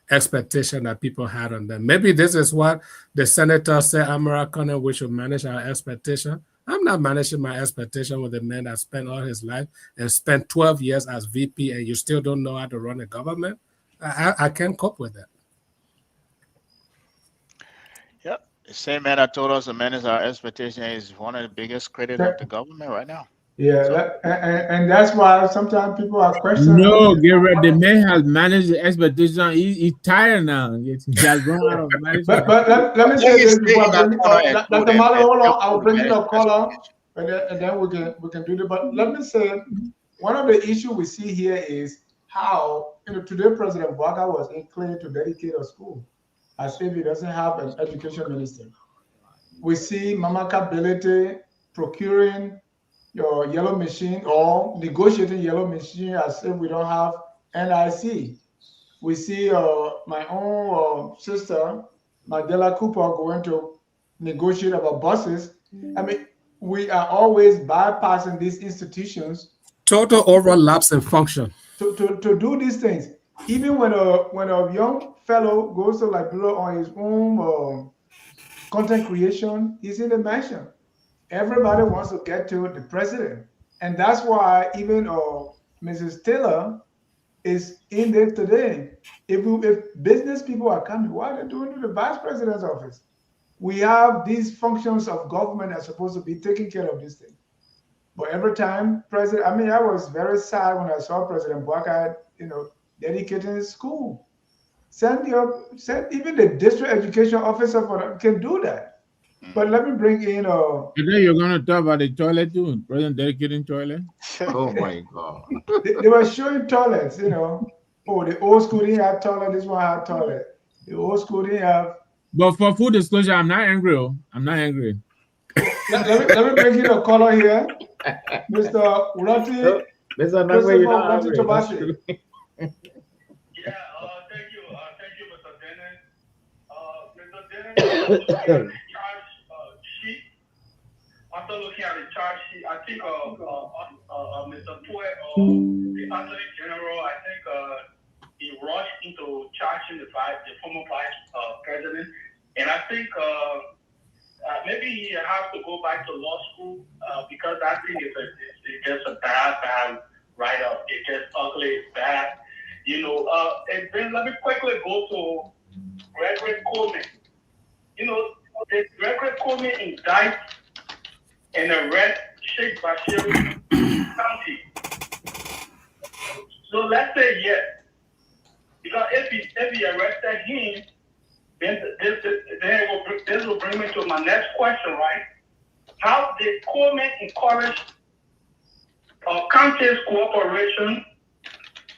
expectation that people had on them. Maybe this is what the senator said, American, we should manage our expectation. I'm not managing my expectation with a man that spent all his life and spent 12 years as VP and you still don't know how to run a government. I can't cope with that. Yep. The same man that told us to manage our expectation is one of the biggest critics of the government right now. Yeah, so, and that's why sometimes people are questioning. No, Gabriel, the man has managed the expectation. He's tired now. He has run out of management. But let me say this before I bring Dr. Mali, hold on. I'll bring in a caller, and then we can do it. But let me say, one of the issues we see here is how, today President Boakai was inclined to dedicate a school as if he doesn't have an education minister. We see Mama Kability procuring your yellow machine or negotiating yellow machine as if we don't have NIC. We see my own sister, Magdala Cooper, going to negotiate about buses. I mean, we are always bypassing these institutions. Total overlaps in function. To do these things. Even when a young fellow goes to Liberia on his own content creation, he's in the mansion. Everybody wants to get to the president. And that's why even Mrs. Taylor is in there today. If business people are coming, what are they doing to the vice president's office? We have these functions of government that are supposed to be taking care of this thing. But every time I was very sad when I saw President Boakai, dedicating his school. Send even the district education officer can do that. But let me bring in Today you're going to talk about the toilet too, President dedicating toilet. Oh my God! They were showing toilets, Oh, the old school didn't have toilet. This one had toilet. The old school didn't have. But for full disclosure, I'm not angry. I'm not angry. Let me bring in a caller here, Mr. Urati. Mr. Urati Tobasi. Thank you, Mr. Dennis. sheet, after looking at the charge sheet, I think Mr. Poet or the Attorney General, I think he rushed into charging the former vice president, and I think maybe he has to go back to law school because I think it's just a bad write-up. It gets ugly, it's bad, you know. And then let me quickly go to Gregory Coleman. You know, Gregory Coleman indicts and arrest Sheikh Bashir County. So let's say yes, because if he arrested him, then this will bring me to my next question, right? How did Coleman encourage county's cooperation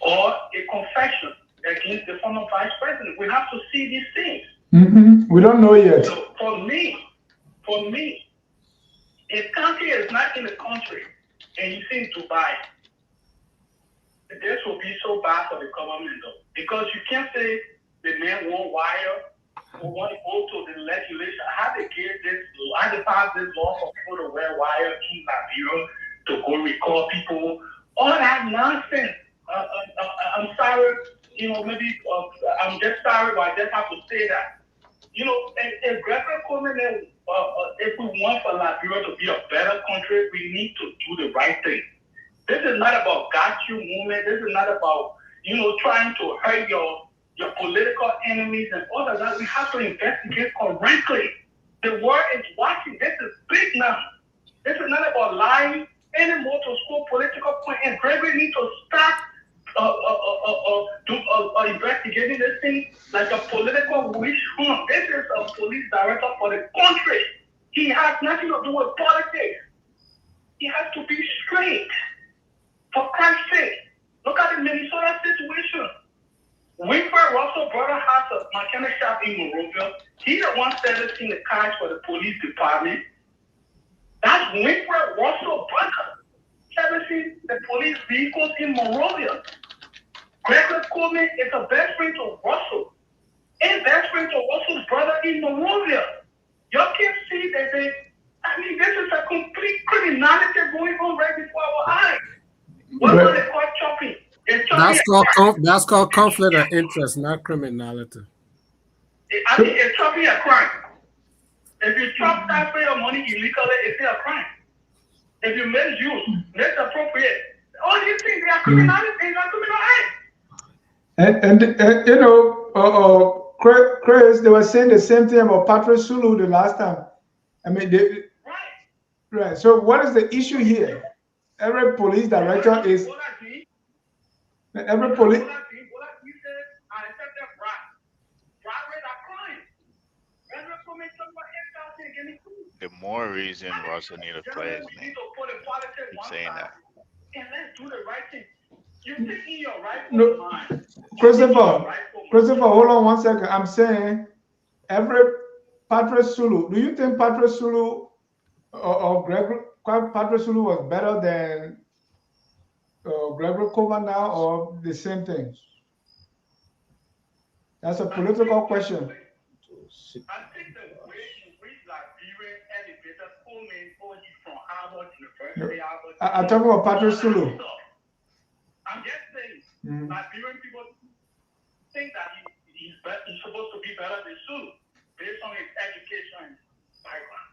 or a confession against the former vice president? We have to see these things. We don't know yet. So for me, if county is not in the country and you see Dubai, this will be so bad for the government though, because you can't say the man won't wire or want to go to the legislation. How they pass this law for people to wear wire in Liberia to go record people, all that nonsense. I'm sorry, you know, maybe I'm just sorry, but I just have to say that. You know, if Gregory Coleman, if we want for Liberia to be a better country, we need to do the right thing. This is not about got you movement. This is not about, you know, trying to hurt your political enemies and all of that. We have to investigate correctly. The world is watching. This is big now. This is not about lying anymore to score political points. And Gregory needs to stop investigating this thing like a political witch hunt. This is a police director for the country. He has nothing to do with politics. He has to be straight. For Christ's sake, look at the Minnesota situation. Winfred Russell brother has a mechanic shop in Monrovia. He's the one servicing the cars for the police department. That's Winfred Russell brother servicing the police vehicles in Monrovia. Gregory Coleman is a best friend to Russell and best friend to Russell's brother in Monrovia. Y'all can see that this is a complete criminality going on right before our eyes. What do they call chopping? That's called conflict of interest, not criminality. I mean, it's chopping a crime. If you chop taxpayer money illegally, it's a crime. If you misuse, misappropriate, all these things, they are criminality, they are criminal acts. And you know, Chris, they were saying the same thing about Patrick Sulu the last time. I mean, right. So what is the issue here? Every police director is every police. The more reason Russell need to play his name. Keep saying that. And let's do the right thing. You think in your right mind. Christopher, hold on 1 second. I'm saying every Patrick Sulu. Do you think Patrick Sulu or Patrick Sulu was better than Gregory Coleman now, or the same thing? That's a political question. I think the way you read Liberian elevator Coleman, he's from Harvard University. I'm talking about Patrick Sulu. I'm just saying, Liberian people think that he's supposed to be better than Sulu based on his education and background.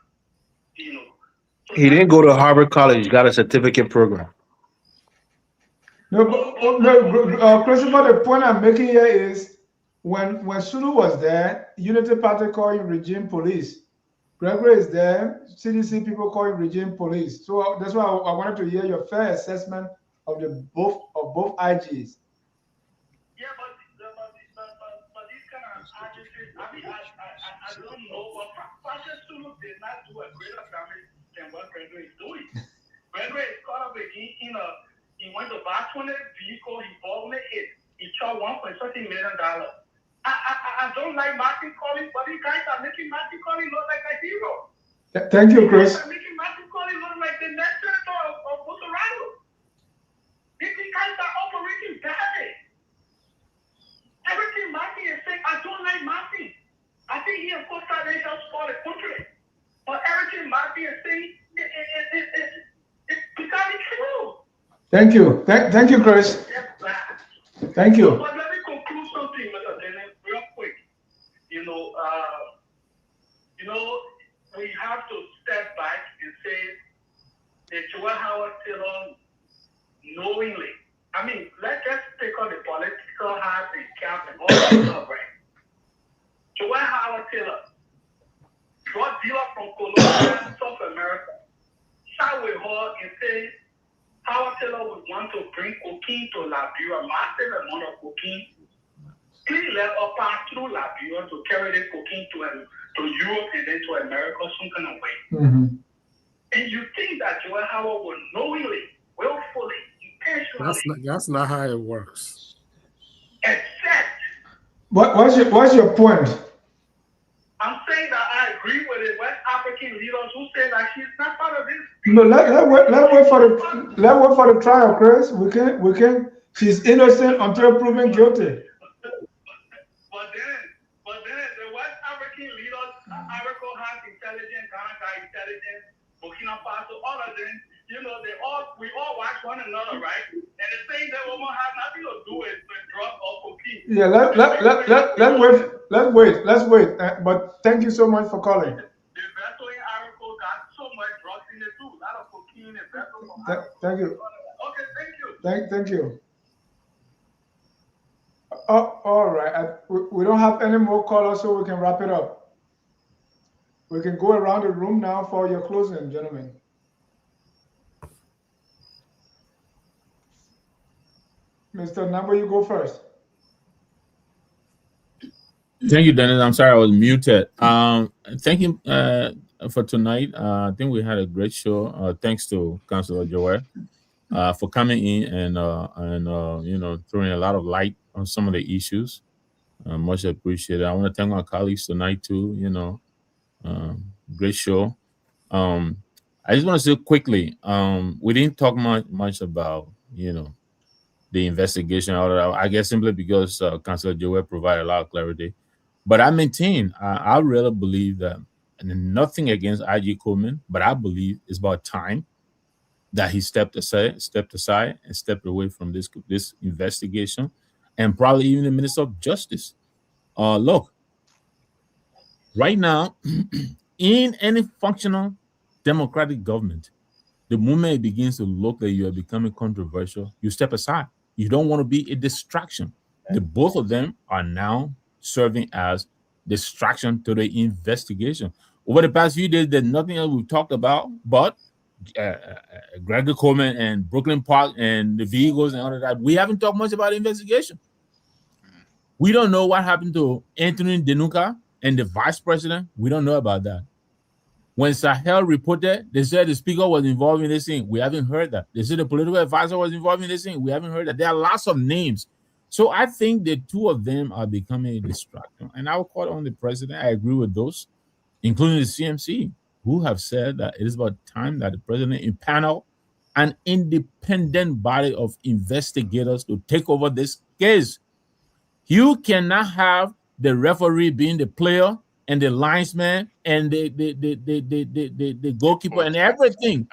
You know. He didn't go to Harvard College. He got a certificate program. No, Christopher, the point I'm making here is when Sulu was there, Unity Party called him regime police. Gregory is there, CDC people call him regime police. So that's why I wanted to hear your fair assessment of both IGs. Yeah, but these kind of adjectives, I don't know, but Patrick Sulu did not do a greater damage than what Gregory is doing. Gregory is caught up again he went to buy 20 vehicle, he bought it, he charged $1.something million. I don't like Martin Collins, but you guys are making Martin Collins look like a hero. Thank you, Chris. You guys are making Martin Collins look like the next senator of Bolsonaro. These guys are operating badly. Everything Martin is saying, I don't like Martin. I think he and Costa Rica Thank you. Thank you, Chris. Thank you. But let me conclude something, Mr. Dennis, real quick. You know, we have to step back and say that Joel Howard Taylor knowingly, I mean, let's take on the political hat and cap and all that stuff, right? Joel Howard Taylor, drug dealer from Colombia, South America, sat with her and say Howard Taylor would want to bring cocaine to Liberia, massive amount of cocaine. Please let her pass through Liberia to carry the cocaine to Europe and then to America some kind of way. Mm-hmm. And you think that Joel Howard would knowingly, willfully, intentionally, That's not how it works. Except. What's your point? I'm saying that I agree with the West African leaders who say that she's not part of this. No, let's wait for the trial, Chris. We can. She's innocent until proven guilty. But then the West African leaders, Africa has intelligence, Ghana got intelligence, Burkina Faso, all of them. You know, we all watch one another, right? And the thing that woman has nothing to do with drugs or cocaine. Yeah, let's wait. But thank you so much for calling. The vessel in Africa got so much drugs in it too. A lot of cocaine and vessel. Thank you. Okay, thank you. Thank you. Oh, all right. We don't have any more callers, so we can wrap it up. We can go around the room now for your closing, gentlemen. Mr. Number, you go first. Thank you, Dennis. I'm sorry I was muted. Thank you for tonight. I think we had a great show. Thanks to Councilor Joel for coming in and throwing a lot of light on some of the issues. Much appreciated. I want to thank my colleagues tonight too. Great show. I just want to say quickly, we didn't talk much about the investigation. I guess simply because Councilor Joel provided a lot of clarity. But I maintain, I really believe that, and nothing against IG Coleman, but I believe it's about time that he stepped aside and stepped away from this investigation, and probably even the Minister of Justice. Look, right now, in any functional democratic government, the moment it begins to look like you are becoming controversial, you step aside. You don't want to be a distraction. The both of them are now serving as distraction to the investigation. Over the past few days, there's nothing else we've talked about but Gregory Coleman and Brooklyn Park and the vehicles and all of that. We haven't talked much about the investigation. We don't know what happened to Anthony Denuka and the vice president. We don't know about that. When Sahel reported, they said the speaker was involved in this thing. We haven't heard that. They said the political advisor was involved in this thing. We haven't heard that. There are lots of names. So I think the two of them are becoming a distraction. And I will call on the president. I agree with those, including the CMC, who have said that it is about time that the president impanel an independent body of investigators to take over this case. You cannot have the referee being the player and the linesman and the goalkeeper and everything.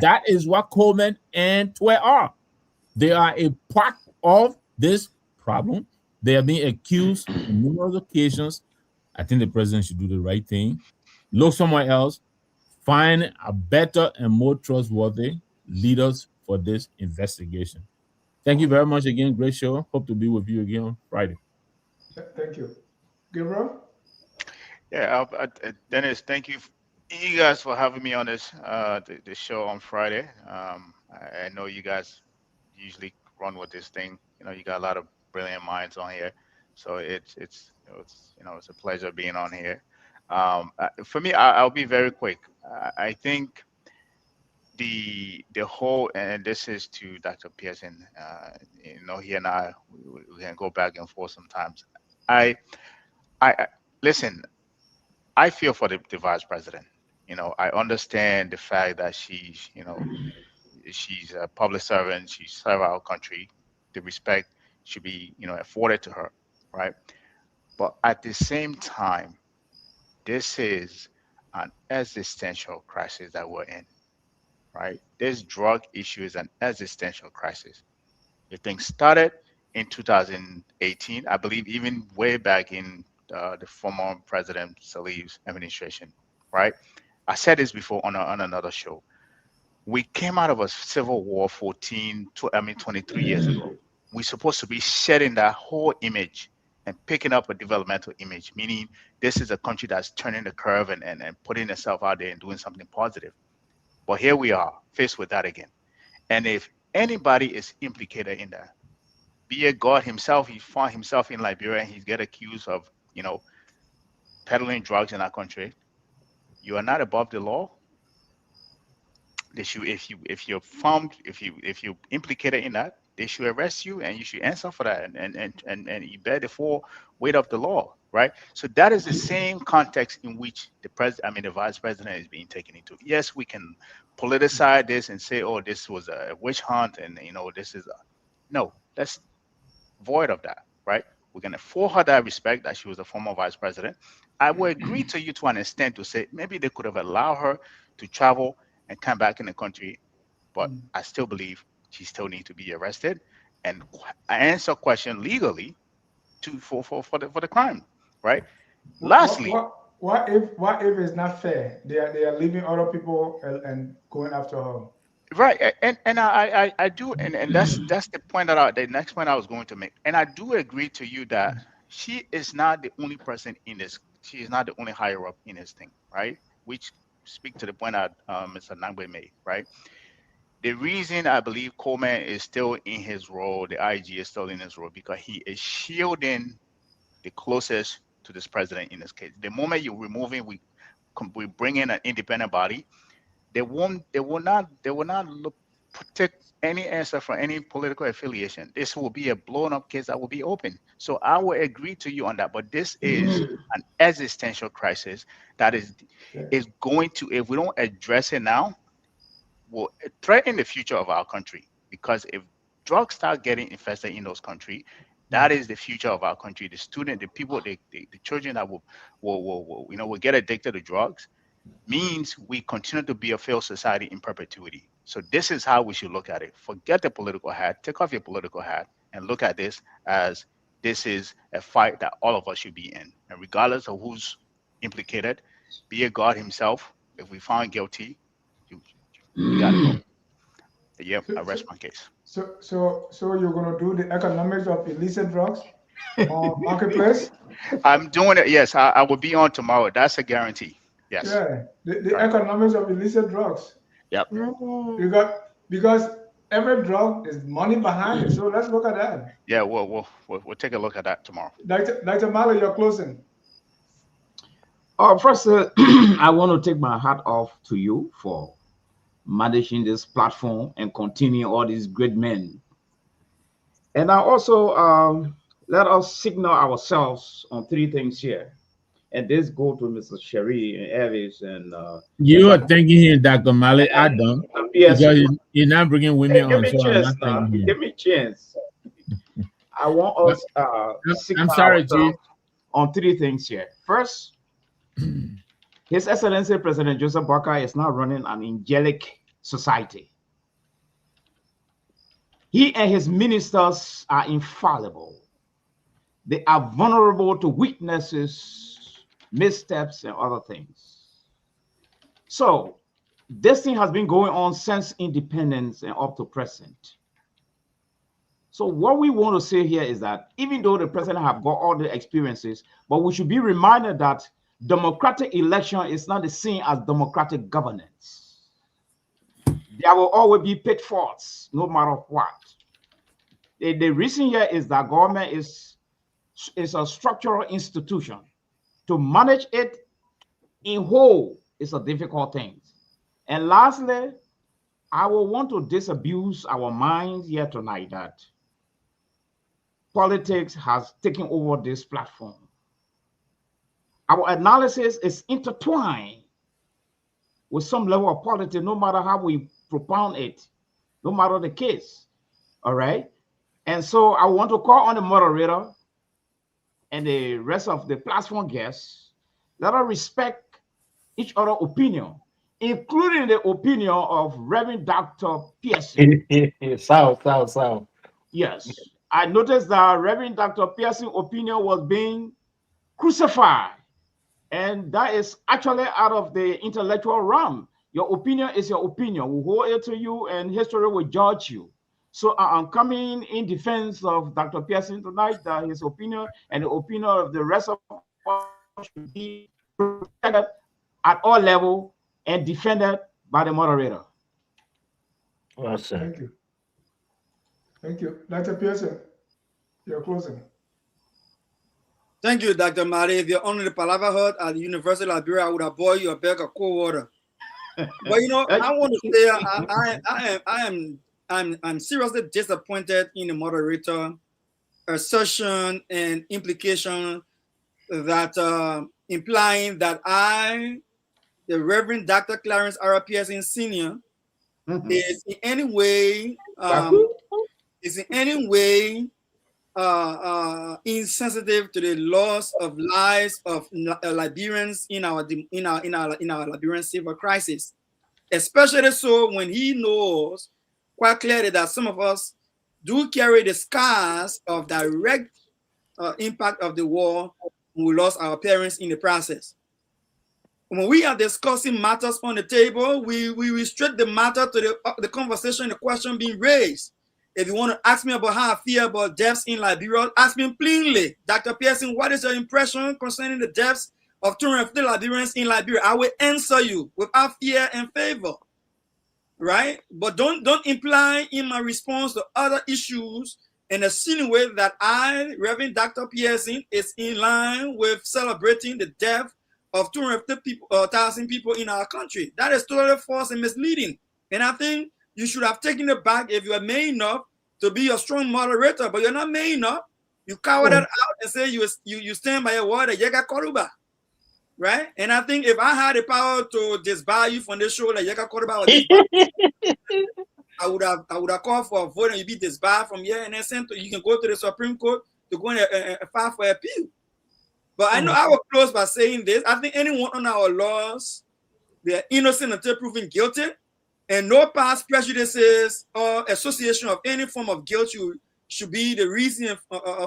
That is what Coleman and Twe are. They are a part of this problem. They are being accused on numerous occasions. I think the president should do the right thing. Look somewhere else. Find a better and more trustworthy leaders for this investigation. Thank you very much again. Great show. Hope to be with you again on Friday. Thank you. Gabriel? Yeah, Dennis, thank you guys for having me on this the show on Friday. I know you guys usually run with this thing. You got a lot of brilliant minds on here, so it's a pleasure being on here. For me, I'll be very quick. I think the whole, and this is to Dr. Pearson. He and I we can go back and forth sometimes. I listen. I feel for the vice president. I understand the fact that she's a public servant. She served our country. The respect should be, afforded to her, right? But at the same time, this is an existential crisis that we're in. right? This drug issue is an existential crisis. The thing started in 2018, I believe, even way back in the former President Salih's administration, right? I said this before on another show. We came out of a civil war 23 years ago. We're supposed to be shedding that whole image and picking up a developmental image, meaning this is a country that's turning the curve and putting itself out there and doing something positive. But here we are, faced with that again. And if anybody is implicated in that, be it God himself, he found himself in Liberia and he's get accused of, peddling drugs in our country. You are not above the law. They should, if you're found, if you implicated in that, they should arrest you and you should answer for that and you bear the full weight of the law, right? So that is the same context in which the vice president is being taken into. Yes, we can politicize this and say, oh, this was a witch hunt and this is no, that's void of that, right? We're going to afford her that respect that she was a former vice president. I will agree to you to an extent to say maybe they could have allowed her to travel and come back in the country, but I still believe she still needs to be arrested and answer question legally for the crime, right? Lastly, what if it's not fair? They are leaving other people and going after her. Right, and I do, and that's the point the next point I was going to make, and I do agree to you that she is not the only person in this. She is not the only higher up in this thing, right? Which speak to the point that Mr. Nangbe made, right? The reason I believe Coleman is still in his role, the IG is still in his role, because he is shielding the closest to this president in this case. The moment you remove him, we bring in an independent body. They will not protect any answer for any political affiliation. This will be a blown up case that will be open. So I will agree to you on that. But this is an existential crisis that is going to, if we don't address it now, will threaten the future of our country. Because if drugs start getting infested in those countries, that is the future of our country. The student, the people, the children that will get addicted to drugs means we continue to be a failed society in perpetuity. So this is how we should look at it. Forget the political hat, take off your political hat, and look at this as this is a fight that all of us should be in. And regardless of who's implicated, be it God himself, if we find guilty, you gotta go. Yep, I rest my case. So you're gonna do the economics of illicit drugs on marketplace? I'm doing it. Yes, I will be on tomorrow. That's a guarantee. Yes. Yeah, the economics of illicit drugs. Yep. Because every drug is money behind it. So let's look at that. Yeah, we'll take a look at that tomorrow. Dr. Malo, you're closing. First, I want to take my hat off to you for managing this platform and continuing all these great men. And I also let us signal ourselves on three things here. And this go to Mr. Sherry and Elvis and you are thanking him, Dr. Malik. I don't. Yes, because you're not bringing women on. So give me a chance. I want us I'm sorry, Chief. On three things here. First, His Excellency President Joseph Boakai is now running an angelic society. He and his ministers are infallible. They are vulnerable to weaknesses, missteps, and other things. So this thing has been going on since independence and up to present. So what we want to say here is that even though the president have got all the experiences, but we should be reminded that democratic election is not the same as democratic governance. There will always be pitfalls, no matter what. The reason here is that government is a structural institution. To manage it in whole is a difficult thing. And lastly, I will want to disabuse our minds here tonight that politics has taken over this platform. Our analysis is intertwined with some level of politics, no matter how we propound it, no matter the case. All right. And so I want to call on the moderator and the rest of the platform guests. Let us respect each other's opinion including the opinion of Reverend Dr. Pearson. Sound. Yes, I noticed that Reverend Dr. Pearson's opinion was being crucified, and that is actually out of the intellectual realm. Your opinion is your opinion. We'll hold it to you, and history will judge you. So I'm coming in defense of Dr. Pearson tonight, that his opinion and the opinion of the rest of us should be protected at all levels and defended by the moderator. Well said. Thank you. Thank you. Dr. Pearson, you're closing. Thank you, Dr. Mari. If you're only the Palava heard at the University of Liberia, I would have bought you a bag of cold water. But you know, I want to say I'm seriously disappointed in the moderator assertion and implication that implying that I, the Reverend Dr. Clarence R. Pearson Sr., is in any way insensitive to the loss of lives of Liberians in our Liberian civil crisis, especially so when he knows quite clearly that some of us do carry the scars of direct impact of the war. We lost our parents in the process. When we are discussing matters on the table, we restrict the matter to the conversation, the question being raised. If you want to ask me about how I feel about deaths in Liberia, ask me plainly, Dr. Pearson, what is your impression concerning the deaths of 250 Liberians in Liberia? I will answer you without fear and favor, right? But don't imply in my response to other issues and insinuate that I, Reverend Dr. Pearson, is in line with celebrating the death of 250,000 people in our country. That is totally false and misleading. And I think you should have taken it back if you are man enough to be a strong moderator, but you're not man enough. You cower that out and say you stand by your word and Yega Koruba, right? And I think if I had the power to disbar you from this show like Yega Koruba or disbar, I would have called for a vote and you be disbarred from here, and then sent to, you can go to the Supreme Court to go and file for appeal. But I know I will close by saying this. I think anyone on our laws, they are innocent until proven guilty, and no past prejudices or association of any form of guilt should be the reason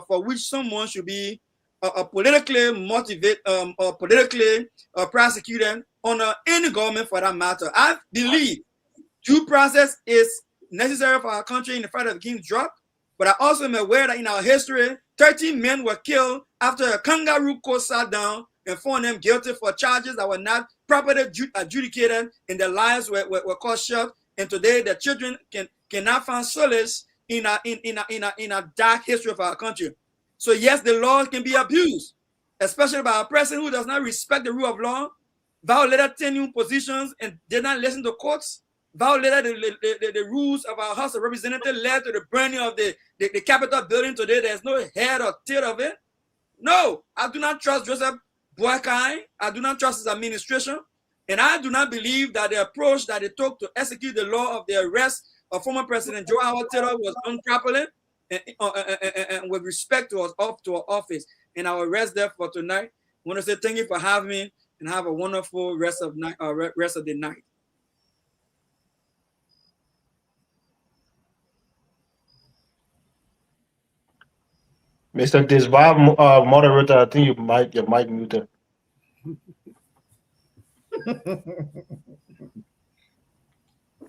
for which someone should be politically motivated or politically prosecuted under any government for that matter. I believe due process is necessary for our country in the fight of the King's drug, but I also am aware that in our history, 13 men were killed after a kangaroo court sat down and found them guilty for charges that were not properly adjudicated, and their lives were cut short. And today, the children cannot find solace in a dark history of our country. So yes, the law can be abused, especially by a person who does not respect the rule of law, violated tenure positions, and did not listen to courts, violated the rules of our House of Representatives, led to the burning of the Capitol building today. There's no head or tail of it. No, I do not trust Joseph Boakai. I do not trust his administration. And I do not believe that the approach that they took to execute the law of the arrest of former President Joe Howard Taylor was done properly and with respect to our office. And I will rest there for tonight. I want to say thank you for having me, and have a wonderful rest of the night. Mr. Disbar, moderator, I think your mic muted.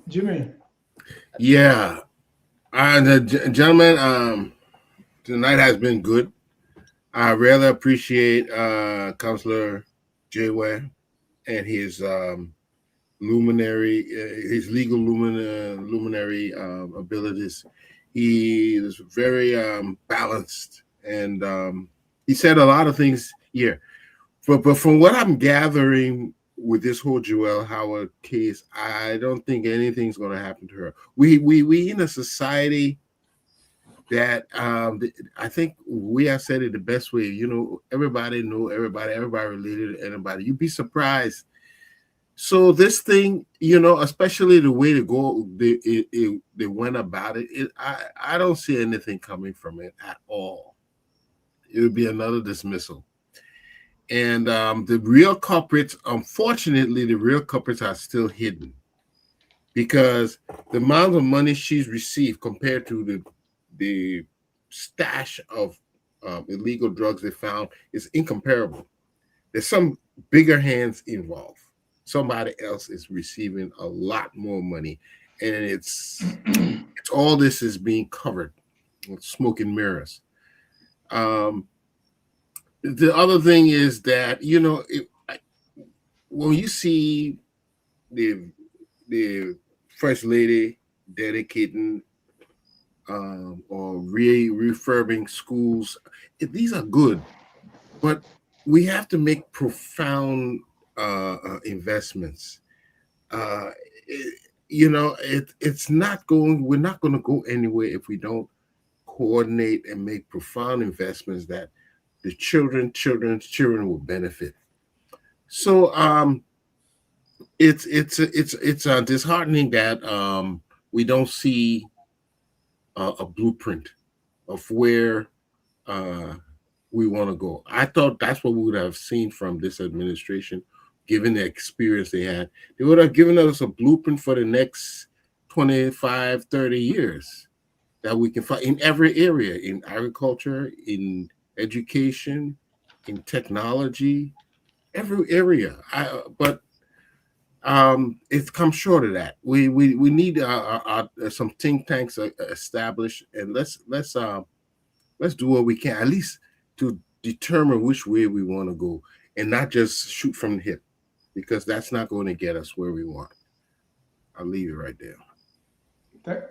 Jimmy. Yeah. Gentlemen, tonight has been good. I really appreciate Councillor Jayware and his legal luminary abilities. He is very balanced, and he said a lot of things here. But from what I'm gathering with this whole Joelle Howard case, I don't think anything's going to happen to her. We in a society that I think we have said it the best way. You know, everybody know everybody related to anybody. You'd be surprised. So this thing, you know, especially the way they went about it, I don't see anything coming from it at all. It would be another dismissal. And the real culprits, unfortunately, the real culprits are still hidden, because the amount of money she's received compared to the stash of illegal drugs they found is incomparable. There's some bigger hands involved. Somebody else is receiving a lot more money, and it's all this is being covered with smoke and mirrors. The other thing is that, you know, when you see the first lady dedicating or refurbing schools, these are good, but we have to make profound investments. Uh, you know, it's not going. We're not going to go anywhere if we don't coordinate and make profound investments that the children's children will benefit. So it's disheartening that we don't see a blueprint of where we want to go. I thought that's what we would have seen from this administration, given the experience they had. They would have given us a blueprint for the next 25, 30 years that we can find in every area, in agriculture, in education, in technology, every area. But it's come short of that. We need some think tanks established, and let's do what we can, at least to determine which way we want to go, and not just shoot from the hip, because that's not going to get us where we want. I'll leave it right there.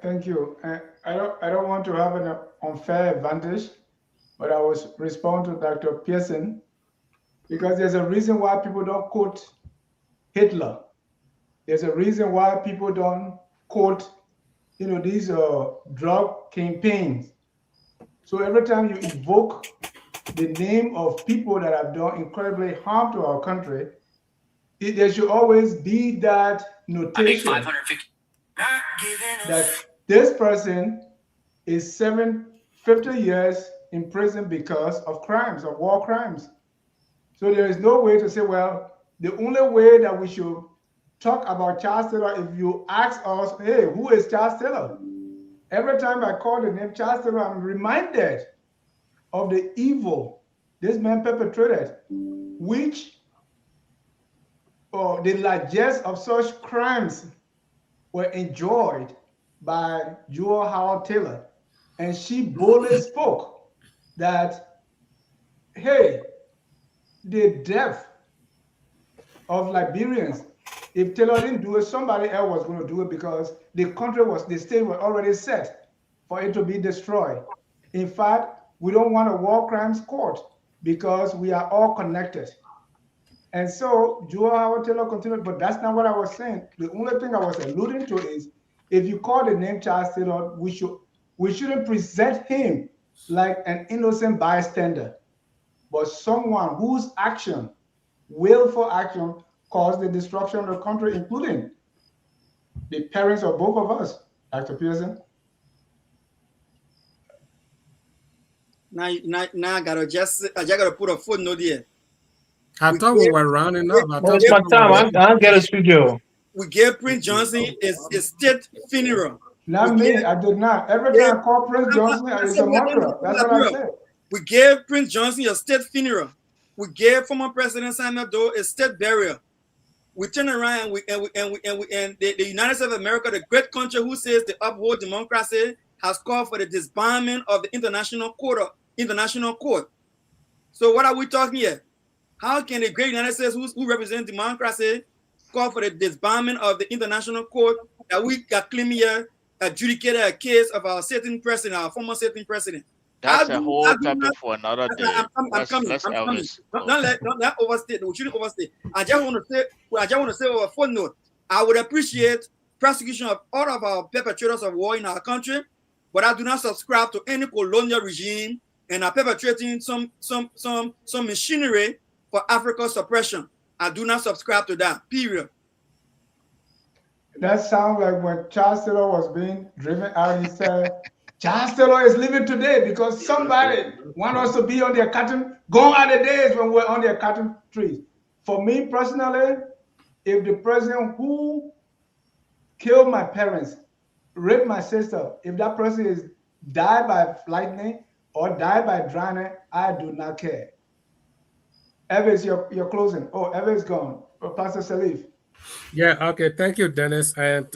Thank you. I don't want to have an unfair advantage, but I will respond to Dr. Pearson, because there's a reason why people don't quote Hitler. There's a reason why people don't quote, you know, these drug campaigns. So every time you evoke the name of people that have done incredibly harm to our country, there should always be that notation that this person is 50 years in prison because of crimes, of war crimes. So there is no way to say, well, the only way that we should talk about Charles Taylor, if you ask us, hey, who is Charles Taylor? Every time I call the name Charles Taylor, I'm reminded of the evil this man perpetrated, which the largest of such crimes were enjoyed by Jewel Howard Taylor. And she boldly spoke that, hey, the death of Liberians, if Taylor didn't do it, somebody else was going to do it, because the state was already set for it to be destroyed. In fact, we don't want a war crimes court because we are all connected. And so Jewel Howard Taylor continued, but that's not what I was saying. The only thing I was alluding to is, if you call the name Charles Taylor, we shouldn't present him like an innocent bystander, but someone whose action, willful action, caused the destruction of the country, including the parents of both of us. Dr. Pearson? Now I gotta put a footnote here. I thought we were rounding up. It's my time. I'll get a studio. We gave Prince Johnson a state funeral. Not me. I did not. Every time I call Prince Johnson, it's a murderer. That's what I said. We gave Prince Johnson a state funeral. We gave former President Samuel Doe a state burial. We turn around and the United States of America, the great country who says they uphold democracy, has called for the disbandment of the international court. So what are we talking here? How can the great United States, who represent democracy, call for the disbandment of the international court that we got claiming here, adjudicated a case of our sitting president, our former sitting president? That's a whole topic for another day. I'm coming. Don't overstate. We shouldn't overstate. I just want to say over a footnote. I would appreciate prosecution of all of our perpetrators of war in our country, but I do not subscribe to any colonial regime and are perpetrating some machinery for Africa's suppression. I do not subscribe to that. Period. That sounds like when Charles Taylor was being driven out, he said, Charles Taylor is leaving today because somebody want us to be on their cotton. Gone are the days when we're on their cotton trees. For me personally, if the person who killed my parents, raped my sister, if that person is died by lightning or died by drowning, I do not care. Evans, you're closing. Oh, Evans gone. Pastor Salif. Yeah, okay. Thank you, Dennis. And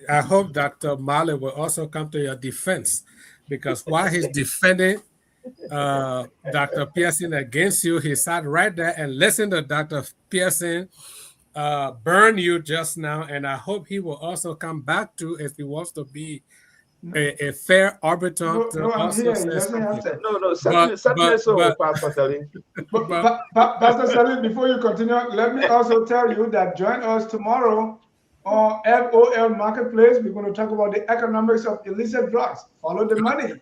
I hope that Marley will also come to your defense, because while he's defending Dr. Pearson against you, he sat right there and listened to Dr. Pearson burn you just now. And I hope he will also come back to, if he wants to be a fair arbiter. No, I'm here. He doesn't have to. No, certainly so, Pastor Salif. Pastor Salif, before you continue, let me also tell you that join us tomorrow on FOL Marketplace. We're going to talk about the economics of illicit drugs. Follow the money.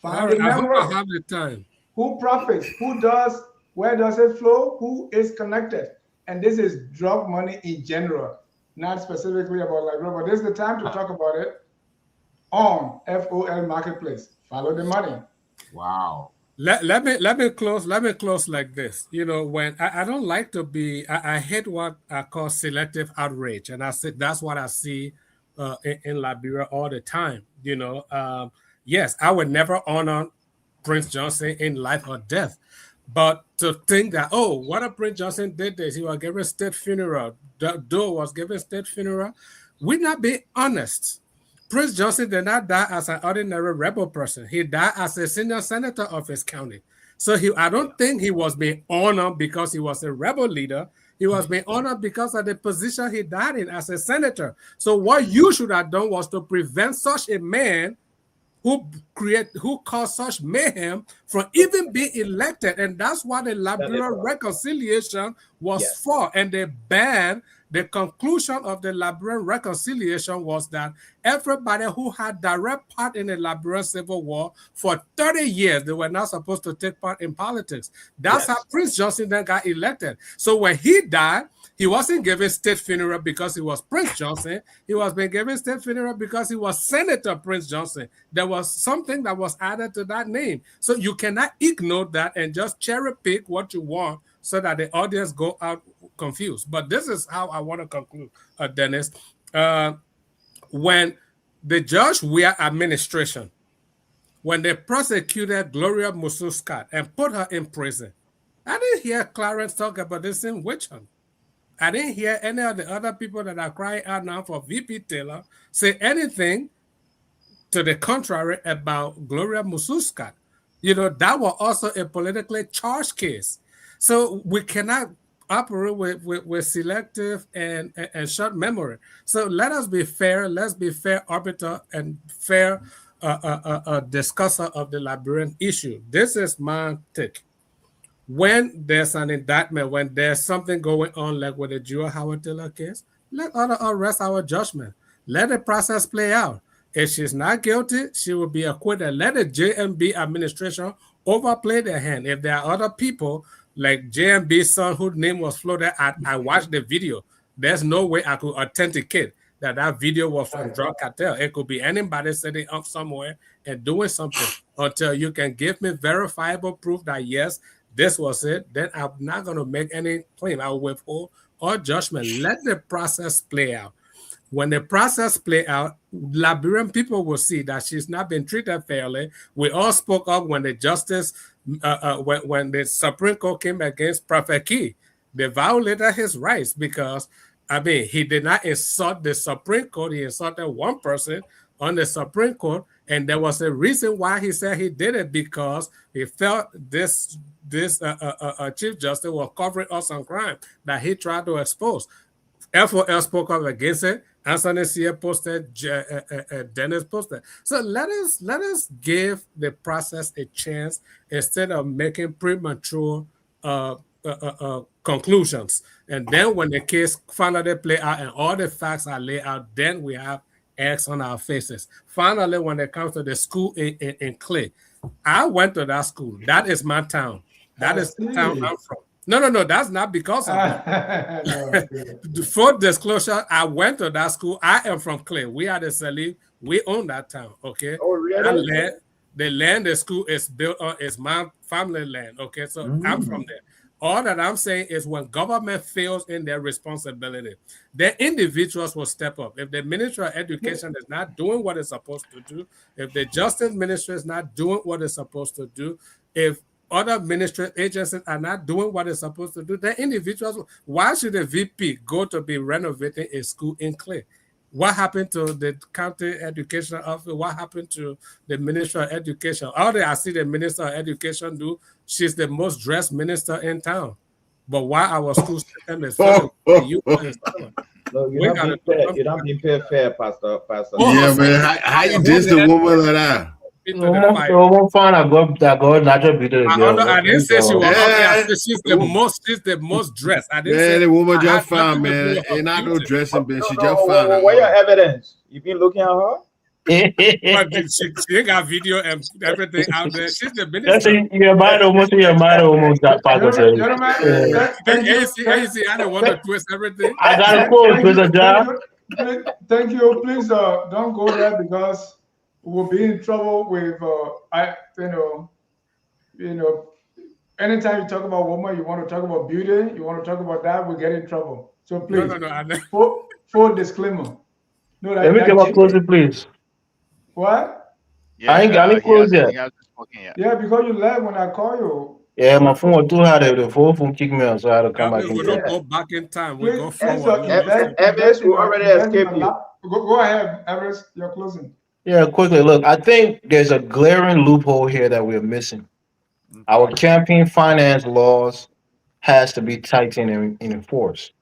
Find the network. I have the time. Who profits? Who does? Where does it flow? Who is connected? And this is drug money in general, not specifically about Liberia, but this is the time to talk about it on FOL Marketplace. Follow the money. Wow. Let me close like this. You know, when I don't like to be, I hate what I call selective outrage, and I said that's what I see in Liberia all the time. You know, yes, I would never honor Prince Johnson in life or death, but to think that, oh, what if Prince Johnson did this? He was given state funeral. Doe was given state funeral. We not be honest. Prince Johnson did not die as an ordinary rebel person. He died as a senior senator of his county. So I don't think he was being honored because he was a rebel leader. He was being honored because of the position he died in as a senator. So what you should have done was to prevent such a man who caused such mayhem from even being elected. And that's what the Liberia reconciliation was for. And they banned. The conclusion of the Liberian reconciliation was that everybody who had direct part in the Liberian Civil War for 30 years, they were not supposed to take part in politics. That's how Prince Johnson then got elected. So when he died, he wasn't given state funeral because he was Prince Johnson. He was being given state funeral because he was Senator Prince Johnson. There was something that was added to that name. So you cannot ignore that and just cherry pick what you want so that the audience go out confused. But this is how I want to conclude, Dennis. When the George Weah administration, when they prosecuted Gloria Musu-Scott and put her in prison, I didn't hear Clarence talk about this in witch hunt. I didn't hear any of the other people that are crying out now for VP Taylor say anything to the contrary about Gloria Musu-Scott. You know, that was also a politically charged case. So we cannot operate with selective and short memory. So let us be fair. Let's be fair arbiter and fair discusser of the Liberian issue. This is my take. When there's an indictment, when there's something going on, like with the Jewel Howard Taylor case, let us rest our judgment. Let the process play out. If she's not guilty, she will be acquitted. Let the JMB administration overplay their hand. If there are other people, like JMB's son, whose name was floated, I watched the video. There's no way I could authenticate that video was from drug cartel. It could be anybody sitting up somewhere and doing something until you can give me verifiable proof that, yes, this was it. Then I'm not going to make any claim. I will withhold all judgment. Let the process play out. When the process play out, Liberian people will see that she's not been treated fairly. We all spoke up when the justice, when the Supreme Court came against Prophet Key. They violated his rights because, I mean, he did not insult the Supreme Court. He insulted one person on the Supreme Court, and there was a reason why he said he did it, because he felt this Chief Justice was covering up some crime that he tried to expose. FOL spoke up against it. Anthony Sia posted, Dennis posted. So let us give the process a chance instead of making premature conclusions. And then when the case finally play out and all the facts are laid out, then we have eggs on our faces. Finally, when it comes to the school in Clay, I went to that school. That is my town. That is the town I'm from. No, that's not because of that. Full disclosure, I went to that school. I am from Clay. We are the Salif We own that town, okay? Oh, That really? land, the land the school is built on is my family land, okay? So I'm from there. All that I'm saying is when government fails in their responsibility, the individuals will step up. If the Ministry of Education is not doing what it's supposed to do, if the Justice Ministry is not doing what it's supposed to do, if other ministry agencies are not doing what it's supposed to do, the individuals, why should the VP go to be renovating a school in Clay? What happened to the county education office? What happened to the Minister of Education? All that I see the Minister of Education do, she's the most dressed minister in town. But why our school system is failing? You No, we gotta do something. You're not being fair, Pastor. Yeah, man. How you diss the woman like that? We'll find out that God natural beauty the girl. I didn't say she was ugly. I said she's the most dressed. I didn't say the woman I just had nothing found, to do man. with her Ain't not no beauty. dressing bitch. She just found. Where your evidence? You been looking at her? But she ain't got video and everything out there. She's the minister. You're mad almost. You're mad almost. That Pastor said. I don't want to twist everything. I got a quote, Mr. John. Thank you. Please don't go there because we'll be in trouble with anytime you talk about woman, you want to talk about beauty, you want to talk about that, we get in trouble. So please, full disclaimer. No, Let me get my closing, please. What? Yeah, I ain't got any close yet. Yeah, because you left when I call you. Yeah, my phone was too hard. The phone kicked me out, so I had to come back. We don't go back in time. We go forward. Everest will already escape you. Go ahead, Everest. You're closing. Yeah, quickly. Look, I think there's a glaring loophole here that we're missing. Our campaign finance laws has to be tightened and enforced.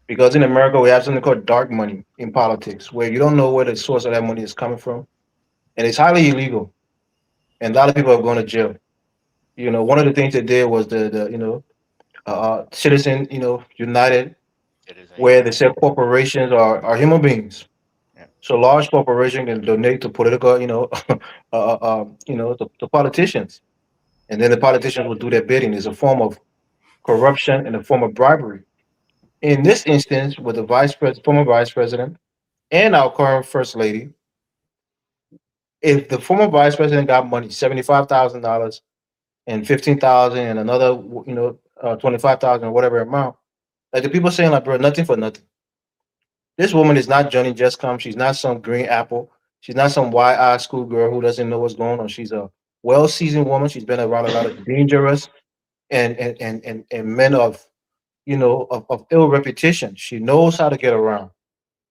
Because in America, we have something called dark money in politics, where you don't know where the source of that money is coming from. And it's highly illegal. And a lot of people are going to jail. One of the things they did was the Citizen, United, where they said corporations are human beings. So large corporations can donate to political, to politicians. And then the politicians will do their bidding. It's a form of corruption and a form of bribery. In this instance, with the former vice president and our current first lady, if the former vice president got money, $75,000 and 15,000 and another, 25,000 or whatever amount, like the people saying, like, bro, nothing for nothing. This woman is not Johnny Just Come. She's not some green apple. She's not some wide-eyed schoolgirl who doesn't know what's going on. She's a well-seasoned woman. She's been around a lot of dangerous and men of of ill reputation. She knows how to get around.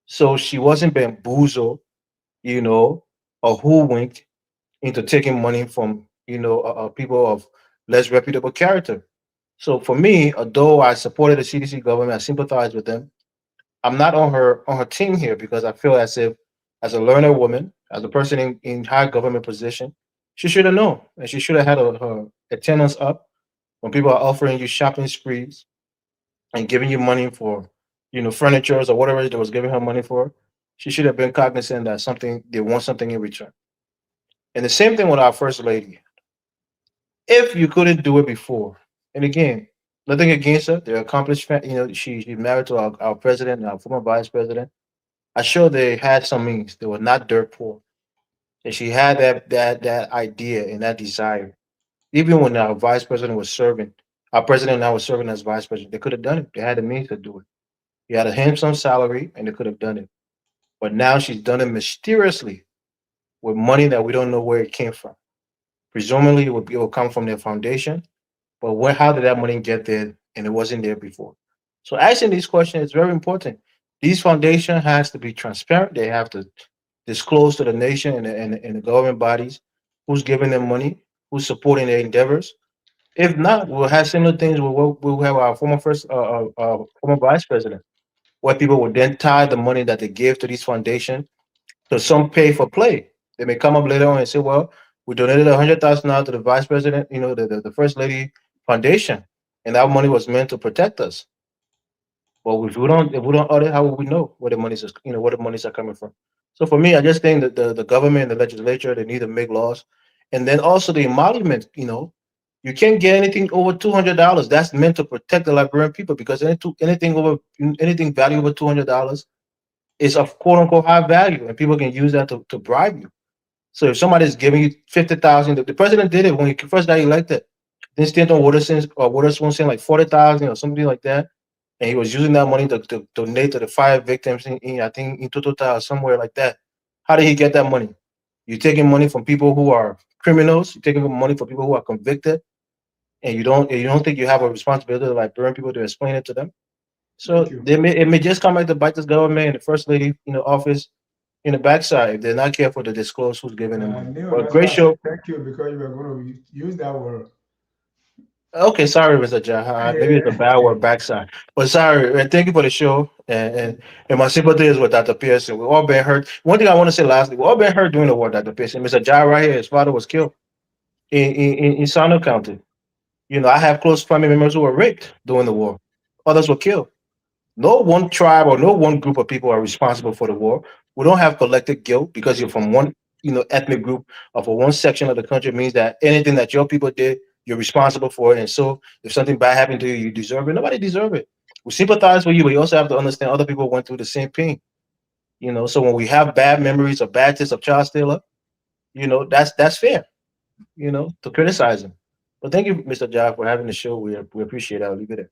So she wasn't bamboozled, or hoodwinked into taking money from, people of less reputable character. So for me, although I supported the CDC government, I sympathize with them. I'm not on her team here because I feel as if, as a learner woman, as a person in high government position, she should have known, and she should have had her attendance up when people are offering you shopping sprees and giving you money for, furniture or whatever they was giving her money for. She should have been cognizant that they want something in return. And the same thing with our first lady. If you couldn't do it before, and again, nothing against her, they're accomplished. She's married to our president, our former vice president. I'm sure they had some means. They were not dirt poor, and she had that idea and that desire. Even when our vice president was serving, our president now was serving as vice president, they could have done it. They had the means to do it. He had a handsome salary, and they could have done it. But now she's done it mysteriously with money that we don't know where it came from. Presumably, it will come from their foundation. But how did that money get there? And it wasn't there before. So asking these questions is very important. These foundation has to be transparent. They have to disclose to the nation and the government bodies who's giving them money, who's supporting their endeavors. If not, we'll have similar things. We'll have our former vice president, where people would then tie the money that they give to these foundations to some pay for play. They may come up later on and say, well, we donated $100,000 to the vice president, the first lady foundation, and that money was meant to protect us. Well, if we don't audit, how will we know where the monies are coming from? So for me, I just think that the government and the legislature, they need to make laws. And then also the emolument, you can't get anything over $200. That's meant to protect the Liberian people, because anything valuable over $200 is of quote unquote high value, and people can use that to bribe you. So if somebody is giving you 50,000, the president did it when he first got elected. Then Stanton Waterspoon like 40,000 or something like that, and he was using that money to donate to the fire victims I think in Total somewhere like that. How did he get that money? You're taking money from people who are criminals. You're taking money from people who are convicted, and you don't think you have a responsibility to like burn people to explain it to them. So it may just come back to bite this government and the first lady office in the backside if they're not careful to disclose who's giving them money. But great show. Thank you, because you were going to use that word. Okay, sorry, Mr. Jaha. Maybe it's a bad word, backside. But sorry, and thank you for the show. And my sympathy is with Dr. Pearson. We've all been hurt. One thing I want to say lastly, we've all been hurt during the war, Dr. Pearson. Mr. Jai right here, his father was killed in Sano County. I have close family members who were raped during the war. Others were killed. No one tribe or no one group of people are responsible for the war. We don't have collective guilt because you're from one, ethnic group or for one section of the country means that anything that your people did, you're responsible for it. And so if something bad happened to you, you deserve it. Nobody deserve it. We sympathize with you, but you also have to understand other people went through the same pain. So when we have bad memories or bad taste of child stealer, that's fair, to criticize him. But thank you, Mr. Jai, for having the show. We appreciate it. I'll leave it there.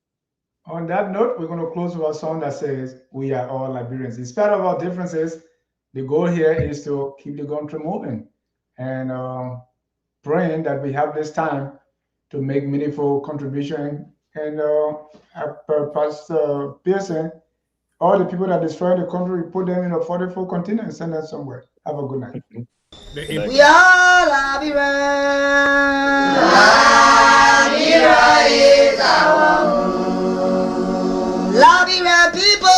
On that note, we're going to close with a song that says, "We are all Liberians." In spite of our differences, the goal here is to keep the country moving and praying that we have this time to make meaningful contribution. And Pastor Pearson, all the people that destroy the country, put them in a 44 continent and send them somewhere. Have a good night. We are Liberians. Liberia is our home. Liberian people.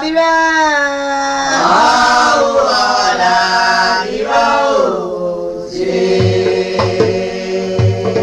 Liberia.